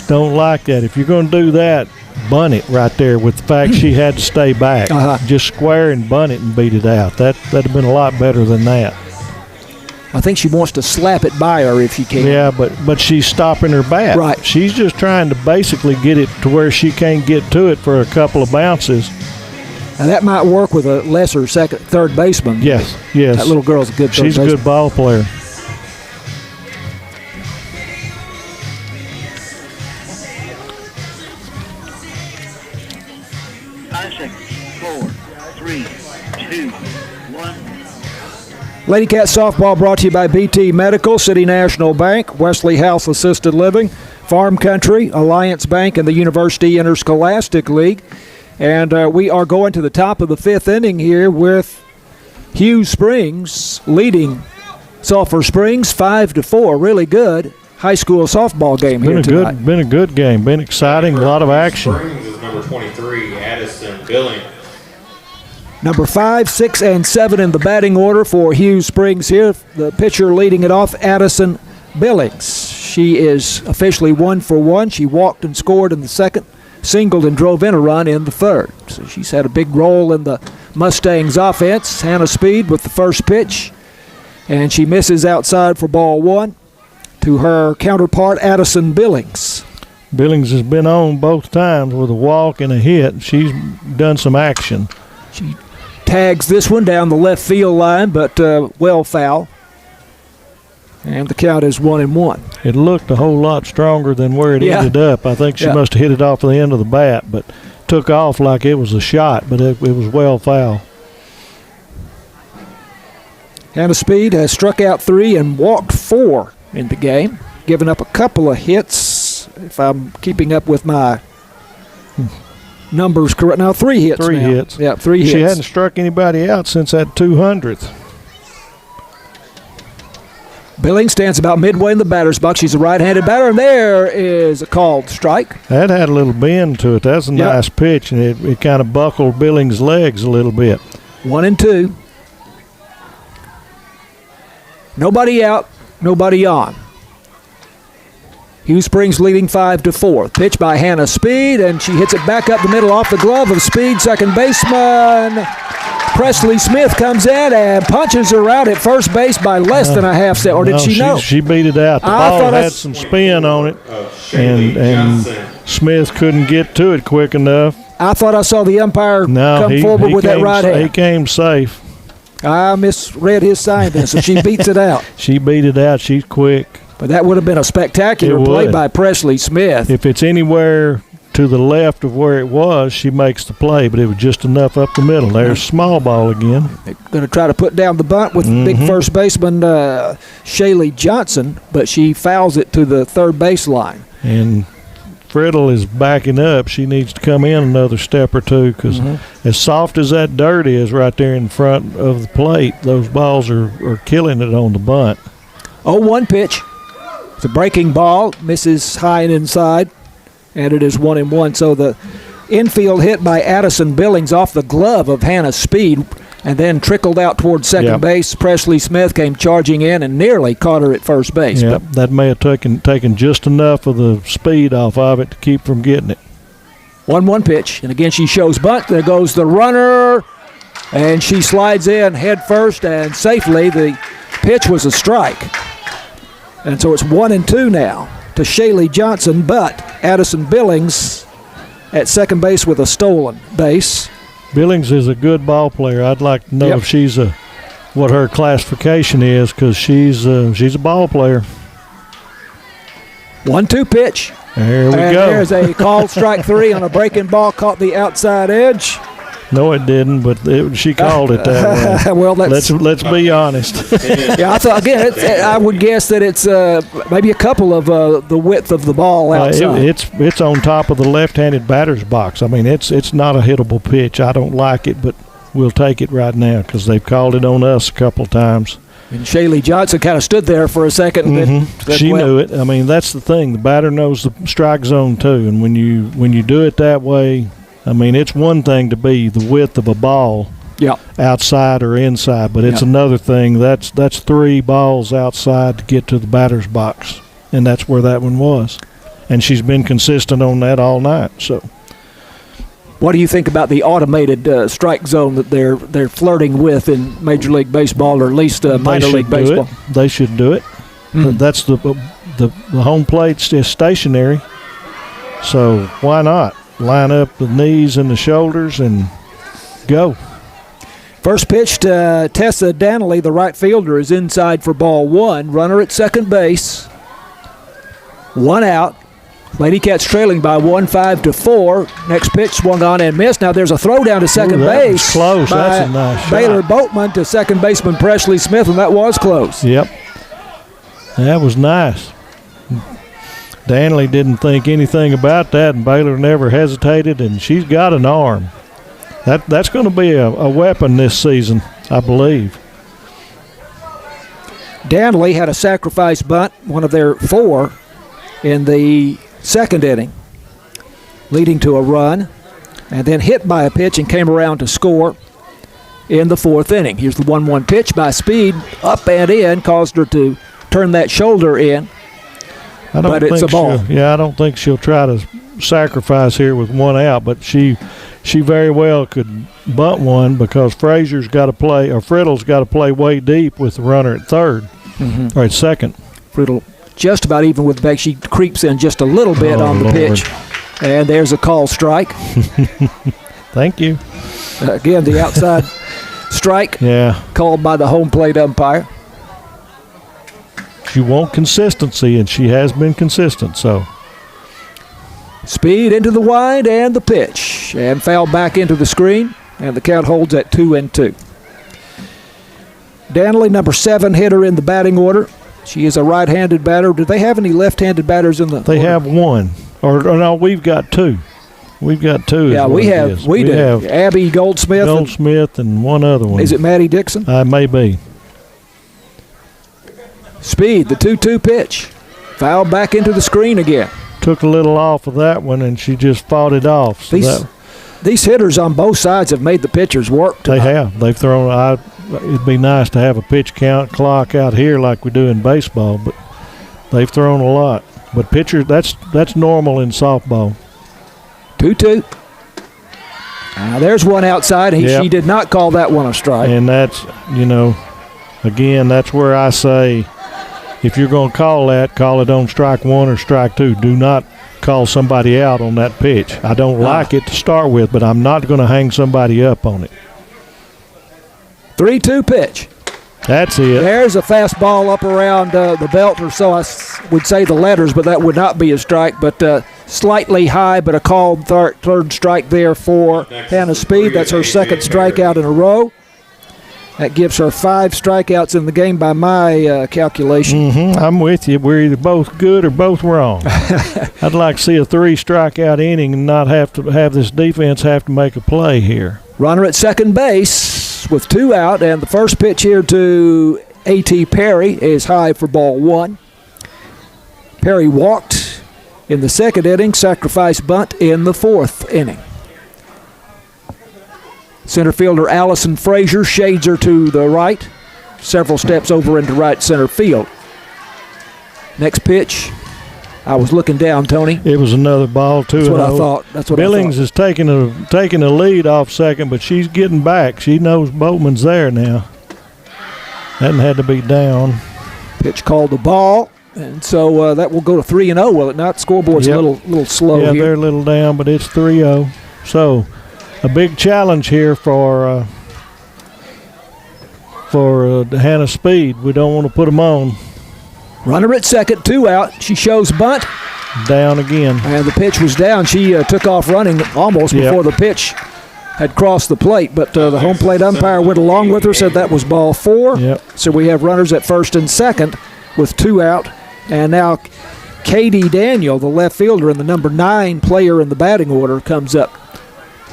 don't like that. If you're going to do that, bunt it right there with the fact she had to stay back. Just square and bunt it and beat it out. That'd have been a lot better than that. I think she wants to slap it by her if she can. Yeah, but she's stopping her bat. Right. She's just trying to basically get it to where she can't get to it for a couple of bounces. Now that might work with a lesser third baseman. Yes. That little girl's a good third baseman. She's a good ball player. 5 seconds. 4, 3, 2, 1. Lady Cat softball brought to you by BT Medical, City National Bank, Wesley House Assisted Living, Farm Country, Alliance Bank, and the University Interscholastic League. And we are going to the top of the 5th inning here with Hughes Springs leading Sulphur Springs 5-4. Really good high school softball game here tonight. Been a good game. Been exciting. A lot of action. Springs is number 23, Addison Billing. Number 5, 6, and 7 in the batting order for Hughes Springs here. The pitcher leading it off, Addison Billings. She is officially 1 for 1. She walked and scored in the second, singled and drove in a run in the third. So she's had a big role in the Mustangs offense. Hannah Speed with the first pitch, and she misses outside for ball 1 to her counterpart, Addison Billings. Billings has been on both times with a walk and a hit. She's done some action. She tags this one down the left field line, but well foul. And the count is 1-1. It looked a whole lot stronger than where it ended up. I think she must have hit it off the end of the bat, but took off like it was a shot, but it was well foul. Hannah Speed has struck out 3 and walked 4 in the game, giving up a couple of hits, if I'm keeping up with my numbers correct. Now 3 hits. 3 now. hits. Yeah, 3 hits. She hadn't struck anybody out since that 200th. Billings stands about midway in the batter's box. She's a right-handed batter, and there is a called strike. That had a little bend to it. That's a nice pitch, and it kind of buckled Billings' legs a little bit. 1-2. Nobody out, nobody on. Hughes Springs leading 5-4. Pitch by Hannah Speed, and she hits it back up the middle off the glove of Speed, second baseman. Presley Smith comes in and punches her out at first base by less than a half set. Or did she know? She beat it out. The ball had some spin on it, and Smith couldn't get to it quick enough. I thought I saw the umpire come forward with that right hand. He came safe. I misread his sign then, so she beats it out. She beat it out. She's quick. But that would have been a spectacular play by Presley Smith. If it's anywhere to the left of where it was, she makes the play, but it was just enough up the middle. There's small ball again. They're going to try to put down the bunt with big first baseman Shaylee Johnson, but she fouls it to the third baseline. And Friddle is backing up, she needs to come in another step or two because as soft as that dirt is right there in front of the plate, those balls are killing it on the bunt. 0-1 pitch. It's a breaking ball, misses high and inside, and it is 1-1. So the infield hit by Addison Billings off the glove of Hannah Speed and then trickled out towards second base. Presley Smith came charging in and nearly caught her at first base. Yeah, that may have taken just enough of the speed off of it to keep from getting it. 1-1 pitch, and again she shows bunt. There goes the runner, and she slides in head first and safely. The pitch was a strike. And so it's 1-2 now to Shaylee Johnson, but Addison Billings at second base with a stolen base. Billings is a good ball player. I'd like to know if she's what her classification is because she's a ball player. 1-2 pitch. There we go. There's a called strike 3 on a breaking ball, caught the outside edge. No, it didn't, but she called it that way. Well, let's be honest. Yeah, I thought again. I would guess that it's maybe a couple of the width of the ball outside. It's on top of the left-handed batter's box. I mean, it's not a hittable pitch. I don't like it, but we'll take it right now because they've called it on us a couple times. And Shaylee Johnson kind of stood there for a second. She knew it. I mean, that's the thing. The batter knows the strike zone too, and when you do it that way. I mean, it's one thing to be the width of a ball outside or inside, but it's another thing. That's 3 balls outside to get to the batter's box, and that's where that one was. And she's been consistent on that all night. So, what do you think about the automated strike zone that they're flirting with in Major League Baseball, or at least minor league baseball? They should do it. That's the home plate is stationary, so why not? Line up the knees and the shoulders and go. First pitch to Tessa Danley, the right fielder, is inside for ball 1. Runner at second base. 1 out. Lady Cats trailing by 1, 5-4. Next pitch swung on and missed. Now there's a throw down to second base. Was close. That's a nice shot. Baylor Boatman to second baseman Presley Smith, and that was close. Yep. That was nice. Danley didn't think anything about that, and Baylor never hesitated, and she's got an arm. That's going to be a weapon this season, I believe. Danley had a sacrifice bunt, one of their 4 in the second inning, leading to a run, and then hit by a pitch and came around to score in the 4th inning. Here's the 1-1 pitch by Speed, up and in, caused her to turn that shoulder in. But it's a ball. I don't think she'll try to sacrifice here with 1 out, but she very well could bunt one because Frazier's got to play, or Friddle's got to play way deep with the runner at third or at second. Friddle just about even with the bag. She creeps in just a little bit on the pitch, and there's a call strike. Thank you. Again, the outside strike called by the home plate umpire. You want consistency, and she has been consistent. So, Speed into the wide and the pitch, and foul back into the screen, and the count holds at 2-2. Danley, number 7 hitter in the batting order. She is a right-handed batter. Do they have any left-handed batters in the? They order? have 1, or no, we've got 2. We've got 2. Yeah, we have. We do. Have Abby Goldsmith. And one other one. Is it Maddie Dixon? Maybe. Speed, the 2-2 pitch. Foul back into the screen again. Took a little off of that one, and she just fought it off. So these hitters on both sides have made the pitchers work tonight. They have. They've thrown. It'd be nice to have a pitch count clock out here like we do in baseball, but they've thrown a lot. But pitchers, that's normal in softball. 2-2. Now there's one outside. She did not call that one a strike. And that's, again, that's where I say, if you're going to call it on strike 1 or strike 2. Do not call somebody out on that pitch. I don't like it to start with, but I'm not going to hang somebody up on it. 3-2 pitch. That's it. There's a fastball up around the belt, or so I would say the letters, but that would not be a strike, but slightly high, but a called third strike there for Hannah Speed. That's her second strikeout in a row. That gives her 5 strikeouts in the game by my calculation. I'm with you. We're either both good or both wrong. I'd like to see a 3-strikeout inning and not have to have this defense have to make a play here. Runner at second base with 2 out, and the first pitch here to A.T. Perry is high for ball 1. Perry walked in the second inning, sacrifice bunt in the 4th inning. Center fielder Allison Frazier shades her to the right, several steps over into right center field. Next pitch, I was looking down, Tony. It was another ball, too. That's what I thought. That's what Billings I thought. is taking a lead off second, but she's getting back. She knows Boatman's there now. Hadn't had to be down. Pitch called the ball, and so that will go to 3-0, will it not? Scoreboard's a little slow here. Yeah, they're a little down, but it's 3-0. So a big challenge here for Hannah Speed. We don't want to put them on. Runner at second, 2 out. She shows bunt. Down again. And the pitch was down. She took off running almost before the pitch had crossed the plate, but the home plate umpire went along with her, said that was ball 4. Yep. So we have runners at first and second with 2 out. And now Katie Daniel, the left fielder and the number 9 player in the batting order, comes up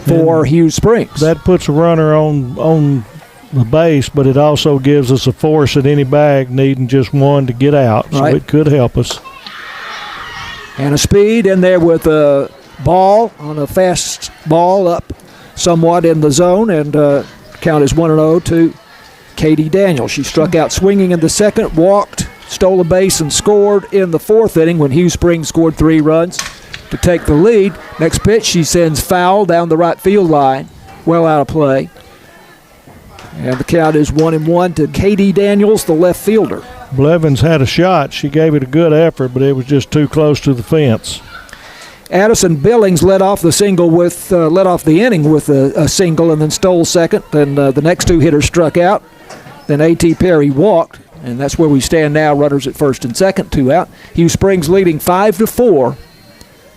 for Hughes Springs. That puts a runner on the base, but it also gives us a force at any bag needing just one to get out, so it could help us. And a Speed in there with a ball on a fast ball up somewhat in the zone, and count is 1-0 to Katie Daniel. She struck out swinging in the second, walked, stole a base, and scored in the 4th inning when Hughes Springs scored 3 runs to take the lead. Next pitch, she sends foul down the right field line, well out of play. And the count is 1-1 to Katie Daniels, the left fielder. Blevins had a shot. She gave it a good effort, but it was just too close to the fence. Addison Billings led off the inning with a single and then stole second. Then the next 2 hitters struck out. Then A.T. Perry walked, and that's where we stand now. Runners at first and second, 2 out. Hughes Springs leading 5-4.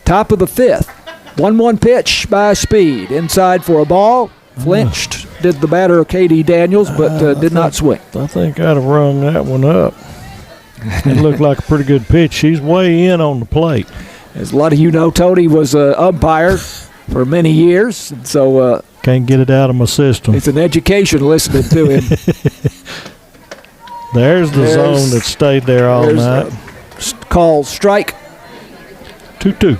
Top of the 5th. 1-1 pitch by Speed. Inside for a ball. Flinched. Did the batter Katie Daniels, but did not swing. I think I'd have rung that one up. It looked like a pretty good pitch. She's way in on the plate. As a lot of you know, Tony was an umpire for many years, and so can't get it out of my system. It's an education listening to him. There's the zone that stayed there all night. Called strike. 2-2.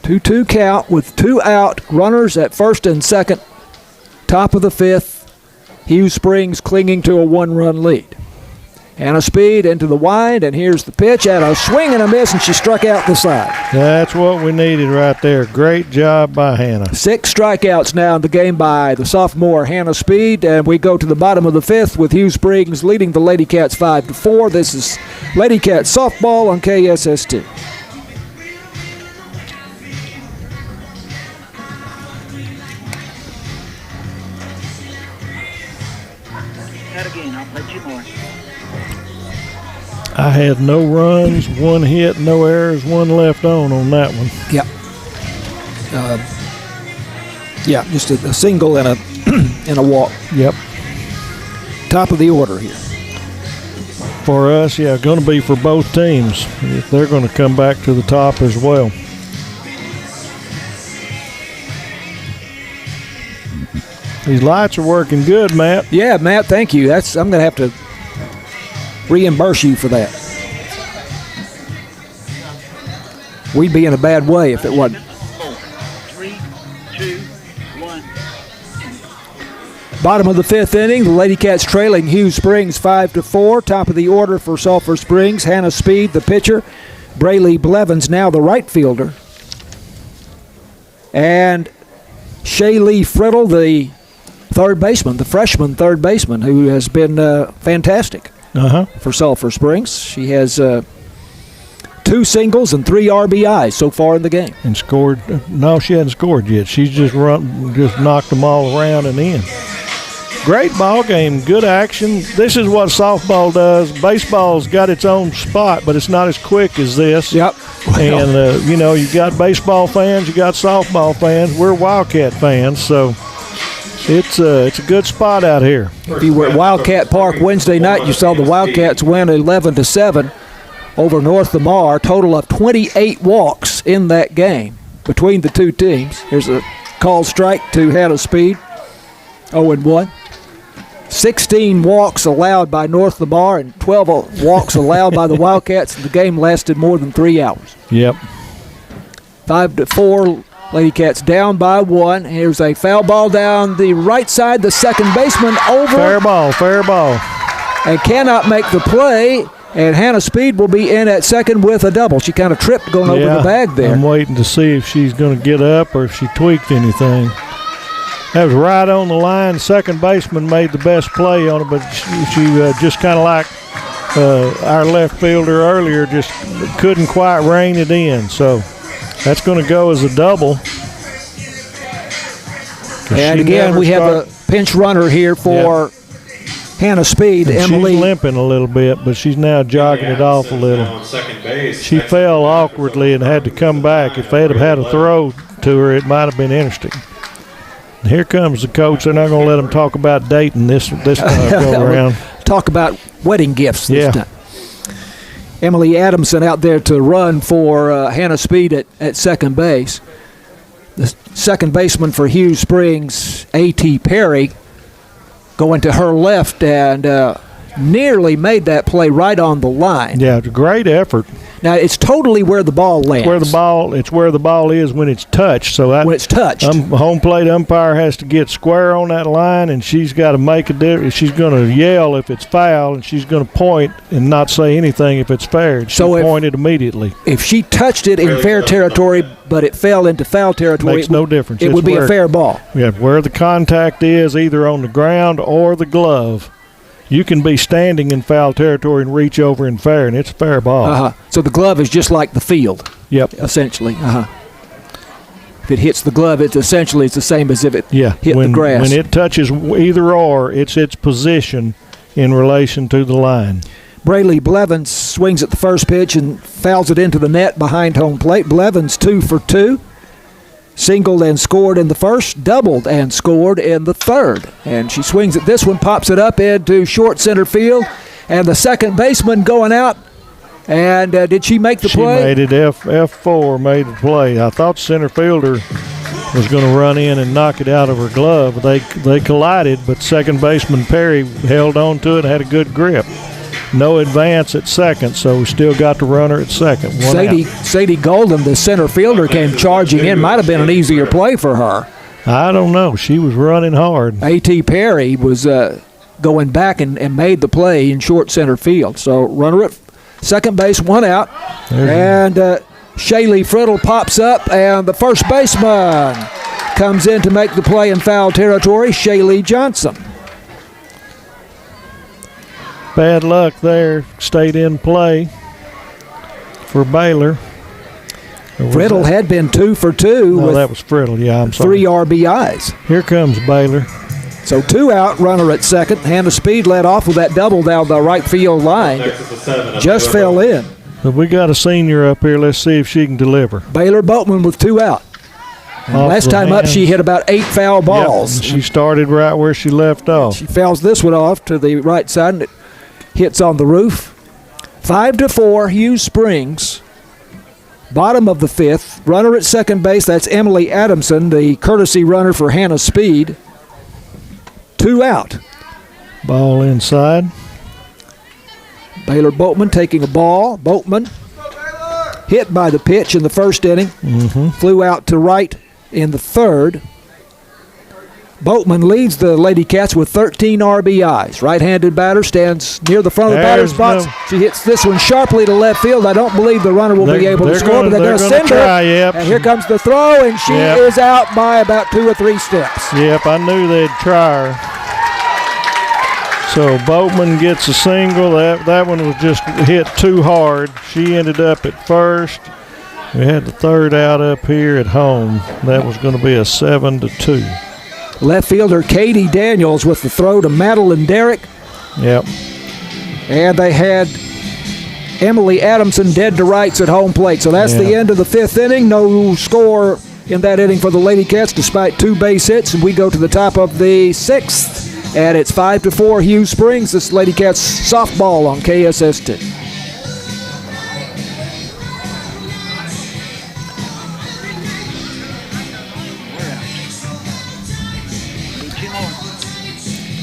2-2 count with 2 out. Runners at first and second. Top of the 5th. Hughes Springs clinging to a 1-run lead. Hannah Speed into the wide, and here's the pitch at a swing and a miss, and she struck out the side. That's what we needed right there. Great job by Hannah. 6 strikeouts now in the game by the sophomore Hannah Speed, and we go to the bottom of the 5th with Hughes Springs leading the Lady Cats 5-4. This is Lady Cats softball on KSST. Again, I'll play 2 more. I had no runs, 1 hit, no errors, 1 left on that one. Yep. Just a single and a walk. Yep. Top of the order here. For us, going to be for both teams. They're going to come back to the top as well. These lights are working good, Matt. Yeah, Matt, thank you. I'm going to have to reimburse you for that. We'd be in a bad way if it wasn't. 3, 2, 1. Bottom of the 5th inning, the Lady Cats trailing Hughes Springs 5-4. Top of the order for Sulphur Springs, Hannah Speed, the pitcher. Braylee Blevins, now the right fielder. And Shaylee Friddle, the third baseman, the freshman third baseman, who has been fantastic for Sulphur Springs. She has 2 singles and 3 RBIs so far in the game. And scored. No, she hasn't scored yet. She's just knocked them all around and in. Great ball game, good action. This is what softball does. Baseball's got its own spot, but it's not as quick as this. Yep. And, you got baseball fans, you got softball fans. We're Wildcat fans, so It's a good spot out here. If you were at Wildcat Park Wednesday night, you saw the Wildcats win 11-7 over North Lamar. Total of 28 walks in that game between the two teams. Here's a called strike to Hannah Speed, 0-1. 16 walks allowed by North Lamar and 12 walks allowed by the Wildcats. The game lasted more than 3 hours. Yep. 5-4. Lady Cats down by 1. Here's a foul ball down the right side. The second baseman over. Fair ball. And cannot make the play. And Hannah Speed will be in at second with a double. She kind of tripped going over the bag there. I'm waiting to see if she's going to get up or if she tweaked anything. That was right on the line. Second baseman made the best play on it, but she just kind of like our left fielder earlier, just couldn't quite rein it in. So that's going to go as a double. And again, we have a pinch runner here for Hannah Speed. And Emily, she's limping a little bit, but she's now jogging it off a little. She fell awkwardly and had to come back. If they'd have had a throw to her, it might have been interesting. And here comes the coach. They're not going to let them talk about dating this go around. Talk about wedding gifts this time. Emily Adamson out there to run for Hannah Speed at second base. The second baseman for Hughes Springs, A.T. Perry, going to her left and nearly made that play right on the line. Yeah, it's a great effort. Now, it's totally where the ball lands. It's where the ball is when it's touched. So when it's touched. Home plate umpire has to get square on that line, and she's got to make a difference. She's going to yell if it's foul, and she's going to point and not say anything if it's fair. She pointed immediately. If she touched it in fair territory, but it fell into foul territory, makes no difference. It would be a fair ball. Yeah, where the contact is, either on the ground or the glove. You can be standing in foul territory and reach over in fair, and it's a fair ball. So the glove is just like the field. Yep. Essentially. If it hits the glove, it's the same as if it hit the grass. When it touches either or, it's its position in relation to the line. Braylee Blevins swings at the first pitch and fouls it into the net behind home plate. Blevins 2 for 2. Singled and scored in the first, doubled and scored in the third. And she swings at this one, pops it up into short center field, and the second baseman going out. And did she make the play? She made it. F4 made the play. I thought center fielder was going to run in and knock it out of her glove. They collided, but second baseman Perry held on to it and had a good grip. No advance at second, so we still got the runner at second. Sadie Golden, the center fielder, came charging in. Might have been an easier play for her. I don't know. She was running hard. A.T. Perry was going back and made the play in short center field. So runner at second base, one out. And Shaylee Friddle pops up, and the first baseman comes in to make the play in foul territory, Shaylee Johnson. Bad luck there. Stayed in play for Baylor. Friddle had been 2 for 2. No, that was Friddle. Yeah, I'm sorry. 3 RBIs. Here comes Baylor. So 2 out, runner at second. Hannah Speed led off with that double down the right field line. Just fell in. But we got a senior up here. Let's see if she can deliver. Baylor Boatman with 2 out. Last time up, she hit about 8 foul balls. Yep. She started right where she left off. She fouls this one off to the right side, and it hits on the roof. 5-4, Hughes Springs. Bottom of the 5th. Runner at second base, that's Emily Adamson, the courtesy runner for Hannah Speed. 2 out. Ball inside. Baylor Boatman taking a ball. Boatman hit by the pitch in the first inning. Flew out to right in the third. Boatman leads the Lady Cats with 13 RBIs. Right-handed batter stands near the front of the batter's box. She hits this one sharply to left field. I don't believe the runner will be able to score, but they're going to send her. Yep. And here comes the throw, and she is out by about 2 or 3 steps. Yep, I knew they'd try her. So Boatman gets a single. That one was just hit too hard. She ended up at first. We had the third out up here at home. That was going to be a 7-2. Left fielder Katie Daniels with the throw to Madeline Derrick. Yep. And they had Emily Adamson dead to rights at home plate. So that's the end of the 5th inning. No score in that inning for the Lady Cats despite 2 base hits, and we go to the top of the 6th, and it's 5-4 Hughes Springs. This is Lady Cats softball on KSST.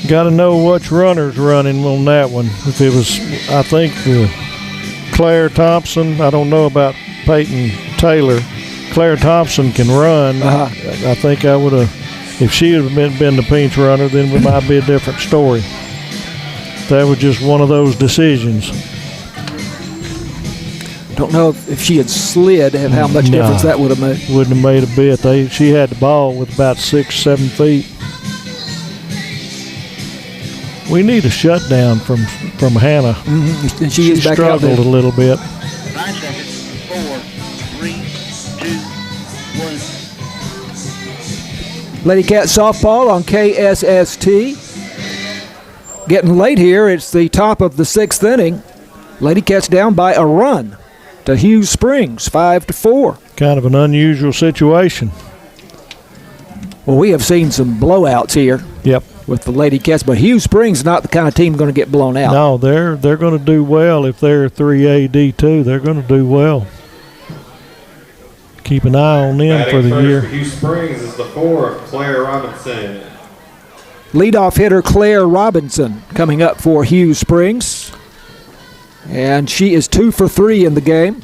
Got to know which runner's running on that one. If it was, I think, Claire Thompson. I don't know about Peyton Taylor. Claire Thompson can run. I think I would have, if she had been the pinch runner, then it might be a different story. That was just one of those decisions. Don't know if she had slid and how much difference that would have made. Wouldn't have made a bit. She had the ball with about 6-7 feet. We need a shutdown from Hannah. And she is back out there. Struggled a little bit. 9 seconds. 4, 3, 2, 1. Lady Cat softball on KSST. Getting late here. It's the top of the 6th inning. Lady Cats down by a run to Hughes Springs, 5-4. Kind of an unusual situation. Well, we have seen some blowouts here. Yep. With the Lady Cats, but Hughes Springs is not the kind of team going to get blown out. No, they're going to do well if they're 3A D2. They're going to do well. Keep an eye on them Batting for the first year. For Hughes Springs is the 4 of Claire Robinson. Leadoff hitter Claire Robinson coming up for Hughes Springs, and she is 2 for 3 in the game.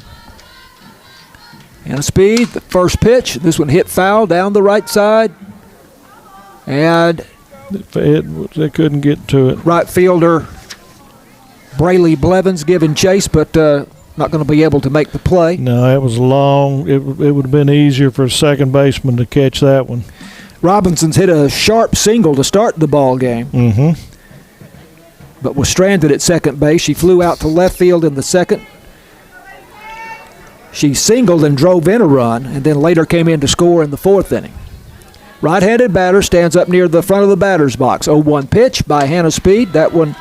And a speed, the first pitch. This one hit foul down the right side, and They couldn't get to it. right fielder Brayley Blevins giving chase, but not going to be able to make the play. No, it was long. It would have been easier for a second baseman to catch that one. Robinson's hit a sharp single to start the ball game, but was stranded at second base. She flew out to left field in the second. She singled and drove in a run, and then later came in to score in the 4th inning. Right-handed batter stands up near the front of the batter's box. 0-1 pitch by Hannah Speed. That one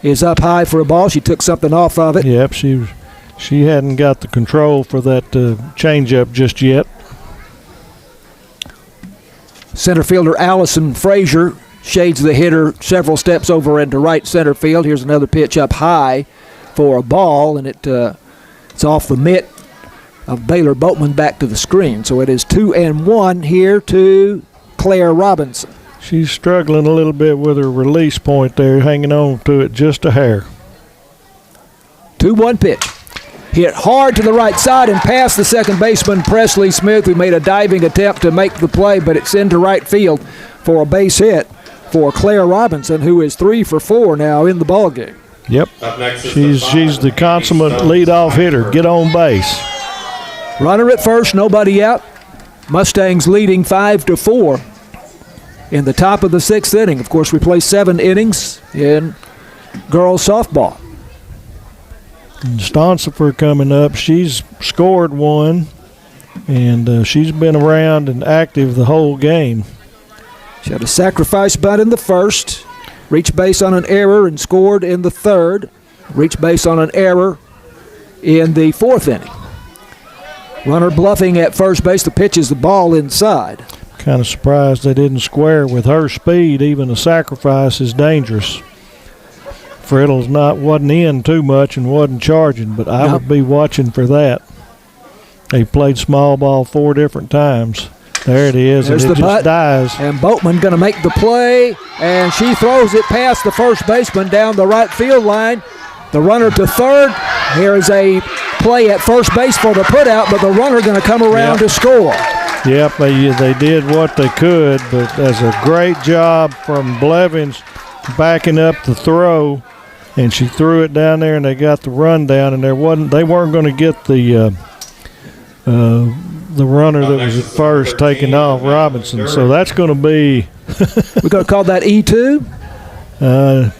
is up high for a ball. She took something off of it. Yep, she hadn't got the control for that changeup just yet. Center fielder Allison Frazier shades the hitter several steps over into right center field. Here's another pitch up high for a ball, and it's off the mitt of Baylor Boatman back to the screen. So it is 2-1 here to Claire Robinson. She's struggling a little bit with her release point there, hanging on to it just a hair. 2-1 pitch. Hit hard to the right side and past the second baseman, Presley Smith, who made a diving attempt to make the play, but it's into right field for a base hit for Claire Robinson, who is 3 for 4 now in the ballgame. Yep. Up next is She's the consummate leadoff hitter. Get on base. Runner at first, nobody out. Mustangs leading 5-4 in the top of the 6th inning. Of course, we play 7 innings in girls softball. And Sulphur coming up. She's scored 1, and she's been around and active the whole game. She had a sacrifice bunt in the first, reached base on an error and scored in the 3rd, reached base on an error in the 4th inning. Runner bluffing at first base. The pitch is the ball inside. Kind of surprised they didn't square with her speed. Even a sacrifice is dangerous. Frittles wasn't in too much and wasn't charging, but I would be watching for that. They played small ball 4 different times. There it is, There's and it the just butt, dies. And Boatman going to make the play, and she throws it past the first baseman down the right field line. The runner to third. Here is a play at first base for the putout, but the runner going to come around to score. Yep, they did what they could, but that's a great job from Blevins backing up the throw, and she threw it down there, and they got the run down, and they weren't going to get the runner that was at first taking off, Robinson. So that's going to be We're going to call that E2.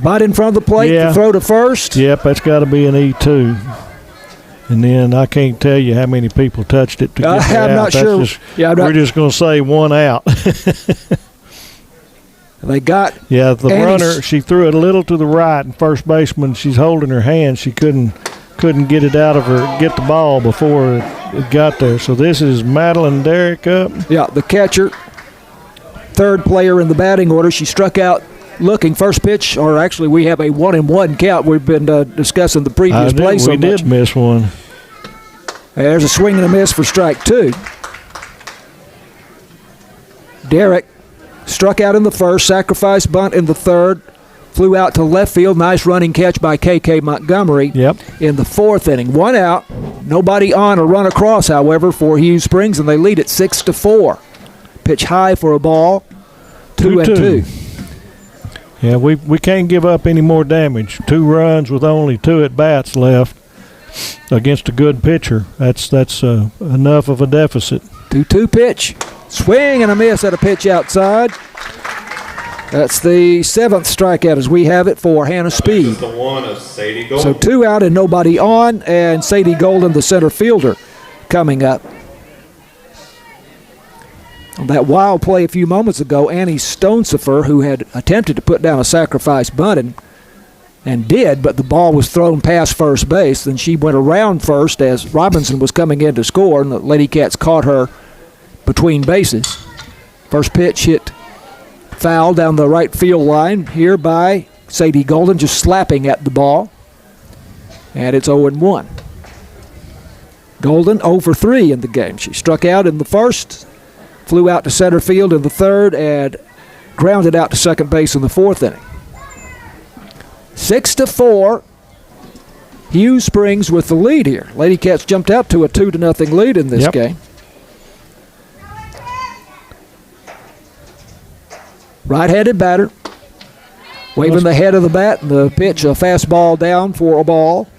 Bite in front of the plate to throw to first. Yep, that's got to be an E2. And then I can't tell you how many people touched it to get that I'm out. not sure. We're just going to say 1 out. They got the runner. She threw it a little to the right, and first baseman. She's holding her hand. She couldn't get it out of her. Get the ball before it got there. So this is Madeline Derrick up. Yeah, the catcher, third player in the batting order. She struck out looking first pitch, or actually we have a 1-1 count. We've been discussing the previous play so much. We did miss one. There's a swing and a miss for strike 2. Derrick struck out in the first, sacrifice bunt in the third, flew out to left field. Nice running catch by K.K. Montgomery in the fourth inning. 1 out, nobody on or run across, however, for Hughes Springs, and they lead it 6-4. Pitch high for a ball, 2-2. Yeah, we can't give up any more damage. 2 runs with only 2 at-bats left against a good pitcher. That's enough of a deficit. 2-2 pitch. Swing and a miss at a pitch outside. That's the 7th strikeout as we have it for Hannah Speed. The one of Sadie Golden. So 2 out and nobody on, and Sadie Golden, the center fielder, coming up. On that wild play a few moments ago, Annie Sulphur, who had attempted to put down a sacrifice bunt and did, but the ball was thrown past first base. Then she went around first as Robinson was coming in to score, and the Lady Cats caught her between bases. First pitch hit foul down the right field line here by Sadie Golden, just slapping at the ball. And it's 0-1. Golden 0 for 3 in the game. She struck out in the first, flew out to center field in the third, and grounded out to second base in the fourth inning. 6-4. Hughes Springs with the lead here. Lady Cats jumped out to a 2-0 lead in this game. Right-handed batter, waving the head of the bat, and the pitch, a fastball down for a ball.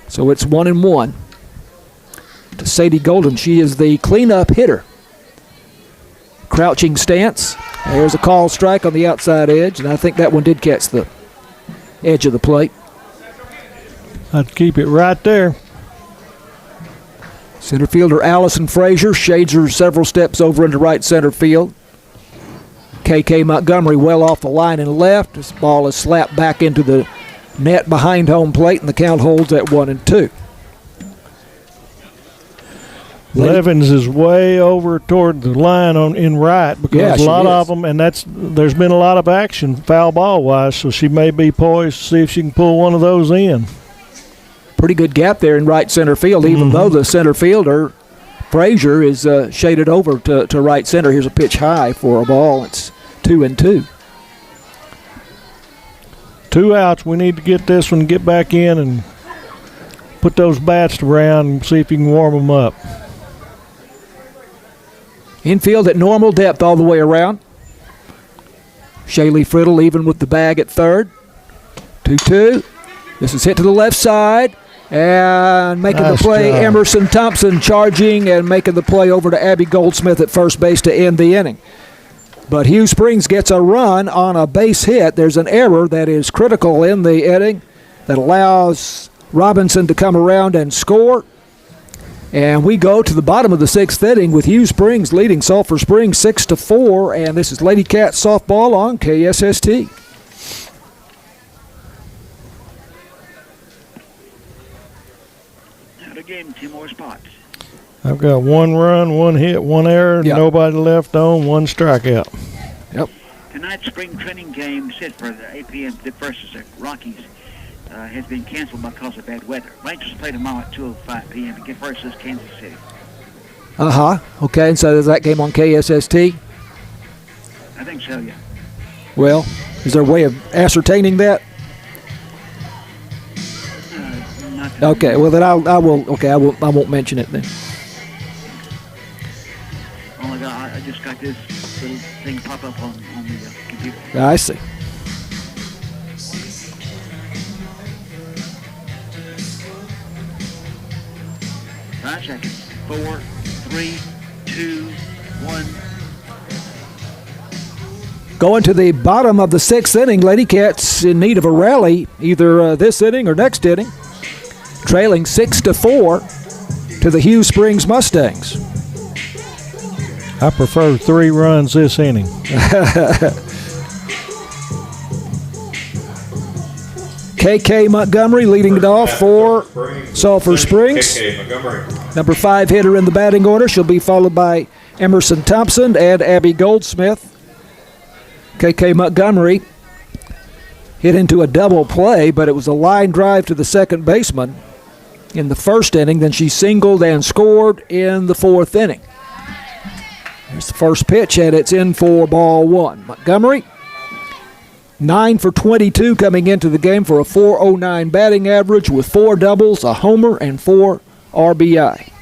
So it's 1-1 to Sadie Golden. She is the cleanup hitter. Crouching stance. There's a call strike on the outside edge, and I think that one did catch the edge of the plate. I'd keep it right there. Center fielder Allison Frazier shades her several steps over into right center field. K.K. Montgomery well off the line and left. This ball is slapped back into the net behind home plate, and the count holds at 1-2. Levens is way over toward the line in right because a lot of them, and there's been a lot of action foul ball wise, so she may be poised to see if she can pull one of those in. Pretty good gap there in right center field, even though the center fielder Frazier is shaded over to right center. Here's a pitch high for a ball. It's 2-2. 2 outs. We need to get this one, get back in, and put those bats around and see if you can warm them up. Infield at normal depth all the way around. Shaylee Friddle even with the bag at third. 2-2. This is hit to the left side. And making the play, Emerson Thompson charging and making the play over to Abby Goldsmith at first base to end the inning. But Hughes Springs gets a run on a base hit. There's an error that is critical in the inning that allows Robinson to come around and score. And we go to the bottom of the 6th inning with Hughes Springs leading Sulphur Springs 6-4. And this is Lady Cat softball on KSST. Game, 2 more spots. I've got 1 run, 1 hit, 1 error, nobody left on, 1 strikeout. Yep. Tonight's spring training game set for the 8 p.m. versus the Rockies has been canceled because of bad weather. Rangers play tomorrow at 2:05 p.m. against versus Kansas City. Okay, and so is that game on KSST? I think so, yeah. Well, is there a way of ascertaining that? Okay, well then I will. Okay, I won't mention it then. Oh my God! I just got this little thing pop up on the computer. I see. Five seconds. 4, 3, 2, 1. Going to the bottom of the 6th inning, Lady Cats in need of a rally, either this inning or next inning. Trailing 6-4 to the Hughes Springs Mustangs. I prefer 3 runs this inning. KK Montgomery leading it off for Sulphur Springs. KK Montgomery. Number 5 hitter in the batting order. She'll be followed by Emerson Thompson and Abby Goldsmith. KK Montgomery hit into a double play, but it was a line drive to the second baseman in the first inning. Then she singled and scored in the 4th inning. Here's the first pitch, and it's in for ball 1. Montgomery, 9 for 22 coming into the game for a .409 batting average with 4 doubles, a homer, and 4 RBI.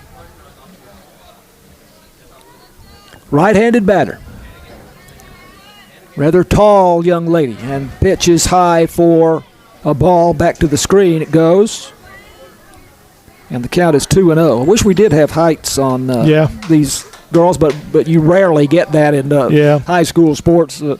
Right-handed batter. Rather tall young lady, and pitch is high for a ball. Back to the screen it goes. And the count is 2-0. I wish we did have heights on these girls, but you rarely get that in high school sports these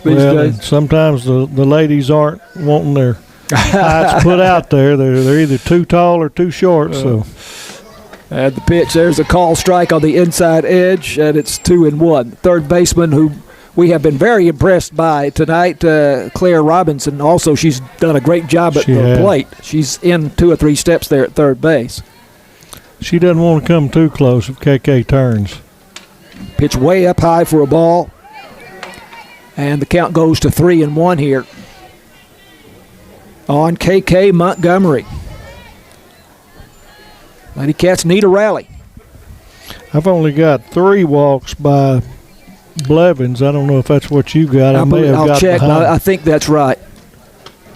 days. Sometimes the ladies aren't wanting their heights put out there. They're either too tall or too short. And the pitch, there's a call strike on the inside edge, and it's 2-1. Third baseman who we have been very impressed by tonight, Claire Robinson. Also, she's done a great job at the plate. She's in 2 or 3 steps there at third base. She doesn't want to come too close if KK turns. Pitch way up high for a ball. And the count goes to 3-1 here on KK Montgomery. Lady Cats need a rally. I've only got 3 walks by Blevins. I don't know if that's what you got. I'll check. I think that's right.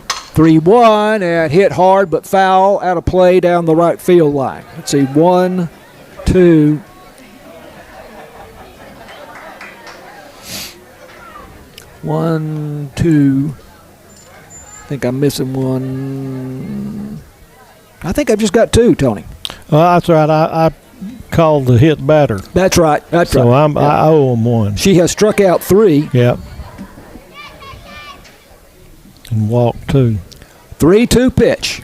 3-1 and hit hard but foul out of play down the right field line. Let's see, 1, 2. 1, 2. I think I'm missing 1. I think I've just got 2, Tony. That's right. I called the hit batter. That's right. So I owe him 1. She has struck out 3. Yep. And walked 2. 3-2 pitch.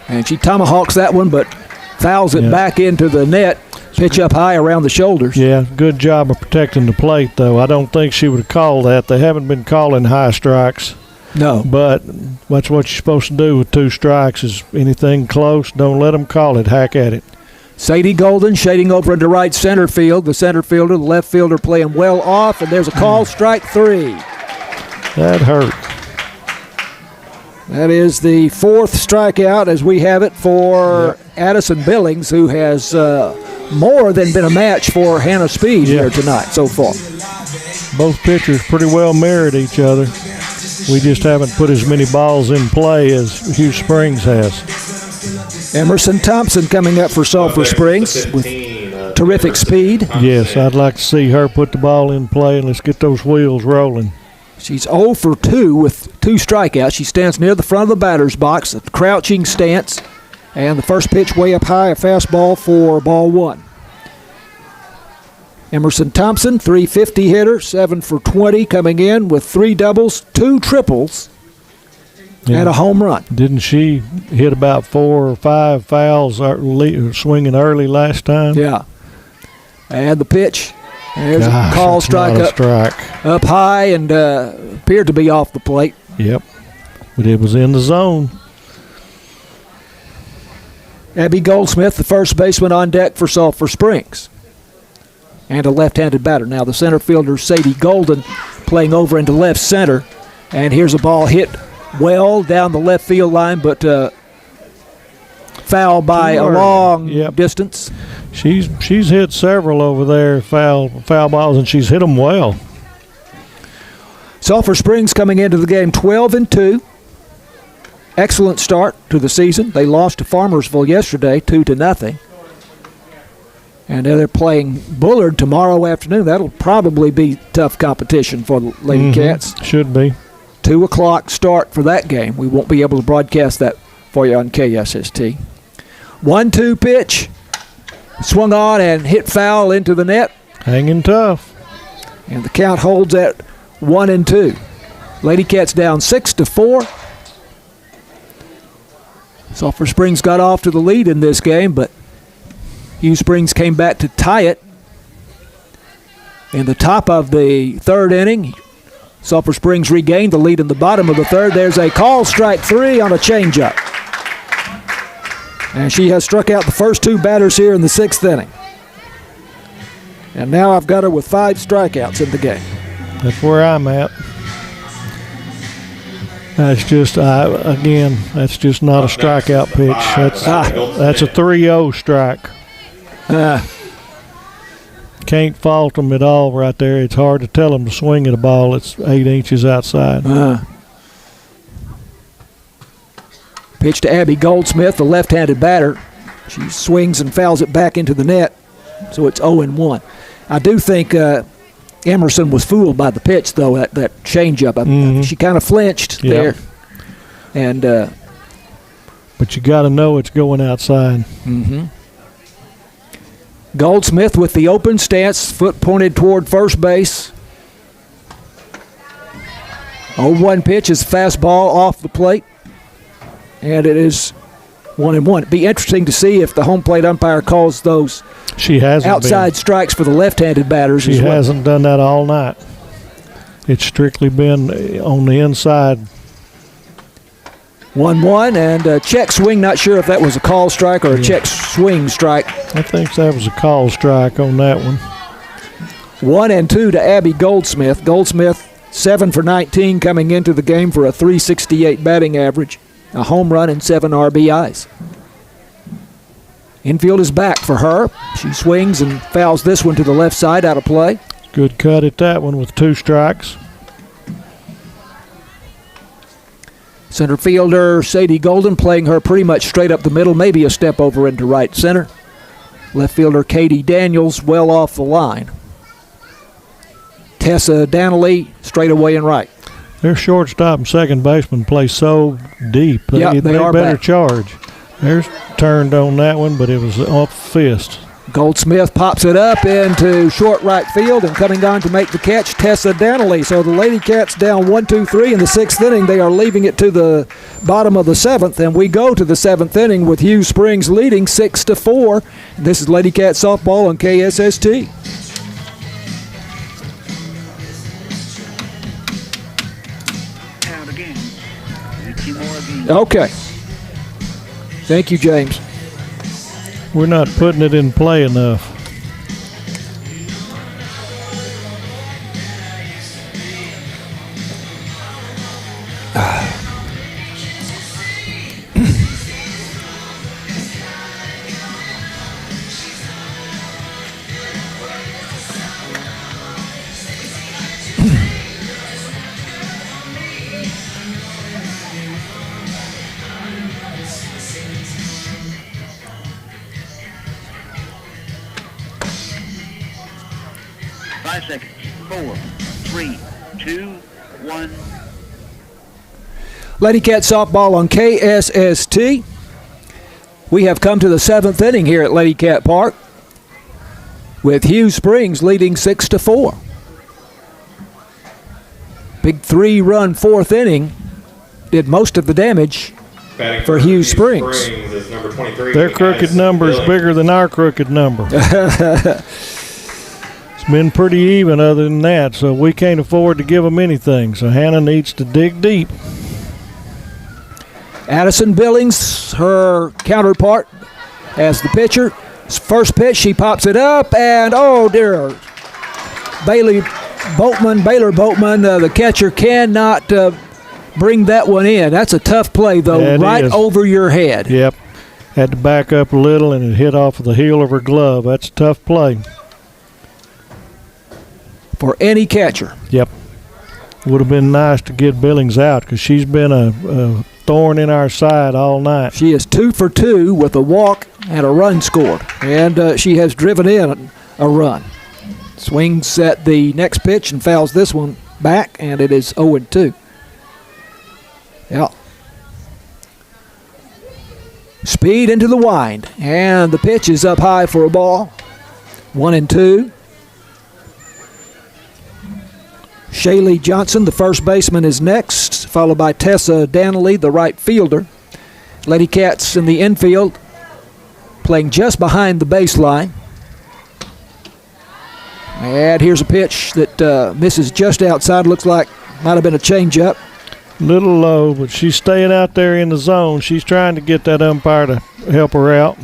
And she tomahawks that one, but fouls it back into the net. Pitch up high around the shoulders. Yeah, good job of protecting the plate, though. I don't think she would have called that. They haven't been calling high strikes. No. But that's what you're supposed to do with 2 strikes is anything close, don't let them call it. Hack at it. Sadie Golden shading over into right center field. The center fielder, the left fielder playing well off, and there's a call, strike 3. That hurt. That is the 4th strikeout as we have it for Addison Billings, who has more than been a match for Hannah Speed here tonight so far. Both pitchers pretty well mirrored each other. We just haven't put as many balls in play as Hughes Springs has. Emerson Thompson coming up for Sulphur Springs with terrific speed. Yes, I'd like to see her put the ball in play, and let's get those wheels rolling. She's 0 for 2 with 2 strikeouts. She stands near the front of the batter's box, a crouching stance, and the first pitch way up high, a fastball for ball 1. Emerson Thompson, .350 hitter, 7 for 20 coming in with 3 doubles, 2 triples, and a home run. Didn't she hit about 4 or 5 fouls swinging early last time? Yeah. And the pitch. There's a call strike up high and appeared to be off the plate. Yep. But it was in the zone. Abby Goldsmith, the first baseman on deck for Sulphur Springs. And a left-handed batter. Now the center fielder, Sadie Golden, playing over into left center. And here's a ball hit well down the left field line, but foul by a long distance. She's hit several over there, foul balls, and she's hit them well. Sulphur Springs coming into the game 12-2. Excellent start to the season. They lost to Farmersville yesterday, 2-0. And they're playing Bullard tomorrow afternoon. That'll probably be tough competition for the Lady Cats. Should be. 2 o'clock start for that game. We won't be able to broadcast that for you on KSST. 1-2 pitch. Swung on and hit foul into the net. Hanging tough. And the count holds at 1-2. Lady Cats down 6-4. Sulphur Springs got off to the lead in this game, but Hughes Springs came back to tie it. In the top of the 3rd inning, Sulphur Springs regained the lead in the bottom of the third. There's a call, strike 3 on a changeup. And she has struck out the first 2 batters here in the 6th inning. And now I've got her with 5 strikeouts in the game. That's where I'm at. That's just, again, that's just not a strikeout pitch. That's a 3-0 strike. Can't fault them at all right there. It's hard to tell them to swing at a ball that's 8 inches outside. Pitch to Abby Goldsmith, the left-handed batter. She swings and fouls it back into the net, so it's 0-1. I do think Emerson was fooled by the pitch, though, that changeup. She kind of flinched there. And but you got to know it's going outside. Goldsmith with the open stance, foot pointed toward first base. 0-1 pitch is fastball off the plate, and it is 1-1. It'd be interesting to see if the home plate umpire calls those outside strikes for the left-handed batters. She hasn't done that all night. It's strictly been on the inside. 1-1 and a check swing. Not sure if that was a call strike or a check swing strike. I think that was a call strike on that one. 1-2 to Abby Goldsmith. Goldsmith 7 for 19 coming into the game for a .368 batting average, a home run and 7 RBIs. Infield is back for her. She swings and fouls this one to the left side, out of play. Good cut at that one with 2 strikes. Center fielder Sadie Golden playing her pretty much straight up the middle, maybe a step over into right center. Left fielder Katie Daniels well off the line. Tessa Danley straight away and right. Their shortstop and second baseman play so deep. They are better back. charge. There's turned on that one, but it was off fist. Goldsmith pops it up into short right field, and coming on to make the catch, Tessa Danley. So the Lady Cats down 1-2-3 in the 6th inning. They are leaving it to the bottom of the 7th, and we go to the 7th inning with Hughes Springs leading 6-4. This is Lady Cat softball on KSST. Out again. 2 more of these. Okay. Thank you, James. We're not putting it in play enough. Seconds. 4, 3, 2, 1. Lady Cat softball on KSST. We have come to the 7th inning here at Lady Cat Park with Hughes Springs leading 6-4. Big 3-run 4th inning did most of the damage for Hughes Springs. Is number 23. Their crooked number is bigger than our crooked number. Been pretty even other than that, so we can't afford to give them anything. So Hannah needs to dig deep. Addison Billings, her counterpart, as the pitcher. First pitch, she pops it up, and oh dear, Baylor Boatman, the catcher, cannot bring that one in. That's a tough play, though, yeah, right over your head. Yep, had to back up a little, and it hit off of the heel of her glove. That's a tough play. For any catcher. Yep. Would have been nice to get Billings out because she's been a thorn in our side all night. She is 2 for 2 with a walk and a run scored. And she has driven in a run. Swings at the next pitch and fouls this one back, and it is 0-2. Yeah. Speed into the wind. And the pitch is up high for a ball. 1-2. Shaylee Johnson, the first baseman, is next, followed by Tessa Danley, the right fielder. Lady Cats in the infield, playing just behind the baseline. And here's a pitch that misses just outside. Looks like Might have been a changeup. Little low, but she's staying out there in the zone. She's trying to get that umpire to help her out.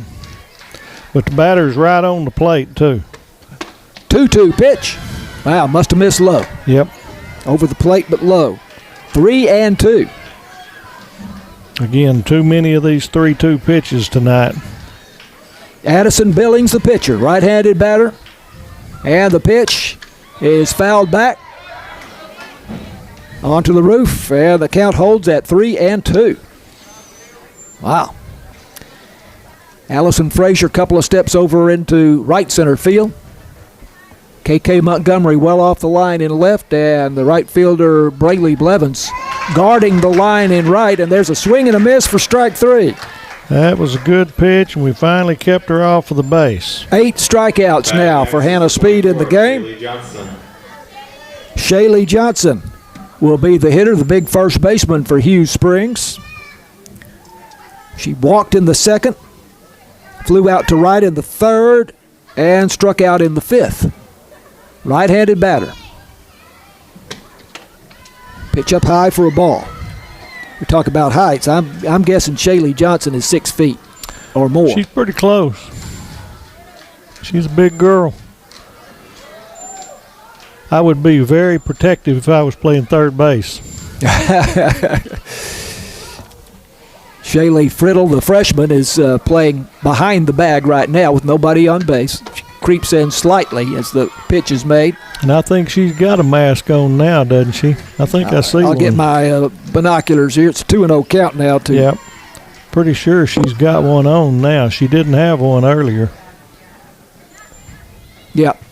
But the batter's right on the plate, too. 2-2 pitch. Wow, must have missed low. Yep. Over the plate, but low. 3-2. Again, too many of these 3-2 pitches tonight. Addison Billings, the pitcher, right-handed batter. And the pitch is fouled back onto the roof, and the count holds at 3-2. Wow. Allison Frazier, couple of steps over into right center field. KK Montgomery well off the line in left, and the right fielder Brayley Blevins guarding the line in right, and there's a swing and a miss for strike 3. That was a good pitch, and we finally kept her off of the base. 8 strikeouts now for Hannah Speed in the game. Shaylee Johnson will be the hitter, the big first baseman for Hughes Springs. She walked in the second, flew out to right in the third, and struck out in the fifth. Right-handed batter. Pitch up high for a ball. We talk about heights. I'm guessing Shaylee Johnson is 6 feet or more. She's pretty close. She's a big girl. I would be very protective if I was playing third base. Shaylee Friddle, the freshman, is playing behind the bag right now with nobody on base. She creeps in slightly as the pitch is made. And I think she's got a mask on now, doesn't she? I think I see one. I'll get my binoculars here. It's a 2-0 count now, too. Yep. Pretty sure she's got one on now. She didn't have one earlier. Yep.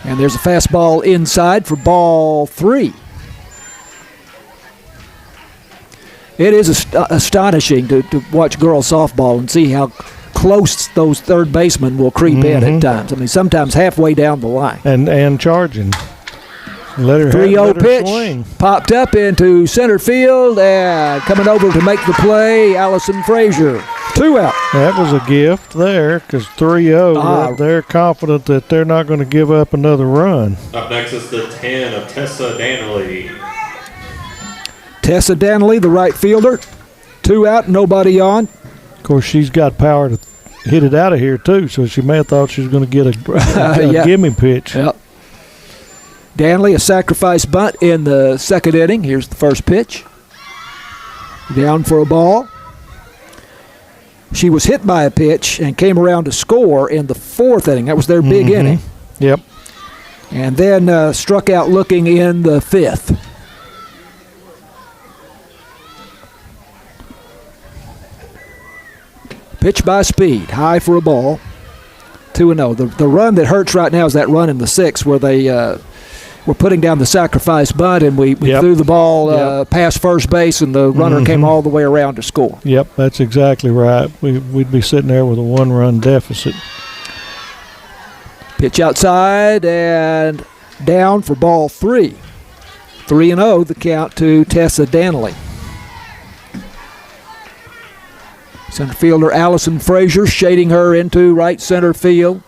And there's a fastball inside for ball 3. It is astonishing to watch girls softball and see how close those third basemen will creep in at times. I mean, sometimes halfway down the line. And charging. Let her 3-0 pitch swing. Popped up into center field, and coming over to make the play, Allison Frazier. 2 out. That was a gift there, because 3-0, they're confident that they're not going to give up another run. Up next is the 10 of Tessa Danley. Tessa Danley, the right fielder. 2 out, nobody on. Of course, she's got power to hit it out of here, too, so she may have thought she was going to get a gimme pitch. Yep. Danley, a sacrifice bunt in the second inning. Here's the first pitch. Down for a ball. She was hit by a pitch and came around to score in the fourth inning. That was their big inning. Yep. And then struck out looking in the fifth. Pitch by Speed, high for a ball. 2-0. The run that hurts right now is that run in the sixth where they were putting down the sacrifice bunt, and we threw the ball past first base, and the runner came all the way around to score. Yep, that's exactly right. We'd be sitting there with a 1-run deficit. Pitch outside and down for ball 3. 3-0, the count to Tessa Danley. Center fielder Allison Frazier shading her into right center field.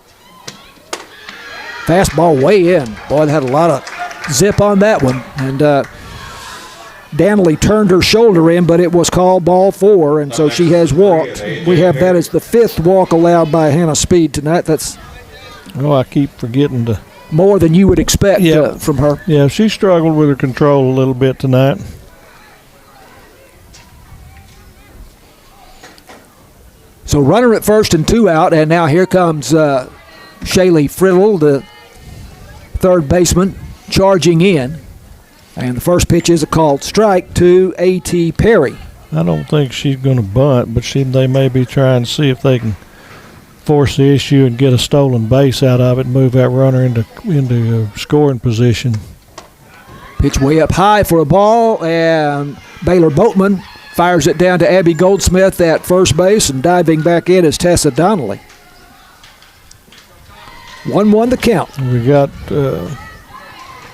Fastball way in. Boy, they had a lot of zip on that one. And Danley turned her shoulder in, but it was called ball 4, and so she has walked. We have that as the 5th walk allowed by Hannah Speed tonight. That's I keep forgetting to. More than you would expect from her. Yeah, she struggled with her control a little bit tonight. So runner at first and 2 out, and now here comes Shaylee Friddle, the third baseman, charging in. And the first pitch is a called strike to A.T. Perry. I don't think she's going to bunt, but they may be trying to see if they can force the issue and get a stolen base out of it and move that runner into scoring position. Pitch way up high for a ball, and Baylor Boatman fires it down to Abby Goldsmith at first base, and diving back in is Tessa Donnelly. 1-1 the count. We got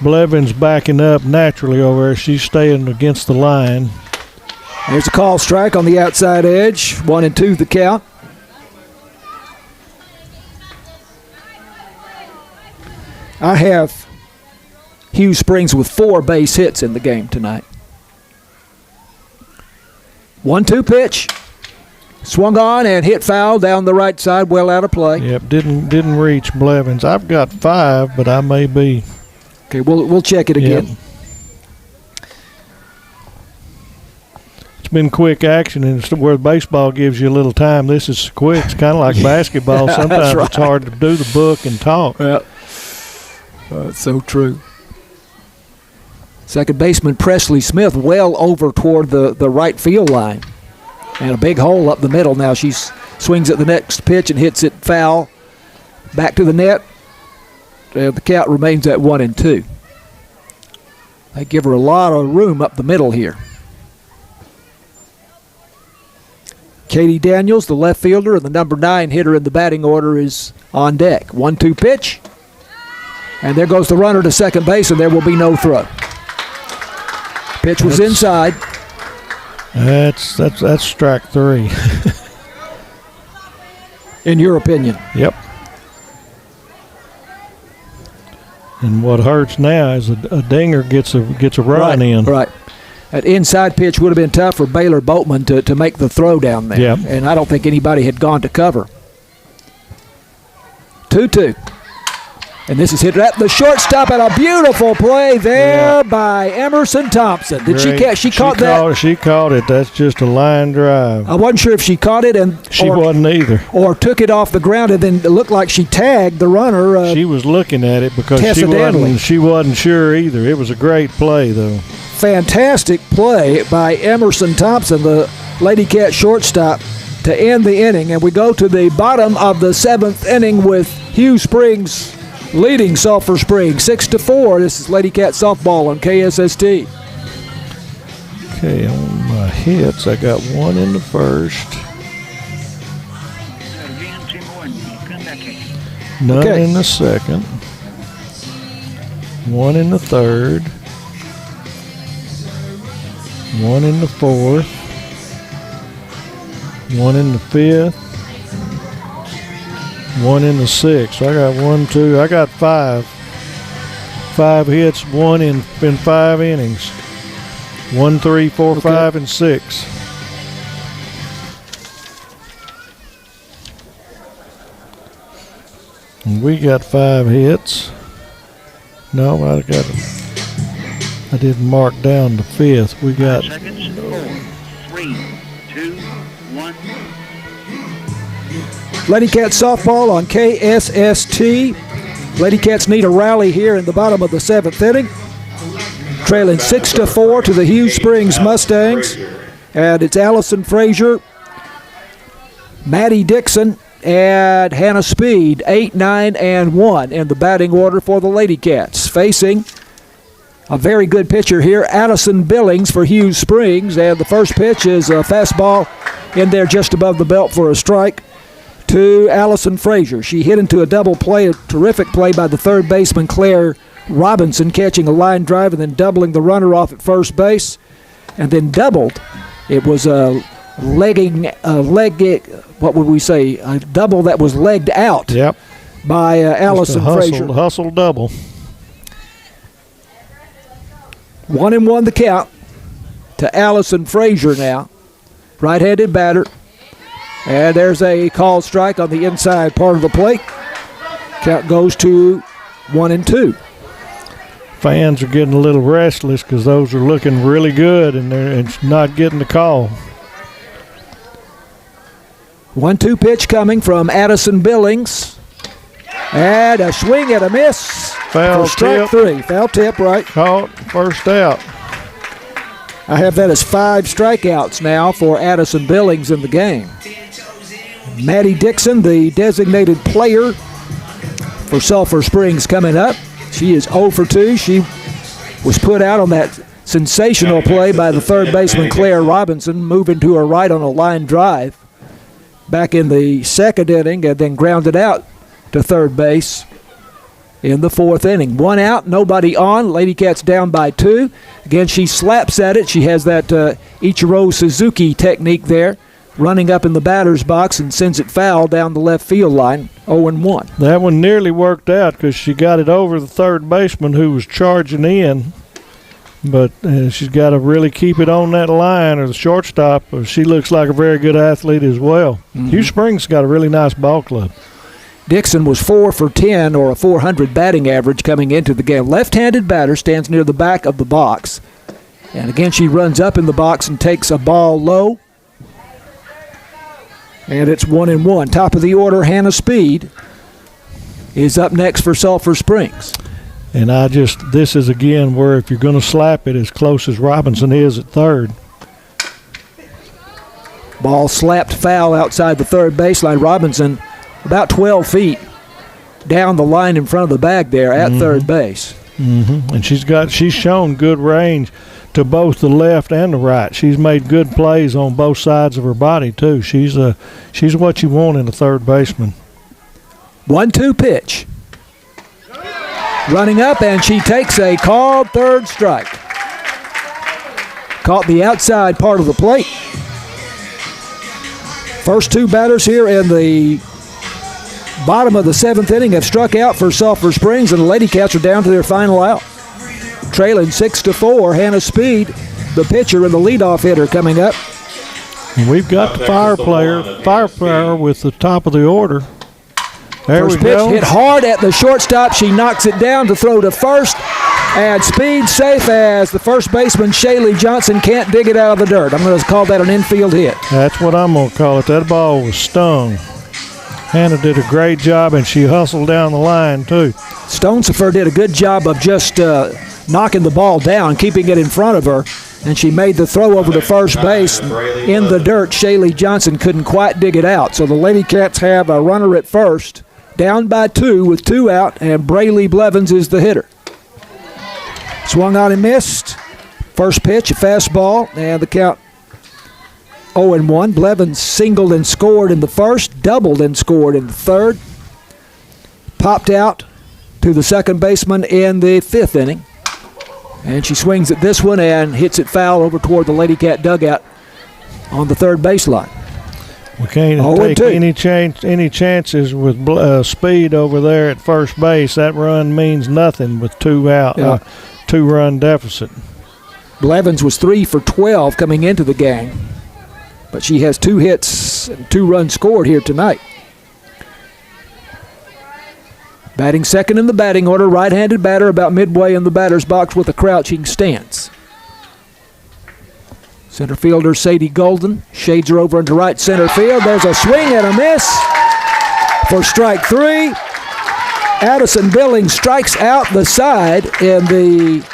Blevins backing up naturally over there. She's staying against the line. There's a call strike on the outside edge. 1-2 the count. I have Hughes Springs with 4 base hits in the game tonight. 1-2 pitch. Swung on and hit foul down the right side, well out of play. Yep, didn't reach Blevins. I've got 5, but I may be. Okay, we'll check it again. Yep. It's been quick action, and it's where baseball gives you a little time. This is quick. It's kind of like basketball. Sometimes right. It's hard to do the book and talk. Yeah. That's so true. Second baseman Presley Smith well over toward the right field line. And a big hole up the middle now. She swings at the next pitch and hits it foul. Back to the net. And the count remains at 1-2. They give her a lot of room up the middle here. Katie Daniels, the left fielder, and the number 9 hitter in the batting order is on deck. 1-2 pitch. And there goes the runner to second base, and there will be no throw. Pitch was inside. That's strike 3. In your opinion? Yep. And what hurts now is a dinger gets a run in. Right. That inside pitch would have been tough for Baylor Boatman to make the throw down there. Yep. And I don't think anybody had gone to cover. 2-2. And this is hit at the shortstop, and a beautiful play there by Emerson Thompson. Did she catch? She caught that. She caught it. That's just a line drive. I wasn't sure if she caught it She wasn't either. Or took it off the ground, and then it looked like she tagged the runner. She was looking at it because Tessa she wasn't sure either. It was a great play though. Fantastic play by Emerson Thompson, the Lady Cat shortstop, to end the inning. And we go to the bottom of the 7th inning with Hughes Springs leading Sulphur Springs 6-4. This is Lady Cat softball on KSST. Okay, on my hits, I got 1 in the first. None in the second. 1 in the third. 1 in the fourth. 1 in the fifth. 1 in the 6th. So I got 1, 2. I got 5. 5 hits, 1 in 5 innings. 1, 3, 4, 5, and 6. And we got 5 hits. No, I didn't mark down the 5th. We got 5 seconds. 4, 3, 2, 1. Lady Cat softball on KSST. Lady Cats need a rally here in the bottom of the 7th inning. Trailing 6-4 to the Hughes Springs Mustangs. And it's Allison Frazier, Maddie Dixon, and Hannah Speed, 8, 9, and 1 in the batting order for the Lady Cats. Facing a very good pitcher here, Addison Billings for Hughes Springs. And the first pitch is a fastball in there just above the belt for a strike to Allison Frazier. She hit into a double play, a terrific play by the third baseman Claire Robinson, catching a line drive and then doubling the runner off at first base, and then doubled. It was a what would we say? A double that was legged out. Yep. By Allison Frazier. Hustle double. 1-1 the count to Allison Frazier now. Right-handed batter. And there's a called strike on the inside part of the plate. Count goes to 1-2. Fans are getting a little restless because those are looking really good and they're not getting the call. 1-2 pitch coming from Addison Billings. And a swing and a miss Foul for strike tip. 3. Foul tip, right. Caught, first out. I have that as 5 strikeouts now for Addison Billings in the game. Maddie Dixon, the designated player for Sulphur Springs, coming up. She is 0 for 2. She was put out on that sensational play by the third baseman Claire Robinson, moving to her right on a line drive back in the 2nd inning, and then grounded out to third base in the 4th inning. 1 out, nobody on. Lady Cats down by 2. Again, she slaps at it. She has that Ichiro Suzuki technique there. running up in the batter's box and sends it foul down the left field line, 0-1. That one nearly worked out because she got it over the third baseman who was charging in. But she's got to really keep it on that line, or the shortstop. She looks like a very good athlete as well. Hughes Springs got a really nice ball club. Dixon was 4 for 10, or a 400 batting average coming into the game. Left-handed batter stands near the back of the box. And again, she runs up in the box and takes a ball low. And it's 1-1. Top of the order, Hannah Speed is up next for Sulphur Springs. And this is again where if you're going to slap it as close as Robinson is at third. Ball slapped foul outside the third baseline. Robinson about 12 feet down the line in front of the bag there at third base. And she's shown good range to both the left and the right. She's made good plays on both sides of her body too. She's what you want in a third baseman. 1-2 pitch. Running up, and she takes a called third strike. Caught the outside part of the plate. First two batters here in the bottom of the seventh inning have struck out for Sulphur Springs, and the Lady Cats are down to their final out. Trailing 6-4, Hannah Speed, the pitcher and the leadoff hitter, coming up. And we've got the fire player with the top of the order. There First we pitch go. hit hard at the shortstop. She knocks it down to throw to first. And Speed safe as the first baseman, Shaylee Johnson, can't dig it out of the dirt. I'm going to call that an infield hit. That's what I'm going to call it. That ball was stung. Hannah did a great job, and she hustled down the line, too. Sulphur did a good job of just knocking the ball down, keeping it in front of her. And she made the throw over to first base in the dirt. Shaylee Johnson couldn't quite dig it out. So the Lady Cats have a runner at first, down by 2 with 2 out, and Braylee Blevins is the hitter. Swung on and missed. First pitch, a fastball, and the count 0-1. Blevins singled and scored in the first, doubled and scored in the third. Popped out to the second baseman in the fifth inning. And she swings at this one and hits it foul over toward the Lady Cat dugout on the third baseline. We can't take any chances with Speed over there at first base. That run means nothing with 2 out, 2-run deficit. Blevins was 3 for 12 coming into the game, but she has 2 hits and 2 runs scored here tonight. Batting second in the batting order, right-handed batter about midway in the batter's box with a crouching stance. Center fielder Sadie Golden shades her over into right center field. There's a swing and a miss for strike 3. Addison Billings strikes out the side in the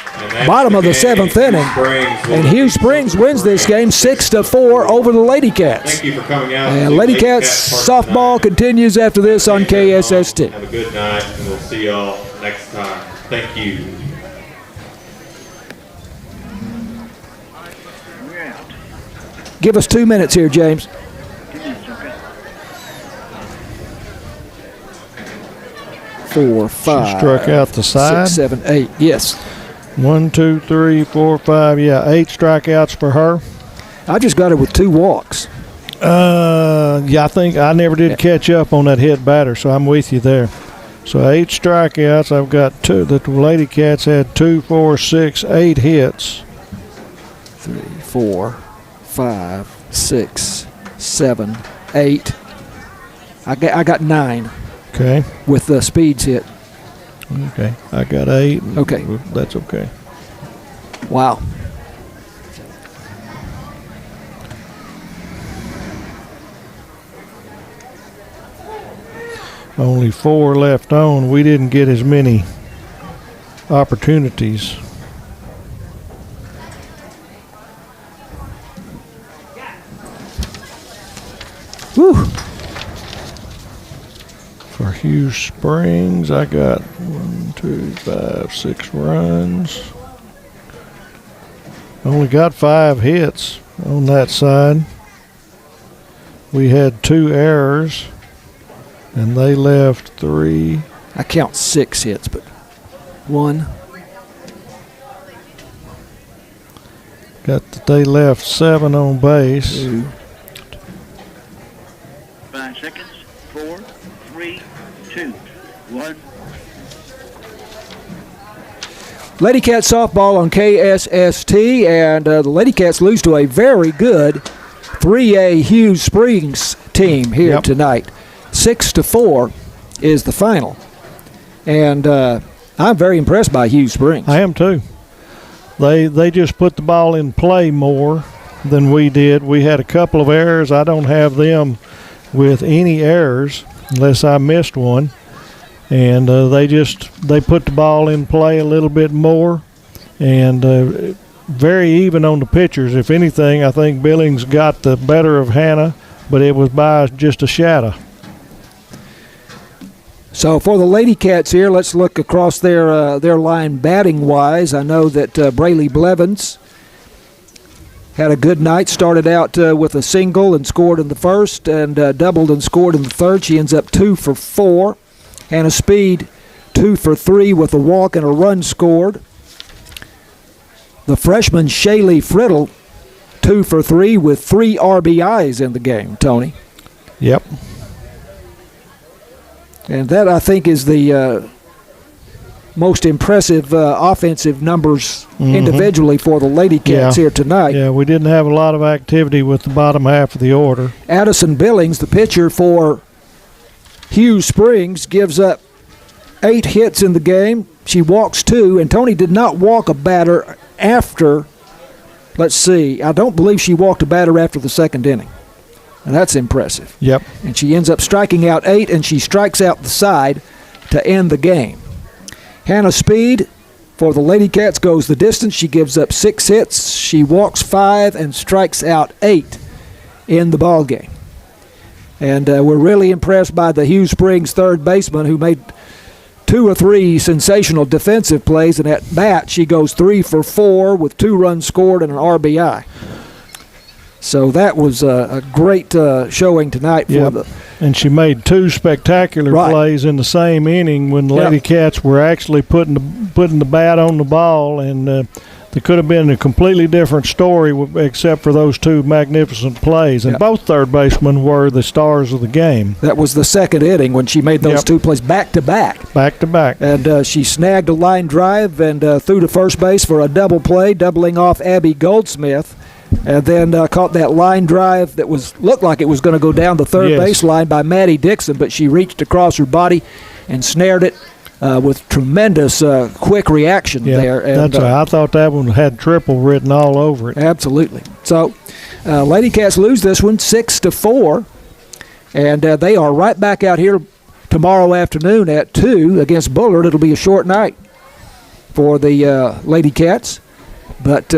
bottom of the seventh inning. And Hughes Springs wins this game 6-4 over the Lady Cats. Thank you for coming out. And Lady Cats softball continues after this on KSST. Have a good night, and we'll see y'all next time. Thank you. Give us 2 minutes here, James. 4, 5. She struck out the side. 6, 7, 8. Yes. 1, 2, 3, 4, 5. Yeah, 8 strikeouts for her. I just got her with 2 walks. Yeah, I think I never did catch up on that hit batter, so I'm with you there. So 8 strikeouts. I've got 2. The Lady Cats had 2, 4, 6, 8 hits. 3, 4, 5, 6, 7, 8. I got 9. Okay. With the Speeds hit. Okay. I got 8. Okay. That's okay. Wow. Only 4 left on. We didn't get as many opportunities. Whew. For Hughes Springs, I got 1, 2, 5, 6 runs. Only got 5 hits on that side. We had 2 errors, and they left 3. I count 6 hits, but 1. They left 7 on base. 2, 3, 2, 1. Lady Cats softball on KSST, and the Lady Cats lose to a very good 3A Hughes Springs team here tonight. 6-4 is the final. And I'm very impressed by Hughes Springs. I am too. They just put the ball in play more than we did. We had a couple of errors. I don't have them with any errors unless I missed one. And they put the ball in play a little bit more, and very even on the pitchers. If anything, I think Billings got the better of Hannah, but it was by just a shadow. So for the Lady Cats here, let's look across their line batting-wise. I know that Braylee Blevins had a good night. Started out with a single and scored in the first, and doubled and scored in the third. She ends up 2 for 4. Hannah Speed, 2 for 3 with a walk and a run scored. The freshman Shaylee Friddle, 2 for 3 with 3 RBIs in the game, Tony. Yep. And that, I think, is the most impressive offensive numbers individually for the Lady Cats here tonight. Yeah, we didn't have a lot of activity with the bottom half of the order. Addison Billings, the pitcher for Hughes Springs, gives up 8 hits in the game. She walks 2, and Tony did not walk a batter after, let's see, I don't believe she walked a batter after the second inning. And that's impressive. Yep. And she ends up striking out 8, and she strikes out the side to end the game. Hannah Speed for the Lady Cats goes the distance. She gives up 6 hits. She walks 5 and strikes out 8 in the ball game. And we're really impressed by the Hughes Springs third baseman, who made 2 or 3 sensational defensive plays. And at bat, she goes 3 for 4 with 2 runs scored and an RBI. So that was a great showing tonight for the. And she made 2 spectacular plays in the same inning when the Lady Cats were actually putting the bat on the ball, and there could have been a completely different story except for those 2 magnificent plays. And both third basemen were the stars of the game. That was the second inning when she made those 2 plays back to back. Back to back. And she snagged a line drive and threw to first base for a double play, doubling off Abby Goldsmith. And then caught that line drive that looked like it was going to go down the third baseline by Maddie Dixon, but she reached across her body and snared it with tremendous quick reaction there. And, that's right. I thought that one had triple written all over it. Absolutely. So Lady Cats lose this one 6-4, and they are right back out here tomorrow afternoon at 2 against Bullard. It'll be a short night for the Lady Cats, but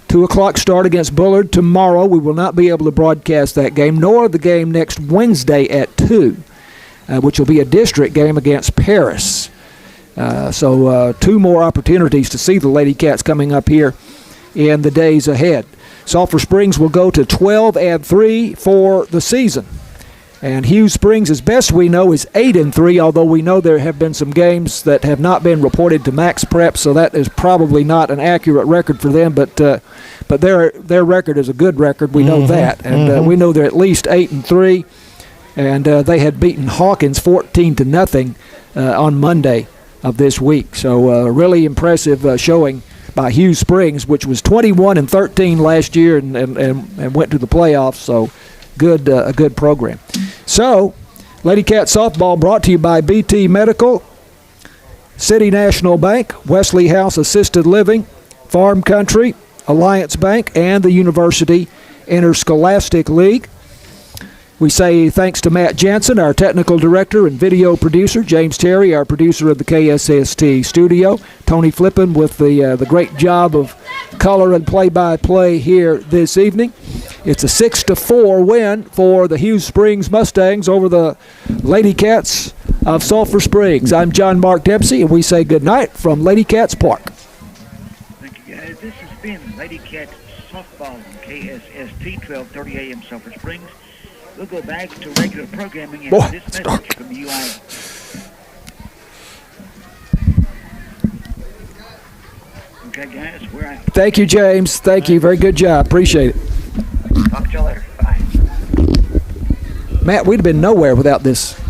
2 o'clock start against Bullard tomorrow. We will not be able to broadcast that game, nor the game next Wednesday at 2, which will be a district game against Paris. So 2 more opportunities to see the Lady Cats coming up here in the days ahead. Sulphur Springs will go to 12-3 for the season. And Hughes Springs, as best we know, is 8-3, although we know there have been some games that have not been reported to Max Prep, so that is probably not an accurate record for them. But their record is a good record. We know that, and we know they're at least 8-3. And they had beaten Hawkins 14-0 on Monday of this week. So really impressive showing by Hughes Springs, which was 21-13 last year and went to the playoffs. So a good program. So, Lady Cat softball brought to you by BT Medical, City National Bank, Wesley House Assisted Living, Farm Country, Alliance Bank, and the University Interscholastic League. We say thanks to Matt Jansen, our technical director and video producer, James Terry, our producer of the KSST studio, Tony Flippin with the great job of color and play-by-play here this evening. It's a 6-4 win for the Hughes Springs Mustangs over the Lady Cats of Sulphur Springs. I'm John Mark Dempsey, and we say good night from Lady Cats Park. Thank you, guys. This has been Lady Cats softball on KSST 1230 AM Sulphur Springs. We'll go back to regular programming after this message from UIL. Okay, guys, we're out. Thank you, James. Thank you. Very good job. Appreciate it. Talk to you later. Bye. Matt, we'd have been nowhere without this